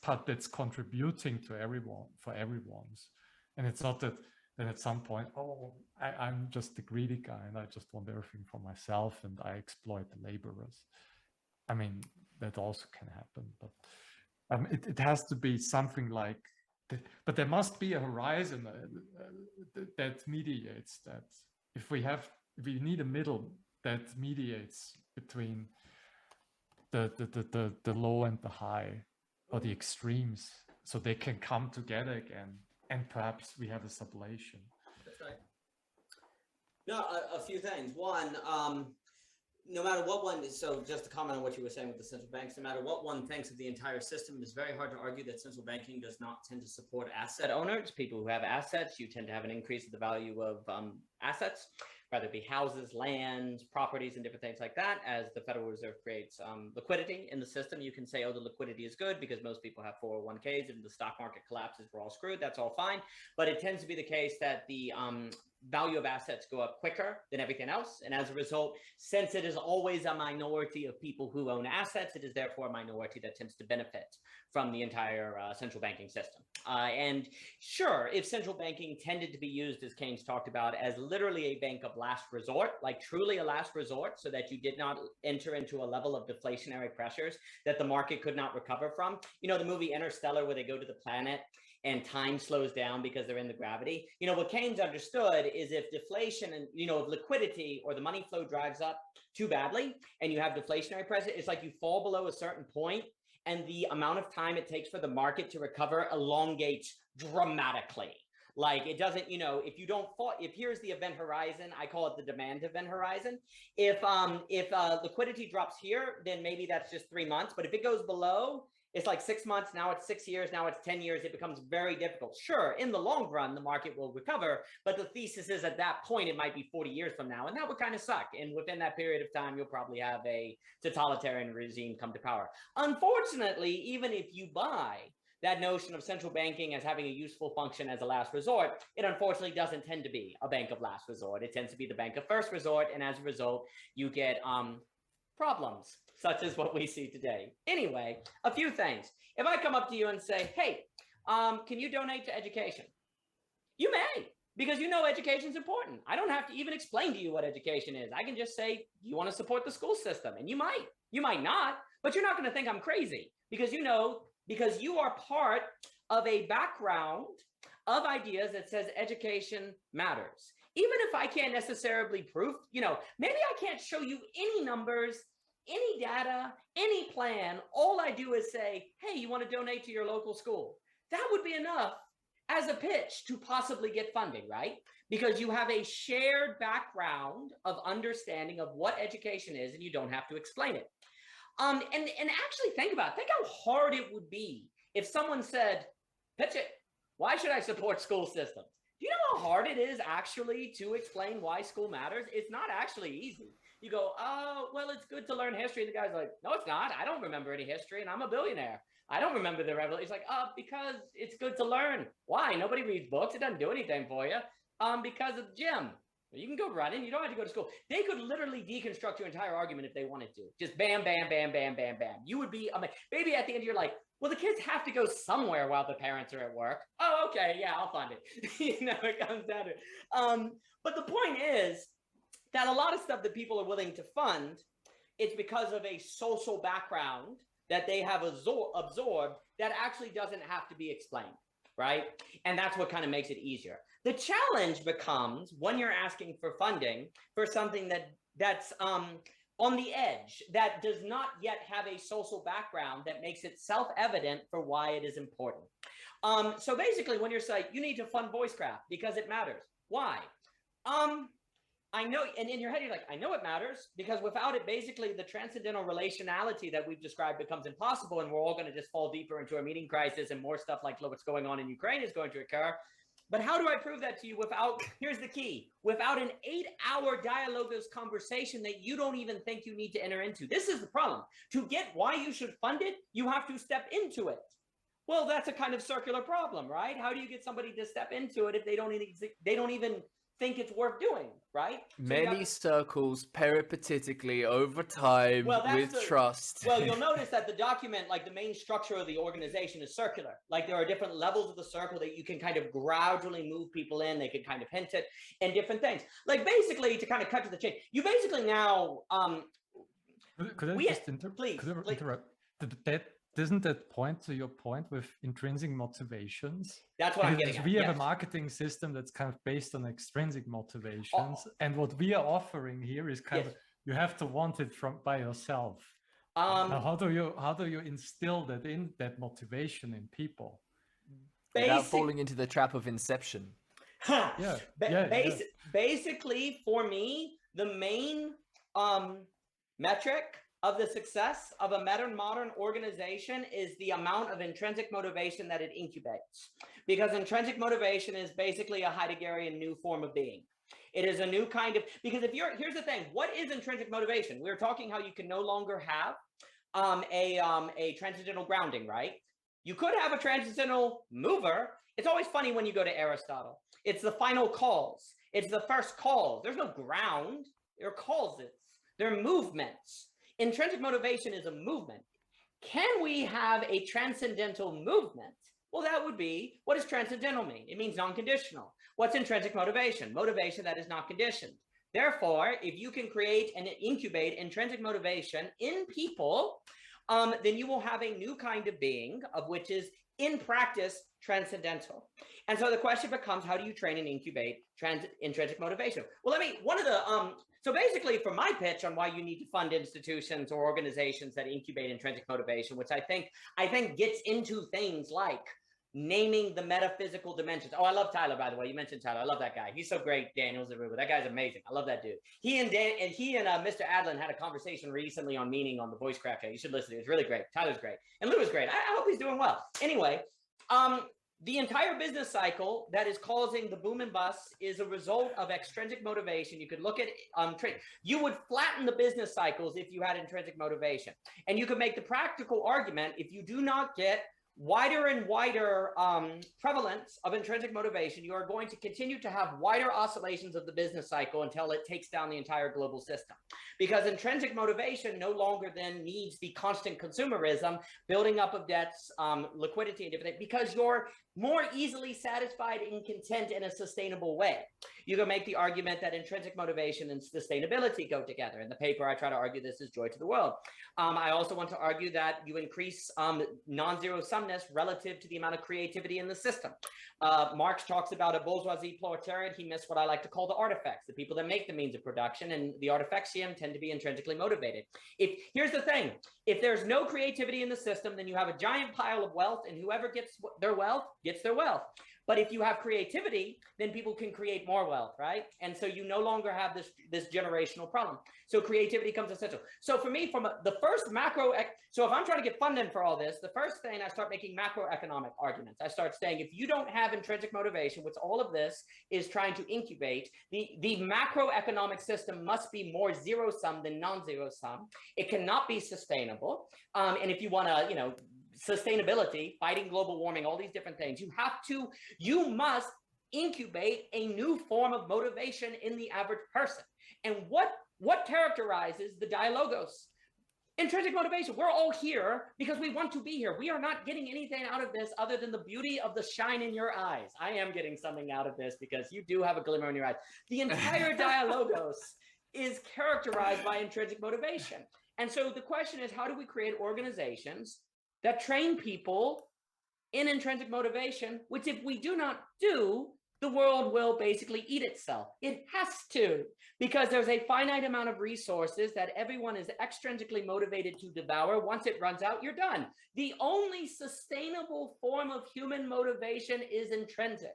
Speaker 3: contributing to everyone's. And it's not that at some point, I'm just the greedy guy and I just want everything for myself and I exploit the laborers. I mean, that also can happen, but it has to be something like that. But there must be a horizon that mediates that. If we need a middle that mediates between the low and the high, or the extremes, so they can come together again, and perhaps we have a sublation.
Speaker 1: That's right. No, a few things. One, no matter what one, so just to comment on what you were saying with the central banks, no matter what one thinks of the entire system, it's very hard to argue that central banking does not tend to support asset owners, people who have assets. You tend to have an increase in the value of assets, whether it be houses, lands, properties, and different things like that. As the Federal Reserve creates liquidity in the system, you can say, oh, the liquidity is good because most people have 401ks, and the stock market collapses, we're all screwed. That's all fine. But it tends to be the case that the value of assets go up quicker than everything else. And as a result, since it is always a minority of people who own assets, it is therefore a minority that tends to benefit from the entire central banking system. And sure, if central banking tended to be used, as Keynes talked about, as literally a bank of last resort, like truly a last resort, so that you did not enter into a level of deflationary pressures that the market could not recover from. You know, the movie Interstellar, where they go to the planet and time slows down because they're in the gravity. You know, what Keynes understood is if deflation and, you know, if liquidity or the money flow drives up too badly and you have deflationary pressure, it's like you fall below a certain point and the amount of time it takes for the market to recover elongates dramatically. Like, it doesn't, you know, if you don't fall, if here's the event horizon, I call it the demand event horizon. If liquidity drops here, then maybe that's just 3 months. But if it goes below, it's like 6 months, now it's 6 years, now it's 10 years. It becomes very difficult. Sure, in the long run, the market will recover, but the thesis is at that point, it might be 40 years from now, and that would kind of suck. And within that period of time, you'll probably have a totalitarian regime come to power. Unfortunately, even if you buy that notion of central banking as having a useful function as a last resort, it unfortunately doesn't tend to be a bank of last resort. It tends to be the bank of first resort, and as a result, you get problems such as what we see today. Anyway, a few things. If I come up to you and say, hey, can you donate to education? You may, because you know education is important. I don't have to even explain to you what education is. I can just say, you want to support the school system, and you might not, but you're not going to think I'm crazy, because you know, because you are part of a background of ideas that says education matters. even if I can't necessarily prove, maybe I can't show you any numbers, any data, any plan. All I do is say, hey, you want to donate to your local school? That would be enough as a pitch to possibly get funding, right? Because you have a shared background of understanding of what education is, and you don't have to explain it. And actually think how hard it would be if someone said, pitch it, why should I support school systems? Do you know how hard it is actually to explain why school matters? It's not actually easy. You go, oh, well, it's good to learn history. And the guy's like, no, it's not. I don't remember any history, and I'm a billionaire. I don't remember the revolution. He's like, because it's good to learn. Why? Nobody reads books. It doesn't do anything for you. Because of the gym. You can go running. You don't have to go to school. They could literally deconstruct your entire argument if they wanted to. Just bam, bam, bam, bam, bam, bam. You would be, maybe at the end you're like, well, the kids have to go somewhere while the parents are at work. Oh, okay, yeah, I'll fund it. It comes down to it. But the point is that a lot of stuff that people are willing to fund, it's because of a social background that they have absorbed that actually doesn't have to be explained, right? And that's what kind of makes it easier. The challenge becomes when you're asking for funding for something that's on the edge, that does not yet have a social background that makes it self-evident for why it is important. So basically, when you're saying you need to fund Voicecraft because it matters. Why? I know, and in your head, you're like, I know it matters because without it, basically the transcendental relationality that we've described becomes impossible, and we're all going to just fall deeper into a meaning crisis, and more stuff like what's going on in Ukraine is going to occur. But how do I prove that to you without, here's the key, without an 8-hour dialoguous conversation that you don't even think you need to enter into? This is the problem. To get why you should fund it, you have to step into it. Well, that's a kind of circular problem, right? How do you get somebody to step into it if they don't even think it's worth doing, right?
Speaker 2: Many circles peripatetically over time with trust.
Speaker 1: Well, you'll notice that the document, like the main structure of the organization is circular. Like there are different levels of the circle that you can kind of gradually move people in. They can kind of hint it and different things. Like basically to kind of cut to the chase, you basically now,
Speaker 3: could I just interrupt? Doesn't that point to your point with intrinsic motivations?
Speaker 1: That's what I'm getting at.
Speaker 3: We have a marketing system that's kind of based on extrinsic motivations. And what we are offering here is kind of, you have to want it by yourself. Now, how do you instill that motivation in people?
Speaker 2: Without falling into the trap of inception.
Speaker 1: Basically, for me, the main metric of the success of a modern organization is the amount of intrinsic motivation that it incubates. Because intrinsic motivation is basically a Heideggerian new form of being. It is a new kind of, because here's the thing, what is intrinsic motivation? We're talking how you can no longer have a transcendental grounding, right? You could have a transcendental mover. It's always funny when you go to Aristotle. It's the final cause. It's the first cause. There's no ground. There are causes. There are movements. Intrinsic motivation is a movement. Can we have a transcendental movement? Well, that would be, what does transcendental mean? It means non-conditional. What's intrinsic motivation? Motivation that is not conditioned. Therefore, if you can create and incubate intrinsic motivation in people, then you will have a new kind of being, of which is in practice transcendental. And so the question becomes, how do you train and incubate intrinsic motivation? Well, so basically for my pitch on why you need to fund institutions or organizations that incubate intrinsic motivation, which I think gets into things like naming the metaphysical dimensions. Oh, I love Tyler, by the way. You mentioned Tyler. I love that guy. He's so great, Daniel Zaruba. That guy's amazing. I love that dude. He and Mr. Adalin had a conversation recently on meaning on the Voicecraft show. You should listen to it. It's really great. Tyler's great. And Lou is great. I hope he's doing well. Anyway, the entire business cycle that is causing the boom and bust is a result of extrinsic motivation. You could look at you would flatten the business cycles if you had intrinsic motivation. And you could make the practical argument, if you do not get wider and wider prevalence of intrinsic motivation, you are going to continue to have wider oscillations of the business cycle until it takes down the entire global system. Because intrinsic motivation no longer then needs the constant consumerism, building up of debts, liquidity, and different things, because your more easily satisfied and content in a sustainable way. You can make the argument that intrinsic motivation and sustainability go together. In the paper, I try to argue this is joy to the world. I also want to argue that you increase non-zero sumness relative to the amount of creativity in the system. Marx talks about a bourgeoisie proletariat. He missed what I like to call the artifacts, the people that make the means of production, and the artifaxium tend to be intrinsically motivated. Here's the thing, if there's no creativity in the system, then you have a giant pile of wealth, and whoever gets their wealth gets their wealth. But if you have creativity, then people can create more wealth, right? And so you no longer have this generational problem. So creativity comes essential. So for me, from the first macro, so if I'm trying to get funding for all this, the first thing I start making macroeconomic arguments. I start saying, if you don't have intrinsic motivation, which all of this is trying to incubate, the macroeconomic system must be more zero sum than non-zero sum. It cannot be sustainable. And if you want to, sustainability, fighting global warming, all these different things, you must incubate a new form of motivation in the average person. And what characterizes the dialogos? Intrinsic motivation. We're all here because we want to be here. We are not getting anything out of this other than the beauty of the shine in your eyes. I am getting something out of this because you do have a glimmer in your eyes. The entire dialogos is characterized by intrinsic motivation. And so the question is, how do we create organizations that train people in intrinsic motivation, which if we do not do, the world will basically eat itself. It has to, because there's a finite amount of resources that everyone is extrinsically motivated to devour. Once it runs out, you're done. The only sustainable form of human motivation is intrinsic.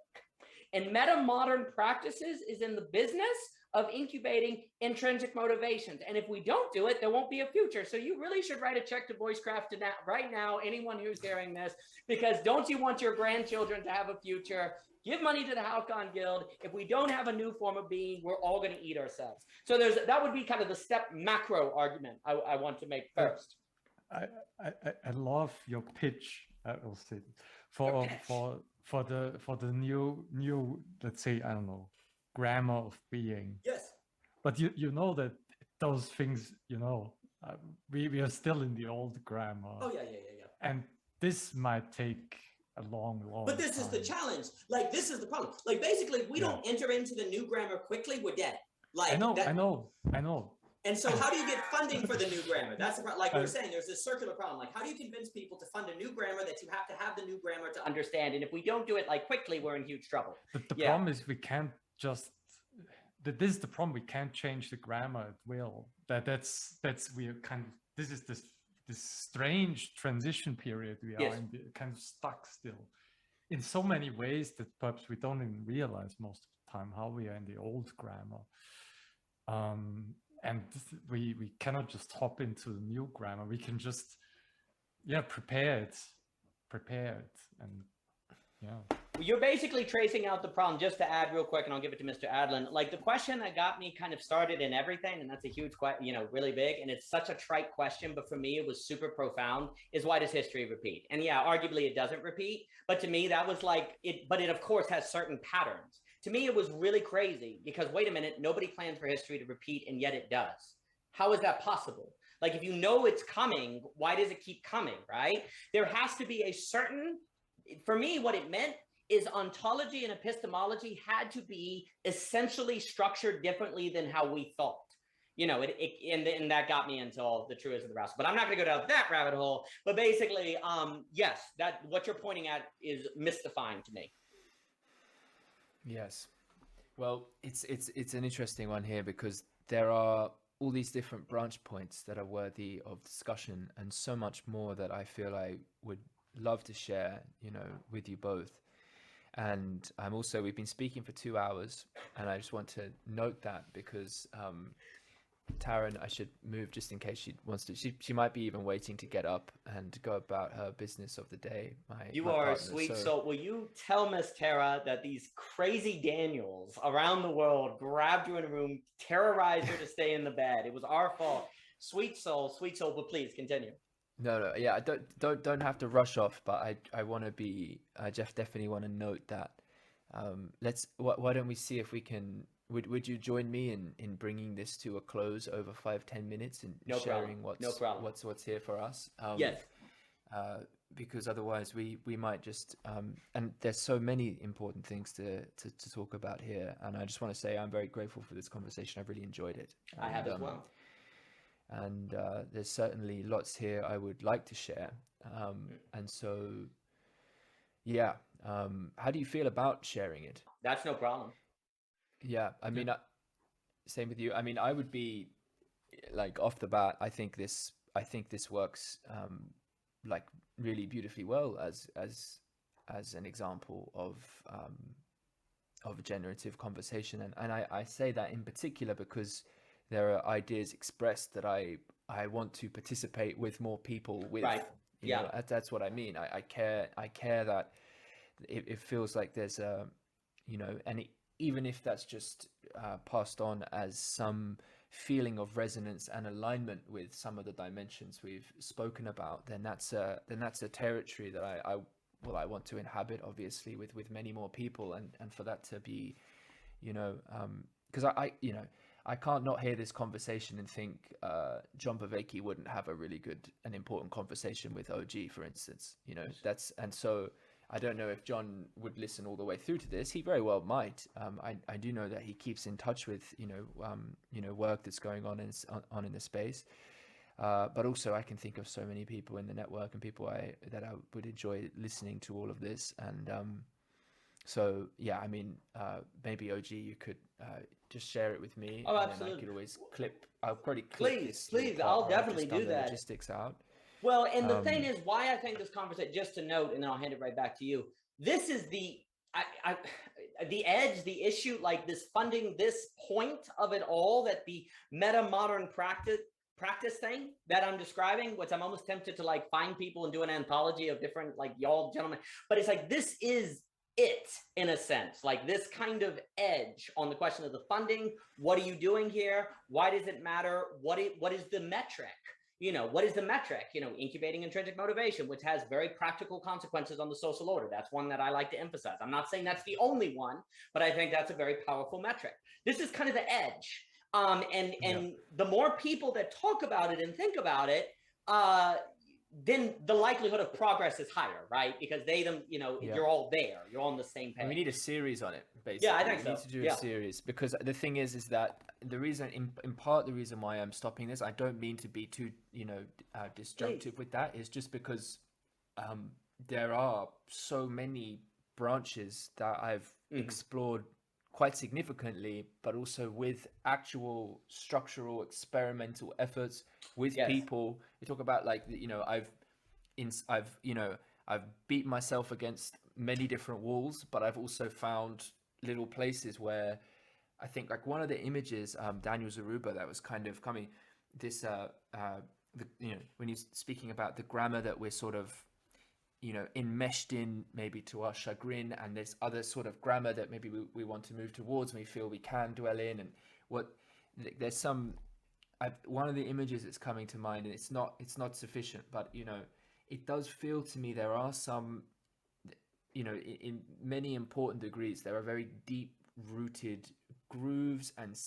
Speaker 1: And meta-modern practices is in the business of incubating intrinsic motivations. And if we don't do it, there won't be a future. So you really should write a check to Voicecraft.Network right now, anyone who's hearing this, because don't you want your grandchildren to have a future? Give money to the Halkyon Guild. If we don't have a new form of being, we're all going to eat ourselves. So that would be kind of the step macro argument I want to make first.
Speaker 3: I love your pitch, I will say, for the new let's say, I don't know, grammar of being.
Speaker 1: Yes.
Speaker 3: But you know that those things, we are still in the old grammar.
Speaker 1: Oh, yeah.
Speaker 3: And this might take a long
Speaker 1: But this
Speaker 3: time.
Speaker 1: is the challenge. Like, this is the problem. Like, basically, we don't enter into the new grammar quickly, we're dead. Like,
Speaker 3: I know.
Speaker 1: And so how do you get funding for the new grammar? That's the problem. Like we were saying, there's this circular problem. Like, how do you convince people to fund a new grammar that you have to have the new grammar to understand? And if we don't do it like quickly, we're in huge trouble.
Speaker 3: The problem is we can't just, this is the problem. We can't change the grammar at will. That's we are kind of, this is this strange transition period we are in, kind of stuck still in so many ways that perhaps we don't even realize most of the time how we are in the old grammar. And we cannot just hop into the new grammar. We can just, prepare it, and
Speaker 1: You're basically tracing out the problem. Just to add real quick, and I'll give it to Mr. Adalin. Like, the question that got me kind of started in everything, and that's a huge question, really big, and it's such a trite question, but for me it was super profound, is why does history repeat? And yeah, arguably it doesn't repeat, but to me that was like it, but it of course has certain patterns. To me, it was really crazy because, wait a minute, nobody plans for history to repeat, and yet it does. How is that possible? Like, if you know it's coming, why does it keep coming, right? There has to be a certain, for me, what it meant is ontology and epistemology had to be essentially structured differently than how we thought. And that got me into all the truisms of the rascal. But I'm not going to go down that rabbit hole. But basically, yes, that what you're pointing at is mystifying to me.
Speaker 2: Yes. Well, it's an interesting one here because there are all these different branch points that are worthy of discussion and so much more that I feel I would love to share, with you both. And we've been speaking for 2 hours, and I just want to note that because Taryn, I should move just in case she wants to. She might be even waiting to get up and go about her business of the day.
Speaker 1: You are a sweet soul. Will you tell Miss Tara that these crazy Daniels around the world grabbed you in a room, terrorized her to stay in the bed? It was our fault. Sweet soul, but please continue.
Speaker 2: No, yeah, I don't have to rush off, but I want to be. I just definitely want to note that. Why don't we see if we can. Would you join me in bringing this to a close over 5-10 minutes and sharing what's here for us?
Speaker 1: Yes.
Speaker 2: because otherwise we might just and there's so many important things to talk about here, and I just want to say I'm very grateful for this conversation. I've really enjoyed it.
Speaker 1: I have as well.
Speaker 2: And there's certainly lots here I would like to share, and so yeah, how do you feel about sharing it?
Speaker 1: That's no problem.
Speaker 2: Yeah, I mean, same with you. I mean, I would be like off the bat, I think this works like really beautifully well as an example of generative conversation, and I say that in particular because there are ideas expressed that I want to participate with more people with.
Speaker 1: Right.
Speaker 2: You know, that's what I mean. I care that it feels like there's a, you know, and even if that's just passed on as some feeling of resonance and alignment with some of the dimensions we've spoken about, then that's a territory that I want to inhabit, obviously, with many more people, and for that to be, you know, because I can't not hear this conversation and think John Bavecki wouldn't have a really good and important conversation with OG, for instance. You know, and so I don't know if John would listen all the way through to this. He very well might. I do know that he keeps in touch with work that's going on in the space. But also I can think of so many people in the network and people that I would enjoy listening to all of this. And so yeah, I mean, maybe OG, you could just share it with me.
Speaker 1: Oh,
Speaker 2: and
Speaker 1: absolutely.
Speaker 2: then I could always I'll probably clip
Speaker 1: Please,
Speaker 2: this
Speaker 1: I'll definitely do
Speaker 2: the
Speaker 1: that.
Speaker 2: logistics out.
Speaker 1: Well, and the thing is, why I think this conversation, just to note, and then I'll hand it right back to you. This is the edge, the issue, like this funding, this point of it all, that the meta modern practice thing that I'm describing, which I'm almost tempted to like find people and do an anthology of different like y'all gentlemen, but it's like, this is it in a sense, like this kind of edge on the question of the funding. What are you doing here? Why does it matter? What is the metric? You know, what is the metric? You know, incubating intrinsic motivation, which has very practical consequences on the social order. That's one that I like to emphasize. I'm not saying that's the only one, but I think that's a very powerful metric. This is kind of the edge. And the more people that talk about it and think about it, then the likelihood of progress is higher, right? Because you're all there. You're on the same page.
Speaker 2: And we need a series on it, basically.
Speaker 1: Yeah, I think so.
Speaker 2: We need to do a series, because the thing is that the reason, in part, the reason why I'm stopping this, I don't mean to be too, disjunctive with that, is just because there are so many branches that I've explored quite significantly, but also with actual structural experimental efforts with people. We talk about like, I've beat myself against many different walls, but I've also found little places where I think, like, one of the images, Daniel Zaruba, that was kind of coming, this, when he's speaking about the grammar that we're sort of, enmeshed in, maybe to our chagrin, and there's other sort of grammar that maybe we want to move towards, and we feel we can dwell in, and there's some, one of the images that's coming to mind, and it's not sufficient, but it does feel to me there are some, in many important degrees, there are very deep rooted grooves, and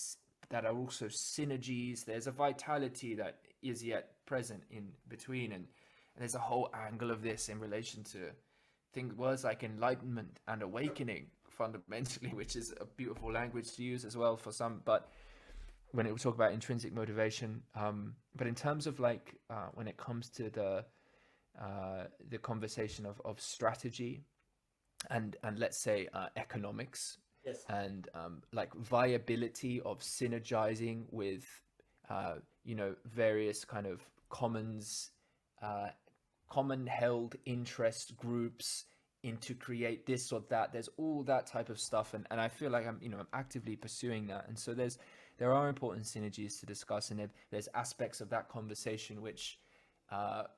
Speaker 2: that are also synergies. There's a vitality that is yet present in between, and there's a whole angle of this in relation to words like enlightenment and awakening, fundamentally, which is a beautiful language to use as well for some, but when we talk about intrinsic motivation, but in terms of like when it comes to the conversation of strategy and let's say economics, and like viability of synergizing with various kind of common held interest groups into create this or that. There's all that type of stuff, and I feel like I'm actively pursuing that, and so there are important synergies to discuss, and there's aspects of that conversation which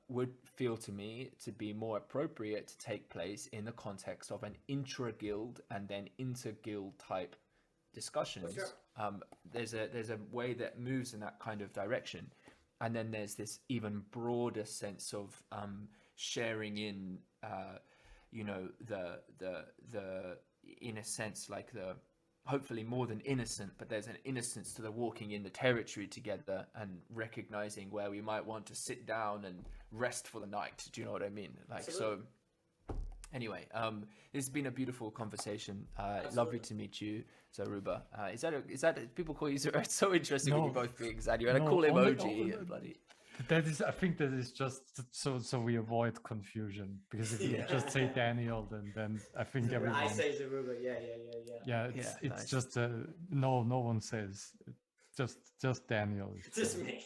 Speaker 2: would feel to me to be more appropriate to take place in the context of an intra-guild and then inter-guild type discussions. Sure. There's a way that moves in that kind of direction, and then there's this even broader sense of sharing in the in a sense like hopefully more than innocent, but there's an innocence to the walking in the territory together and recognizing where we might want to sit down and rest for the night. Do you know what I mean? Like,
Speaker 1: Absolutely.
Speaker 2: so anyway, this has been a beautiful conversation. Lovely
Speaker 1: Absolutely.
Speaker 2: to meet you, Zaruba. Is that people call you Zaruba? It's so interesting when
Speaker 3: No.
Speaker 2: you both being Zad. You had a
Speaker 3: No,
Speaker 2: cool
Speaker 3: only-
Speaker 2: emoji and bloody.
Speaker 3: That is, I think that is just so we avoid confusion, because if you
Speaker 1: Yeah.
Speaker 3: just say Daniel, then I think everyone.
Speaker 1: I say Zaruba. Yeah.
Speaker 3: Yeah, it's
Speaker 2: nice.
Speaker 3: just no one says, just Daniel.
Speaker 1: It's just me.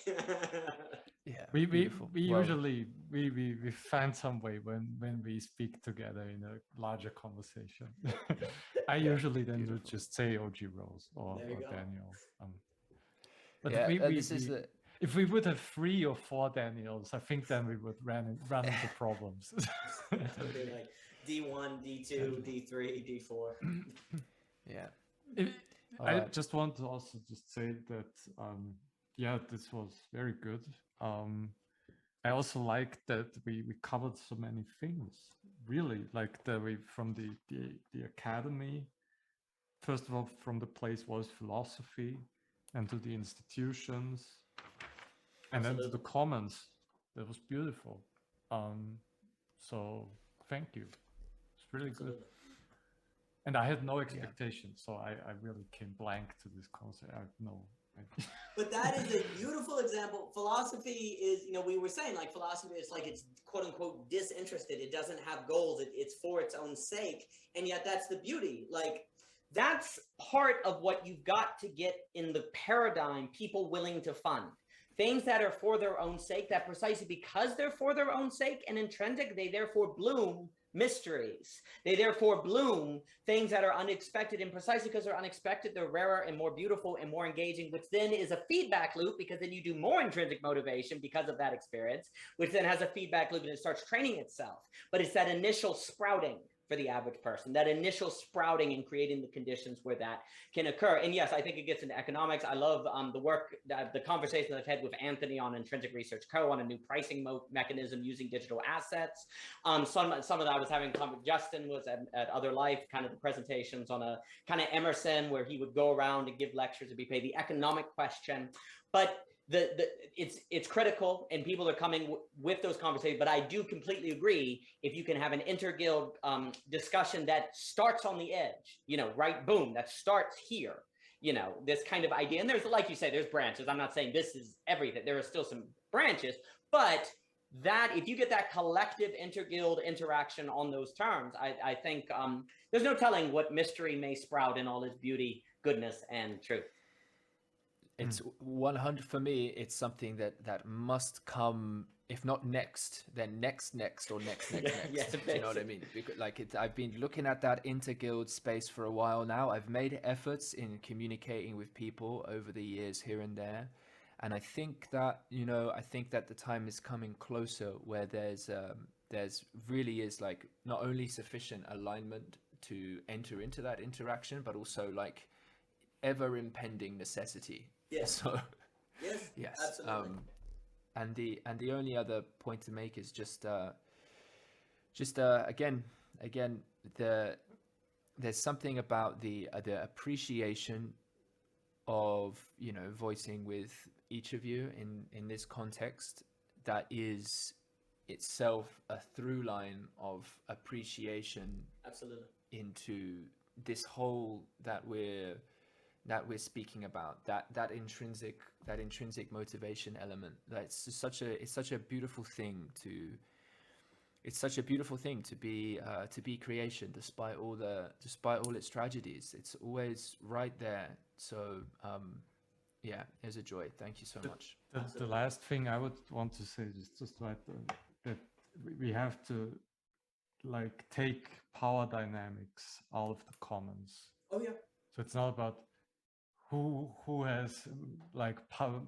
Speaker 2: Yeah,
Speaker 3: We
Speaker 2: beautiful. Well,
Speaker 3: usually we find some way when we speak together in a larger conversation. I usually then would just say OG Rose or
Speaker 1: There you go.
Speaker 3: Daniel. But
Speaker 2: yeah,
Speaker 3: this is if we would have 3 or 4 Daniels, I think then we would run into problems.
Speaker 1: It'll be like D1, D2, D3, D4.
Speaker 2: yeah.
Speaker 3: I
Speaker 2: Alright.
Speaker 3: just want to also just say that yeah, this was very good. I also like that we covered so many things, really, like from the academy, first of all, from the place was philosophy, and to the institutions, and then to the commons. That was beautiful. So thank you. It's really good. And I had no expectations, so I really came blank to this concept. I have no idea.
Speaker 1: But that is a beautiful example. Philosophy is, we were saying, like, philosophy is like, it's quote unquote disinterested. It doesn't have goals. It's for its own sake. And yet that's the beauty. Like, that's part of what you've got to get in the paradigm people willing to fund. Things that are for their own sake, that precisely because they're for their own sake and intrinsic, they therefore bloom mysteries. They therefore bloom things that are unexpected, and precisely because they're unexpected, they're rarer and more beautiful and more engaging, which then is a feedback loop, because then you do more intrinsic motivation because of that experience, which then has a feedback loop and it starts training itself. But it's that initial sprouting for the average person, that initial sprouting and creating the conditions where that can occur. And yes, I think it gets into economics. I love the work, the conversation that I've had with Anthony on Intrinsic Research Co. on a new pricing mechanism using digital assets. Some of that I was having with Justin was at Other Life, kind of the presentations on a kind of Emerson, where he would go around and give lectures and be paid, the economic question. But it's critical, and people are coming with those conversations. But I do completely agree, if you can have an interguild discussion that starts on the edge, right, boom, that starts here, this kind of idea. And there's, like you say, there's branches. I'm not saying this is everything. There are still some branches, but that if you get that collective interguild interaction on those terms, I think there's no telling what mystery may sprout in all its beauty, goodness, and truth.
Speaker 2: It's 100 for me. It's something that must come, if not next, then next or next.
Speaker 1: Yeah,
Speaker 2: Do you know what I mean? Because, I've been looking at that interguild space for a while now. I've made efforts in communicating with people over the years here and there, and I think that the time is coming closer where there's really is like not only sufficient alignment to enter into that interaction, but also like ever impending necessity.
Speaker 1: Yes.
Speaker 2: So
Speaker 1: yes, absolutely.
Speaker 2: And the only other point to make is just again there's something about the appreciation of voicing with each of you in this context that is itself a through line of appreciation.
Speaker 1: Absolutely.
Speaker 2: Into this whole that we're speaking about, that intrinsic motivation element. It's such a beautiful thing to be creation, despite all its tragedies. It's always right there. So yeah, it's a joy. Thank you so much.
Speaker 3: The last thing I would want to say is just like that we have to take power dynamics out of the commons.
Speaker 1: Oh yeah.
Speaker 3: So it's not about who has power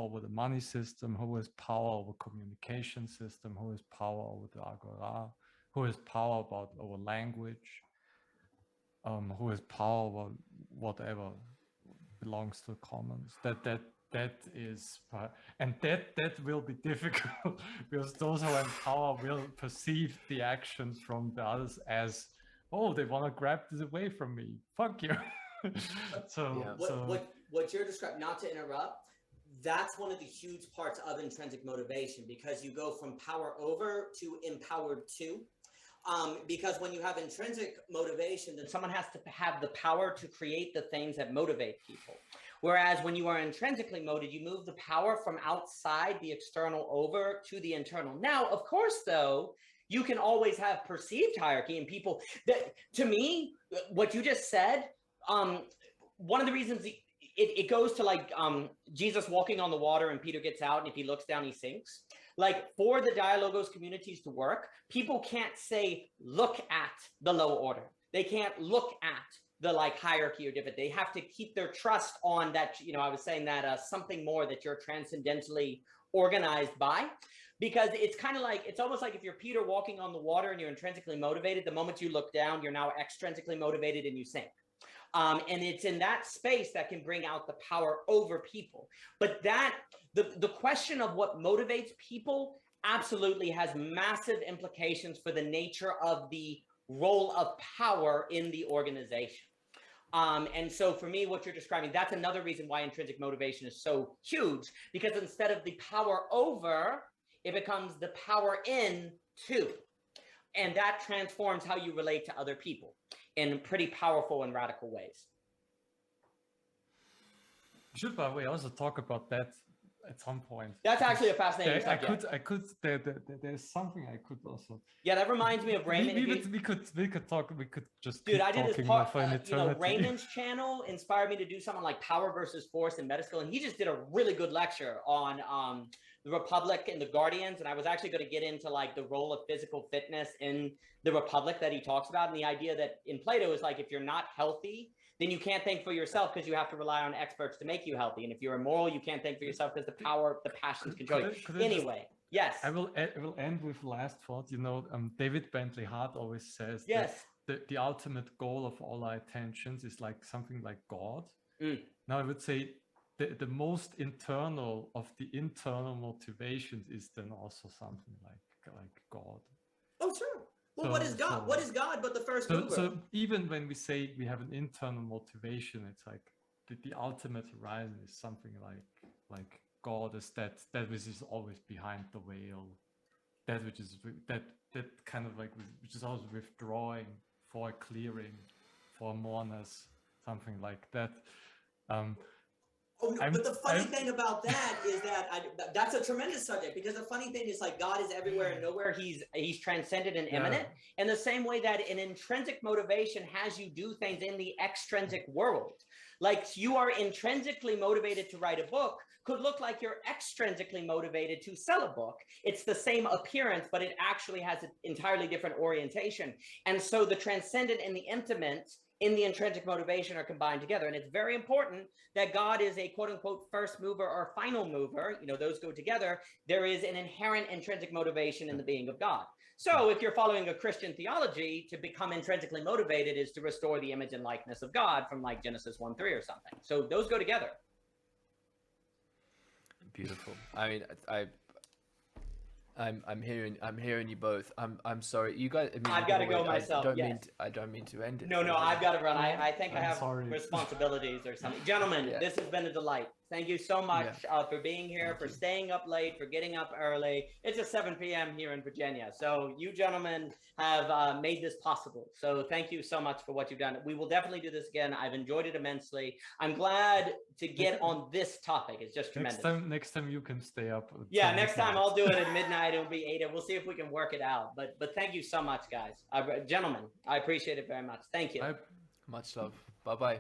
Speaker 3: over the money system, who has power over communication system, who has power over the agora, who has power over language, who has power over whatever belongs to the commons. That is, and that will be difficult because those who have power will perceive the actions from the others as oh, they want to grab this away from me. Fuck you.
Speaker 1: What you're describing, not to interrupt, that's one of the huge parts of intrinsic motivation, because you go from power over to empowered to. Because when you have intrinsic motivation, then someone has to have the power to create the things that motivate people. Whereas when you are intrinsically motivated, you move the power from outside the external over to the internal. Now, of course, though, you can always have perceived hierarchy in people. That, to me, what you just said, one of the reasons it goes to like Jesus walking on the water and Peter gets out, and if he looks down, he sinks. Like, for the Dialogos communities to work, people can't say, look at the low order. They can't look at the like hierarchy or different. They have to keep their trust on that, you know, I was saying that something more that you're transcendentally organized by, because it's kind of like, it's almost like if you're Peter walking on the water and you're intrinsically motivated, the moment you look down, you're now extrinsically motivated and you sink. And it's in that space that can bring out the power over people. But that, the question of what motivates people absolutely has massive implications for the nature of the role of power in the organization. And so for me, what you're describing, that's another reason why intrinsic motivation is so huge, because instead of the power over, it becomes the power in to. And that transforms how you relate to other people in pretty powerful and radical ways.
Speaker 3: We should, by the way, also talk about that at some point.
Speaker 1: That's actually a fascinating subject.
Speaker 3: There's something I could also.
Speaker 1: Yeah, that reminds me of Raymond.
Speaker 3: We could talk. We could just.
Speaker 1: Dude, I did this part.
Speaker 3: You know,
Speaker 1: Raymond's channel inspired me to do something like power versus force in medical, and he just did a really good lecture on the Republic and the Guardians. And I was actually going to get into like the role of physical fitness in the Republic that he talks about, and the idea that in Plato is like, if you're not healthy, then you can't think for yourself because you have to rely on experts to make you healthy. And if you're immoral, you can't think for yourself because the power, the passions control you. Anyway, yes.
Speaker 3: I will end with last thought. You know, David Bentley Hart always says that the ultimate goal of all our attentions is like something like God. Now I would say the most internal of the internal motivations is then also something like God.
Speaker 1: Oh, sure. Well, what is God? What is God but the first mover?
Speaker 3: So even when we say we have an internal motivation, it's like the ultimate horizon is something like God is that which is always behind the veil, that which is that kind of like which is always withdrawing for a clearing, for mourners, something like that.
Speaker 1: Oh, no, but the funny thing about that is that that's a tremendous subject, because the funny thing is like God is everywhere and nowhere. He's transcendent and immanent. In the same way that an intrinsic motivation has you do things in the extrinsic world. Like you are intrinsically motivated to write a book could look like you're extrinsically motivated to sell a book. It's the same appearance, but it actually has an entirely different orientation. And so the transcendent and the intimate in the intrinsic motivation are combined together. And it's very important that God is a quote unquote first mover or final mover. You know, those go together. There is an inherent intrinsic motivation in the being of God. So if you're following a Christian theology, to become intrinsically motivated is to restore the image and likeness of God from like Genesis 1:3 or something. So those go together.
Speaker 2: Beautiful. I mean, I'm hearing you both. I'm sorry, you guys. I mean,
Speaker 1: I've got to go myself.
Speaker 2: I don't mean to end it.
Speaker 1: No, I've got to run. I think I have responsibilities or something. Gentlemen, this has been a delight. Thank you so much for being here, for staying up late, for getting up early. It's a 7 p.m. here in Virginia. So you gentlemen have made this possible. So thank you so much for what you've done. We will definitely do this again. I've enjoyed it immensely. I'm glad to get on this topic. It's just tremendous.
Speaker 3: Next time you can stay up.
Speaker 1: Yeah, next time I'll do it at midnight. It'll be 8. We'll see if we can work it out. But thank you so much, guys. Gentlemen, I appreciate it very much. Thank you.
Speaker 2: Much love. Bye-bye.